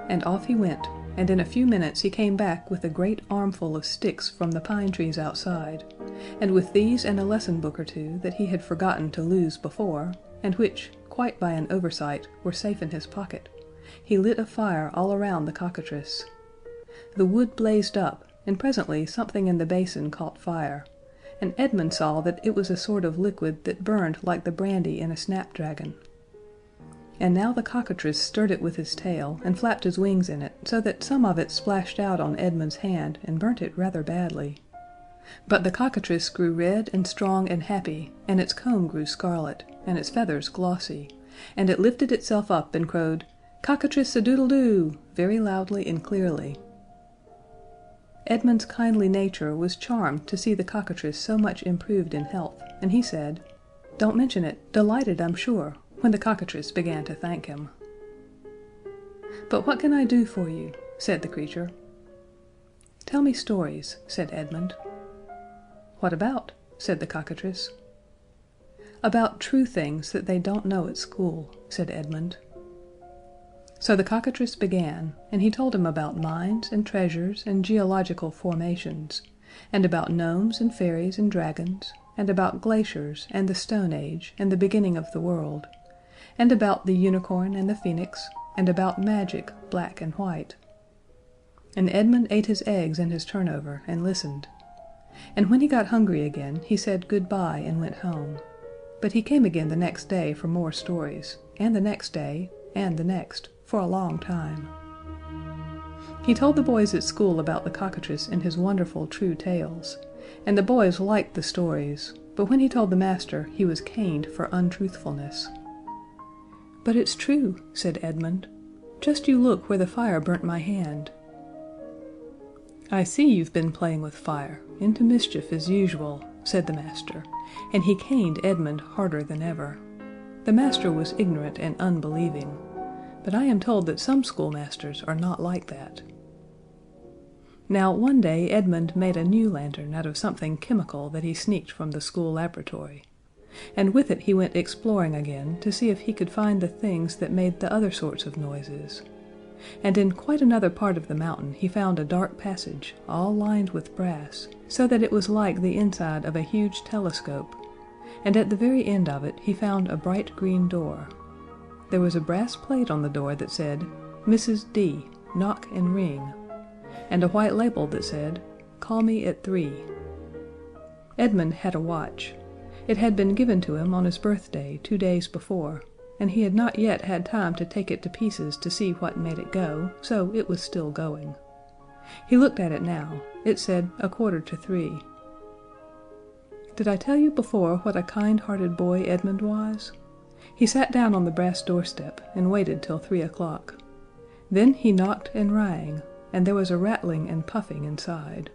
Speaker 1: And off he went, and in a few minutes he came back with a great armful of sticks from the pine trees outside, and with these and a lesson book or 2 that he had forgotten to lose before, and which, quite quite by an oversight, were safe in his pocket, he lit a fire all around the cockatrice. The wood blazed up, and presently something in the basin caught fire, and Edmund saw that it was a sort of liquid that burned like the brandy in a snapdragon. And now the cockatrice stirred it with his tail, and flapped his wings in it, so that some of it splashed out on Edmund's hand and burnt it rather badly. But the cockatrice grew red and strong and happy, and its comb grew scarlet, and its feathers glossy, and it lifted itself up and crowed, "Cockatrice-a-doodle-doo," very loudly and clearly. Edmund's kindly nature was charmed to see the cockatrice so much improved in health, and he said, "Don't mention it, delighted, I'm sure," when the cockatrice began to thank him. "But what can I do for you?" said the creature. "Tell me stories," said Edmund. "What about?" said the cockatrice. "About true things that they don't know at school," said Edmund. So the cockatrice began, and he told him about mines and treasures and geological formations, and about gnomes and fairies and dragons, and about glaciers and the Stone Age and the beginning of the world, and about the unicorn and the phoenix, and about magic, black and white. And Edmund ate his eggs and his turnover and listened. And when he got hungry again, he said good-bye and went home. But he came again the next day for more stories, and the next day, and the next, for a long time. He told the boys at school about the cockatrice and his wonderful true tales, and the boys liked the stories, but when he told the master he was caned for untruthfulness. "But it's true," said Edmund. "Just you look where the fire burnt my hand." "I see you've been playing with fire, into mischief as usual," said the master, and he caned Edmund harder than ever. The master was ignorant and unbelieving, but I am told that some schoolmasters are not like that. Now one day Edmund made a new lantern out of something chemical that he sneaked from the school laboratory, and with it he went exploring again to see if he could find the things that made the other sorts of noises. And in quite another part of the mountain he found a dark passage, all lined with brass, so that it was like the inside of a huge telescope, and at the very end of it he found a bright green door. There was a brass plate on the door that said, "Mrs. D. Knock and ring," and a white label that said, "Call me at 3." Edmund had a watch. It had been given to him on his birthday 2 days before, and he had not yet had time to take it to pieces to see what made it go, so it was still going. He looked at it now. It said 3:15. Did I tell you before what a kind-hearted boy Edmund was? He sat down on the brass doorstep and waited till 3 o'clock. Then he knocked and rang, and there was a rattling and puffing inside.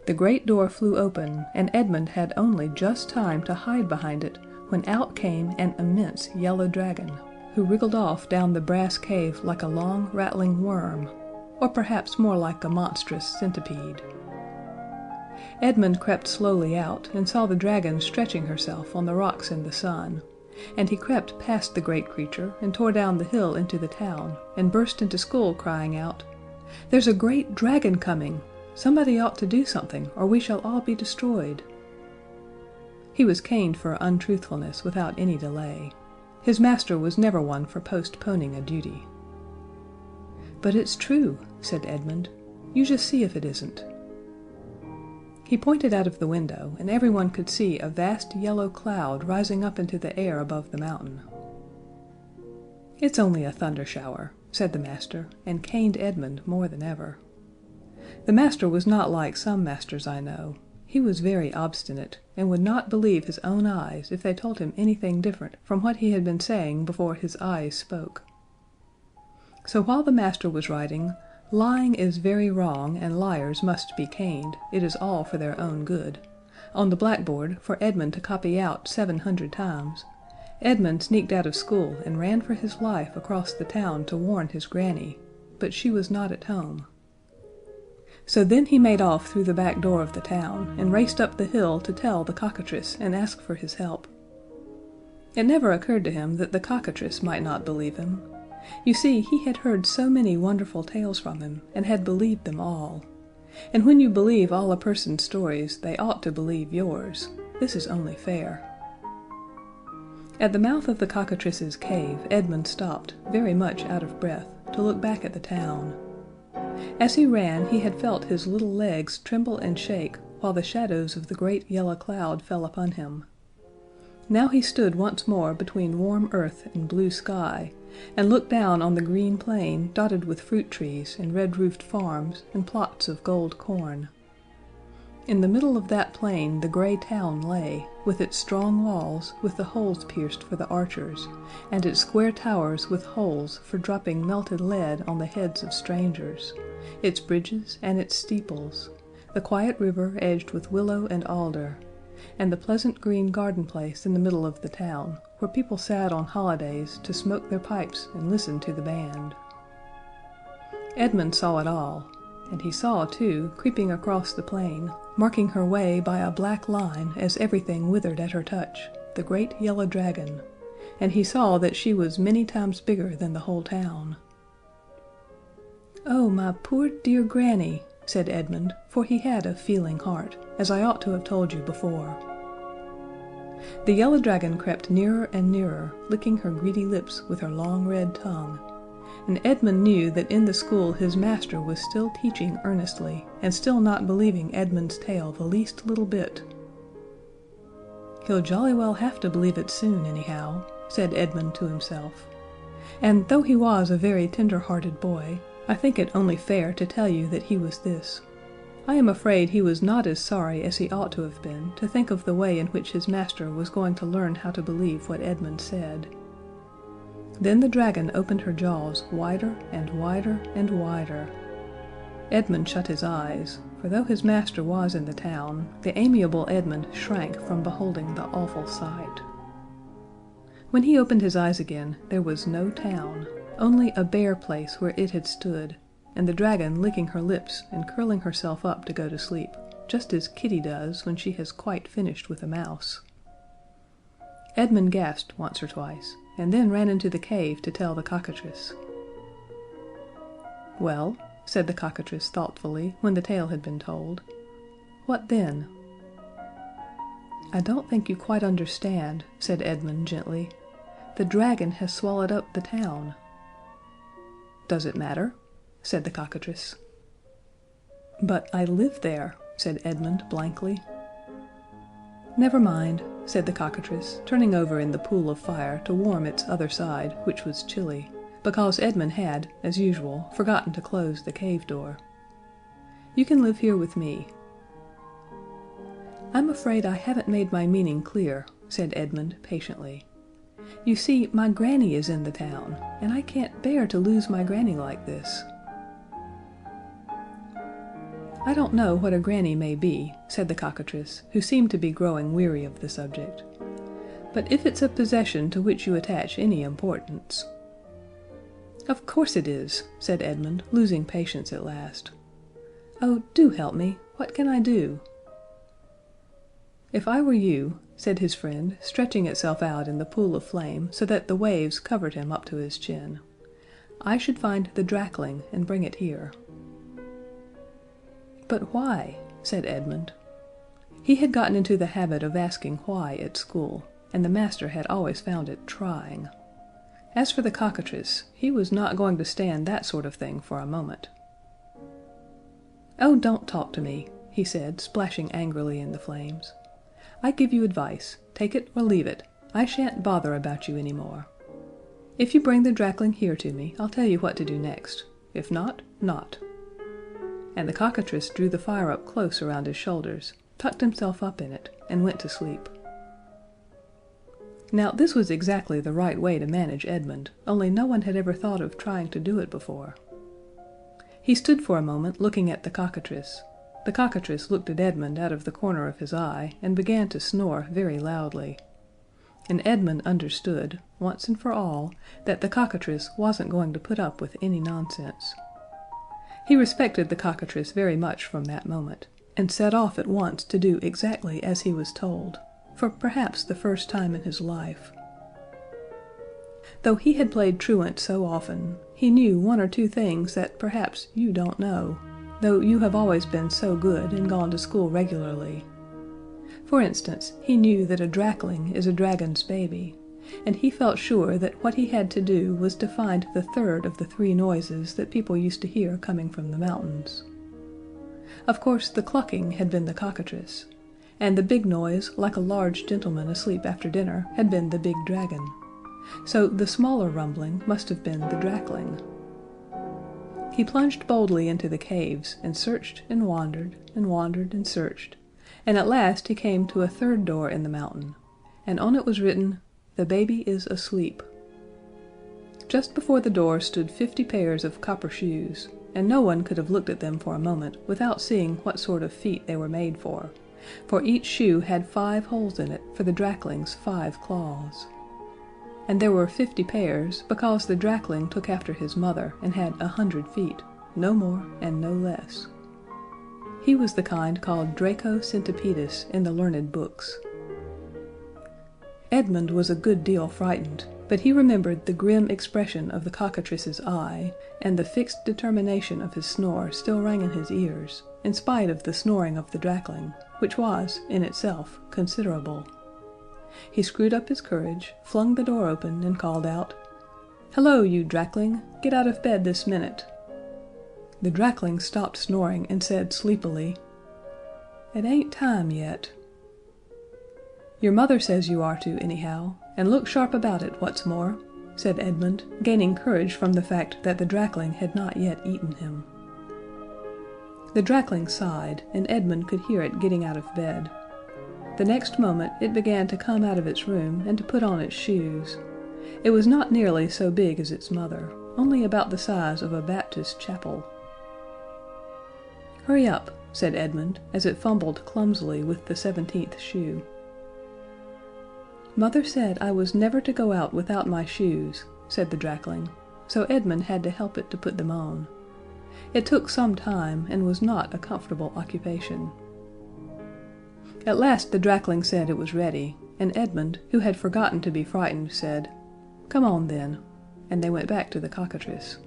Speaker 1: The great door flew open, and Edmund had only just time to hide behind it when out came an immense yellow dragon, who wriggled off down the brass cave like a long, rattling worm, or perhaps more like a monstrous centipede. Edmund crept slowly out and saw the dragon stretching herself on the rocks in the sun, and he crept past the great creature and tore down the hill into the town, and burst into school crying out, "There's a great dragon coming! Somebody ought to do something, or we shall all be destroyed." He was caned for untruthfulness without any delay. His master was never one for postponing a duty. "But it's true," said Edmund. "You just see if it isn't." He pointed out of the window, and everyone could see a vast yellow cloud rising up into the air above the mountain. "It's only a thunder shower," said the master, and caned Edmund more than ever. The master was not like some masters I know. He was very obstinate, and would not believe his own eyes if they told him anything different from what he had been saying before his eyes spoke. So while the master was writing, "Lying is very wrong, and liars must be caned, it is all for their own good," on the blackboard for Edmund to copy out 700 times, Edmund sneaked out of school and ran for his life across the town to warn his granny, but she was not at home. So then he made off through the back door of the town, and raced up the hill to tell the cockatrice and ask for his help. It never occurred to him that the cockatrice might not believe him. You see, he had heard so many wonderful tales from him, and had believed them all. And when you believe all a person's stories, they ought to believe yours. This is only fair. At the mouth of the cockatrice's cave Edmund stopped, very much out of breath, to look back at the town. As he ran he had felt his little legs tremble and shake while the shadows of the great yellow cloud fell upon him. Now he stood once more between warm earth and blue sky, and looked down on the green plain dotted with fruit trees and red-roofed farms and plots of gold corn. In the middle of that plain the gray town lay, with its strong walls with the holes pierced for the archers, and its square towers with holes for dropping melted lead on the heads of strangers, its bridges and its steeples, the quiet river edged with willow and alder, and the pleasant green garden place in the middle of the town, where people sat on holidays to smoke their pipes and listen to the band. Edmund saw it all, and he saw, too, creeping across the plain, marking her way by a black line as everything withered at her touch, the great yellow dragon, and he saw that she was many times bigger than the whole town. "Oh, my poor dear Granny," said Edmund, for he had a feeling heart, as I ought to have told you before. The yellow dragon crept nearer and nearer, licking her greedy lips with her long red tongue, and Edmund knew that in the school his master was still teaching earnestly, and still not believing Edmund's tale the least little bit. "He'll jolly well have to believe it soon, anyhow," said Edmund to himself, and though he was a very tender-hearted boy, I think it only fair to tell you that he was this. I am afraid he was not as sorry as he ought to have been to think of the way in which his master was going to learn how to believe what Edmund said. Then the dragon opened her jaws wider and wider and wider. Edmund shut his eyes, for though his master was in the town, the amiable Edmund shrank from beholding the awful sight. When he opened his eyes again, there was no town, only a bare place where it had stood, and the dragon licking her lips and curling herself up to go to sleep, just as Kitty does when she has quite finished with a mouse. Edmund gasped once or twice, and then ran into the cave to tell the cockatrice. "Well," said the cockatrice thoughtfully, when the tale had been told, "what then?" "I don't think you quite understand," said Edmund gently. "The dragon has swallowed up the town." "Does it matter?" said the cockatrice. "But I live there," said Edmund blankly. "Never mind," said the cockatrice, turning over in the pool of fire to warm its other side, which was chilly, because Edmund had, as usual, forgotten to close the cave door. "You can live here with me." "I'm afraid I haven't made my meaning clear," said Edmund patiently. "You see, my granny is in the town, and I can't bear to lose my granny like this." "I don't know what a granny may be," said the cockatrice, who seemed to be growing weary of the subject, "but if it's a possession to which you attach any importance—" "Of course it is," said Edmund, losing patience at last. "Oh, do help me! What can I do?" "If I were you," said his friend, stretching itself out in the pool of flame so that the waves covered him up to his chin, "I should find the drakling and bring it here." "But why?" said Edmund. He had gotten into the habit of asking why at school, and the master had always found it trying. As for the cockatrice, he was not going to stand that sort of thing for a moment. "Oh, don't talk to me," he said, splashing angrily in the flames. "I give you advice. Take it or leave it. I shan't bother about you any more. If you bring the drakling here to me, I'll tell you what to do next. If not, not." And the cockatrice drew the fire up close around his shoulders, tucked himself up in it, and went to sleep. Now this was exactly the right way to manage Edmund, only no one had ever thought of trying to do it before. He stood for a moment looking at the cockatrice. The cockatrice looked at Edmund out of the corner of his eye and began to snore very loudly. And Edmund understood, once and for all, that the cockatrice wasn't going to put up with any nonsense. He respected the cockatrice very much from that moment, and set off at once to do exactly as he was told, for perhaps the first time in his life. Though he had played truant so often, he knew one or two things that perhaps you don't know, though you have always been so good and gone to school regularly. For instance, he knew that a drakling is a dragon's baby, and he felt sure that what he had to do was to find the third of the three noises that people used to hear coming from the mountains. Of course, the clucking had been the cockatrice, and the big noise, like a large gentleman asleep after dinner, had been the big dragon. So the smaller rumbling must have been the drakling. He plunged boldly into the caves, and searched and wandered, and wandered and searched, and at last he came to a third door in the mountain, and on it was written, "The baby is asleep." Just before the door stood 50 pairs of copper shoes, and no one could have looked at them for a moment without seeing what sort of feet they were made for each shoe had 5 holes in it for the drakling's 5 claws. And there were 50 pairs because the drakling took after his mother and had 100 feet, no more and no less. He was the kind called Dracocentipedis in the learned books. Edmund was a good deal frightened, but he remembered the grim expression of the cockatrice's eye, and the fixed determination of his snore still rang in his ears, in spite of the snoring of the drakling, which was, in itself, considerable. He screwed up his courage, flung the door open, and called out, "Hello, you drakling! Get out of bed this minute!" The drakling stopped snoring and said sleepily, "It ain't time yet." "Your mother says you are to, anyhow, and look sharp about it, what's more," said Edmund, gaining courage from the fact that the drakling had not yet eaten him. The drakling sighed, and Edmund could hear it getting out of bed. The next moment it began to come out of its room and to put on its shoes. It was not nearly so big as its mother, only about the size of a Baptist chapel. "Hurry up," said Edmund, as it fumbled clumsily with the 17th shoe. "Mother said I was never to go out without my shoes," said the drakling, so Edmund had to help it to put them on. It took some time, and was not a comfortable occupation. At last the drakling said it was ready, and Edmund, who had forgotten to be frightened, said, "Come on, then," and they went back to the cockatrice.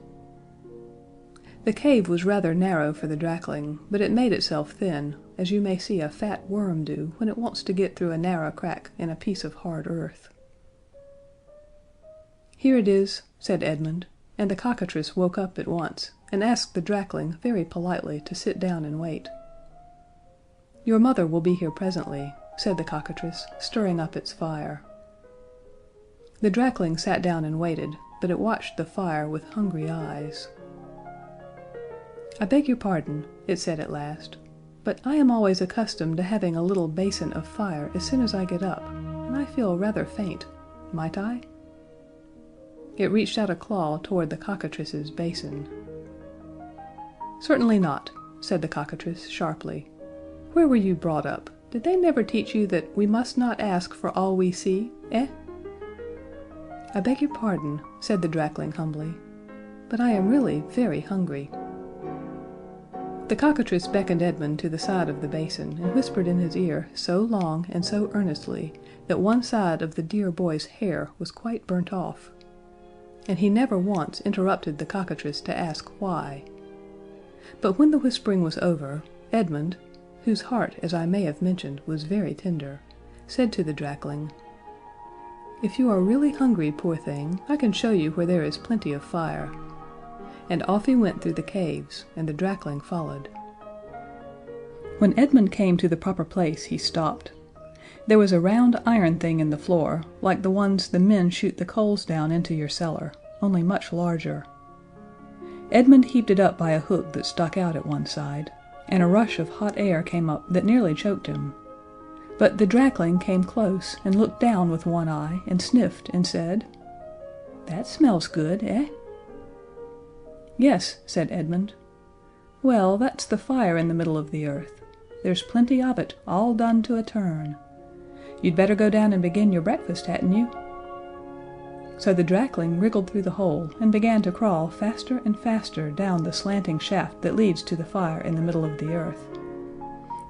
Speaker 1: The cave was rather narrow for the drakling, but it made itself thin, as you may see a fat worm do when it wants to get through a narrow crack in a piece of hard earth. "Here it is," said Edmund, and the cockatrice woke up at once, and asked the drakling very politely to sit down and wait. "Your mother will be here presently," said the cockatrice, stirring up its fire. The drakling sat down and waited, but it watched the fire with hungry eyes. "I beg your pardon," it said at last, "but I am always accustomed to having a little basin of fire as soon as I get up, and I feel rather faint. Might I?" It reached out a claw toward the cockatrice's basin. "Certainly not," said the cockatrice sharply. "Where were you brought up? Did they never teach you that we must not ask for all we see, eh?" "I beg your pardon," said the drakling humbly, "but I am really very hungry." The cockatrice beckoned Edmund to the side of the basin and whispered in his ear so long and so earnestly that one side of the dear boy's hair was quite burnt off. And he never once interrupted the cockatrice to ask why. But when the whispering was over, Edmund, whose heart, as I may have mentioned, was very tender, said to the drakling, "If you are really hungry, poor thing, I can show you where there is plenty of fire." And off he went through the caves, and the drakling followed. When Edmund came to the proper place, he stopped. There was a round iron thing in the floor, like the ones the men shoot the coals down into your cellar, only much larger. Edmund heaved it up by a hook that stuck out at one side, and a rush of hot air came up that nearly choked him. But the drakling came close and looked down with one eye and sniffed and said, "That smells good, eh?" "Yes," said Edmund. "Well, that's the fire in the middle of the earth. There's plenty of it, all done to a turn. You'd better go down and begin your breakfast, hadn't you?" So the drakling wriggled through the hole and began to crawl faster and faster down the slanting shaft that leads to the fire in the middle of the earth.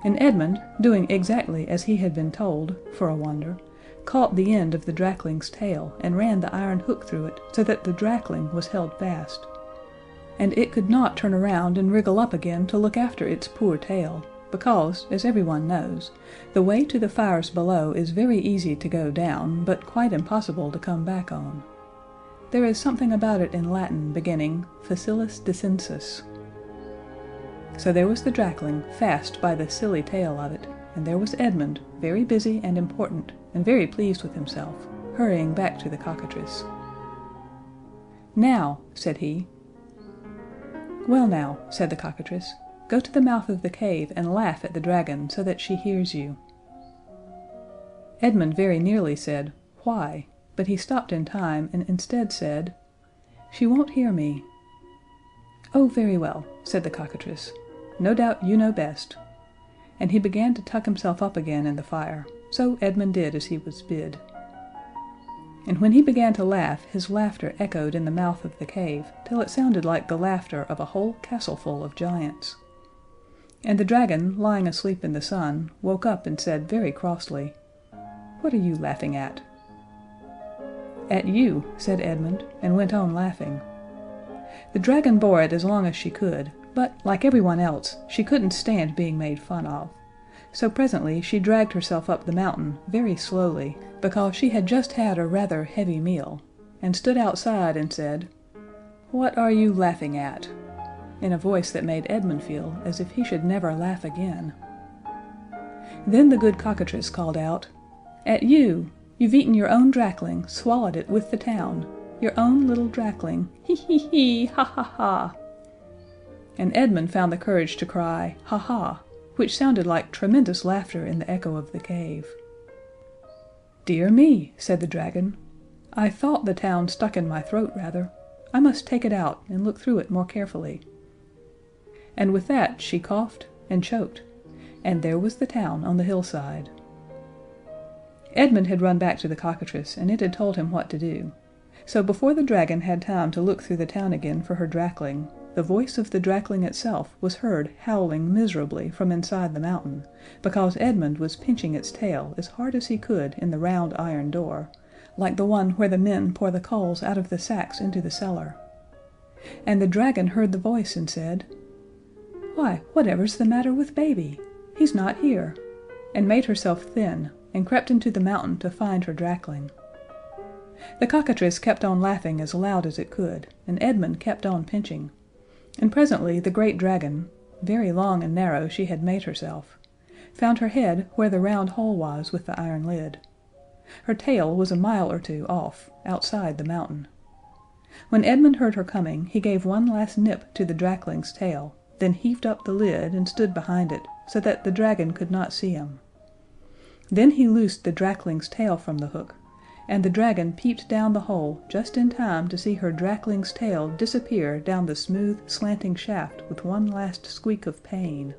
Speaker 1: And Edmund, doing exactly as he had been told, for a wonder, caught the end of the drakling's tail and ran the iron hook through it so that the drakling was held fast. And it could not turn around and wriggle up again to look after its poor tail, because, as everyone knows, the way to the fires below is very easy to go down, but quite impossible to come back on. There is something about it in Latin beginning facilis descensus. So there was the drakling fast by the silly tail of it, and there was Edmund, very busy and important, and very pleased with himself, hurrying back to the cockatrice. "Now," said he. "Well now," said the cockatrice, "go to the mouth of the cave and laugh at the dragon so that she hears you." Edmund very nearly said, "Why?" but he stopped in time and instead said, "She won't hear me." "Oh, very well," said the cockatrice. "No doubt you know best." And he began to tuck himself up again in the fire, so Edmund did as he was bid. And when he began to laugh, his laughter echoed in the mouth of the cave, till it sounded like the laughter of a whole castleful of giants. And the dragon, lying asleep in the sun, woke up and said very crossly, "What are you laughing at?" "At you," said Edmund, and went on laughing. The dragon bore it as long as she could, but, like everyone else, she couldn't stand being made fun of. So presently she dragged herself up the mountain very slowly, because she had just had a rather heavy meal, and stood outside and said, "What are you laughing at?" in a voice that made Edmund feel as if he should never laugh again. Then the good cockatrice called out, "At you! You've eaten your own drakling, swallowed it with the town. Your own little drakling. Hee hee hee, ha ha ha!" And Edmund found the courage to cry, "Ha ha!" which sounded like tremendous laughter in the echo of the cave. "Dear me," said the dragon, "I thought the town stuck in my throat rather. I must take it out and look through it more carefully." And with that she coughed and choked, and there was the town on the hillside. Edmund had run back to the cockatrice, and it had told him what to do. So before the dragon had time to look through the town again for her drakling, the voice of the drakling itself was heard howling miserably from inside the mountain, because Edmund was pinching its tail as hard as he could in the round iron door, like the one where the men pour the coals out of the sacks into the cellar. And the dragon heard the voice and said, "Why, whatever's the matter with baby? He's not here," and made herself thin, and crept into the mountain to find her drakling. The cockatrice kept on laughing as loud as it could, and Edmund kept on pinching, and presently the great dragon, very long and narrow she had made herself, found her head where the round hole was with the iron lid. Her tail was a mile or two off, outside the mountain. When Edmund heard her coming, he gave one last nip to the drakling's tail, then heaved up the lid and stood behind it, so that the dragon could not see him. Then he loosed the drakling's tail from the hook, and the dragon peeped down the hole just in time to see her drakling's tail disappear down the smooth, slanting shaft with one last squeak of pain.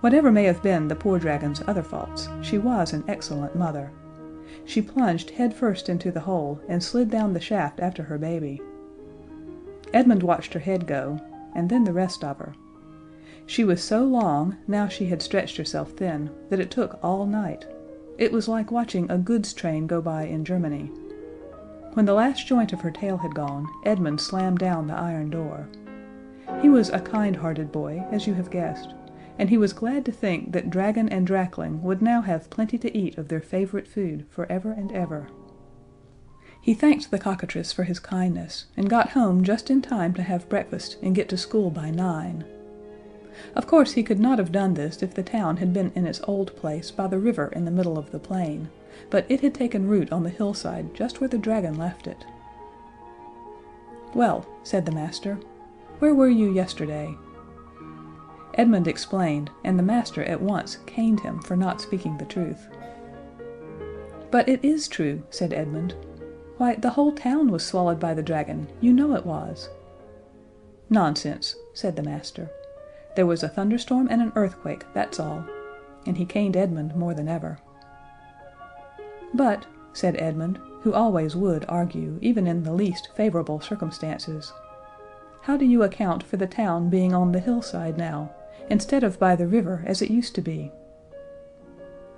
Speaker 1: Whatever may have been the poor dragon's other faults, she was an excellent mother. She plunged head first into the hole and slid down the shaft after her baby. Edmund watched her head go, and then the rest of her. She was so long, now she had stretched herself thin, that it took all night. It was like watching a goods train go by in Germany. When the last joint of her tail had gone, Edmund slammed down the iron door. He was a kind-hearted boy, as you have guessed, and he was glad to think that dragon and drakling would now have plenty to eat of their favorite food forever and ever. He thanked the cockatrice for his kindness, and got home just in time to have breakfast and get to school by 9. Of course he could not have done this if the town had been in its old place by the river in the middle of the plain, but it had taken root on the hillside just where the dragon left it. "Well," said the master, "where were you yesterday?" Edmund explained, and the master at once caned him for not speaking the truth. "But it is true," said Edmund. "Why, the whole town was swallowed by the dragon, you know it was." "Nonsense," said the master. "There was a thunderstorm and an earthquake, that's all," and he caned Edmund more than ever. "But," said Edmund, who always would argue, even in the least favorable circumstances, "how do you account for the town being on the hillside now, instead of by the river as it used to be?"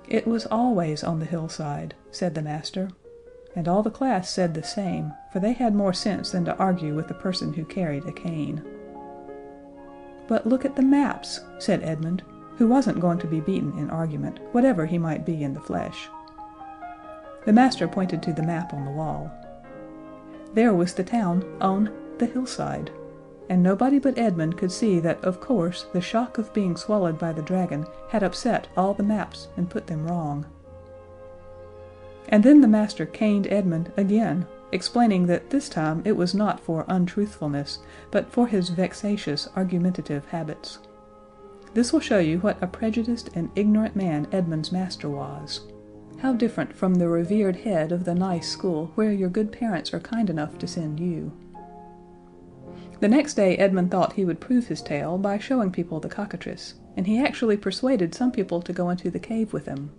Speaker 1: "It was always on the hillside," said the master, and all the class said the same, for they had more sense than to argue with a person who carried a cane. "But look at the maps," said Edmund. who wasn't going to be beaten in argument, whatever he might be in the flesh. The master pointed to the map on the wall. There was the town on the hillside, and nobody but Edmund could see that of course the shock of being swallowed by the dragon had upset all the maps and put them wrong. And then the master caned Edmund again, explaining that this time it was not for untruthfulness, but for his vexatious argumentative habits. This will show you what a prejudiced and ignorant man Edmund's master was. How different from the revered head of the nice school where your good parents are kind enough to send you. The next day Edmund thought he would prove his tale by showing people the cockatrice, and he actually persuaded some people to go into the cave with him.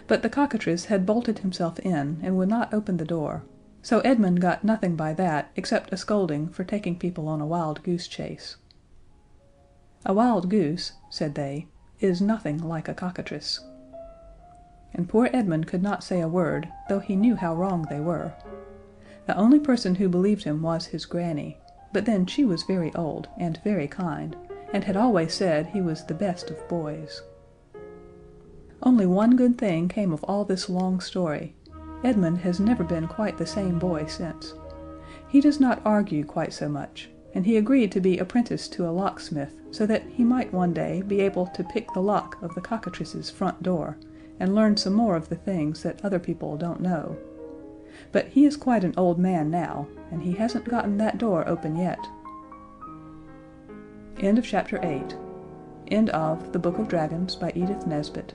Speaker 1: But the cockatrice had bolted himself in and would not open the door, so Edmund got nothing by that except a scolding for taking people on a wild goose chase. "A wild goose," said they, "is nothing like a cockatrice." And poor Edmund could not say a word, though he knew how wrong they were. The only person who believed him was his granny, but then she was very old and very kind, and had always said he was the best of boys. Only one good thing came of all this long story. Edmund has never been quite the same boy since. He does not argue quite so much, and he agreed to be apprenticed to a locksmith so that he might one day be able to pick the lock of the cockatrice's front door and learn some more of the things that other people don't know. But he is quite an old man now, and he hasn't gotten that door open yet. End of Chapter 8. End of The Book of Dragons by Edith Nesbit.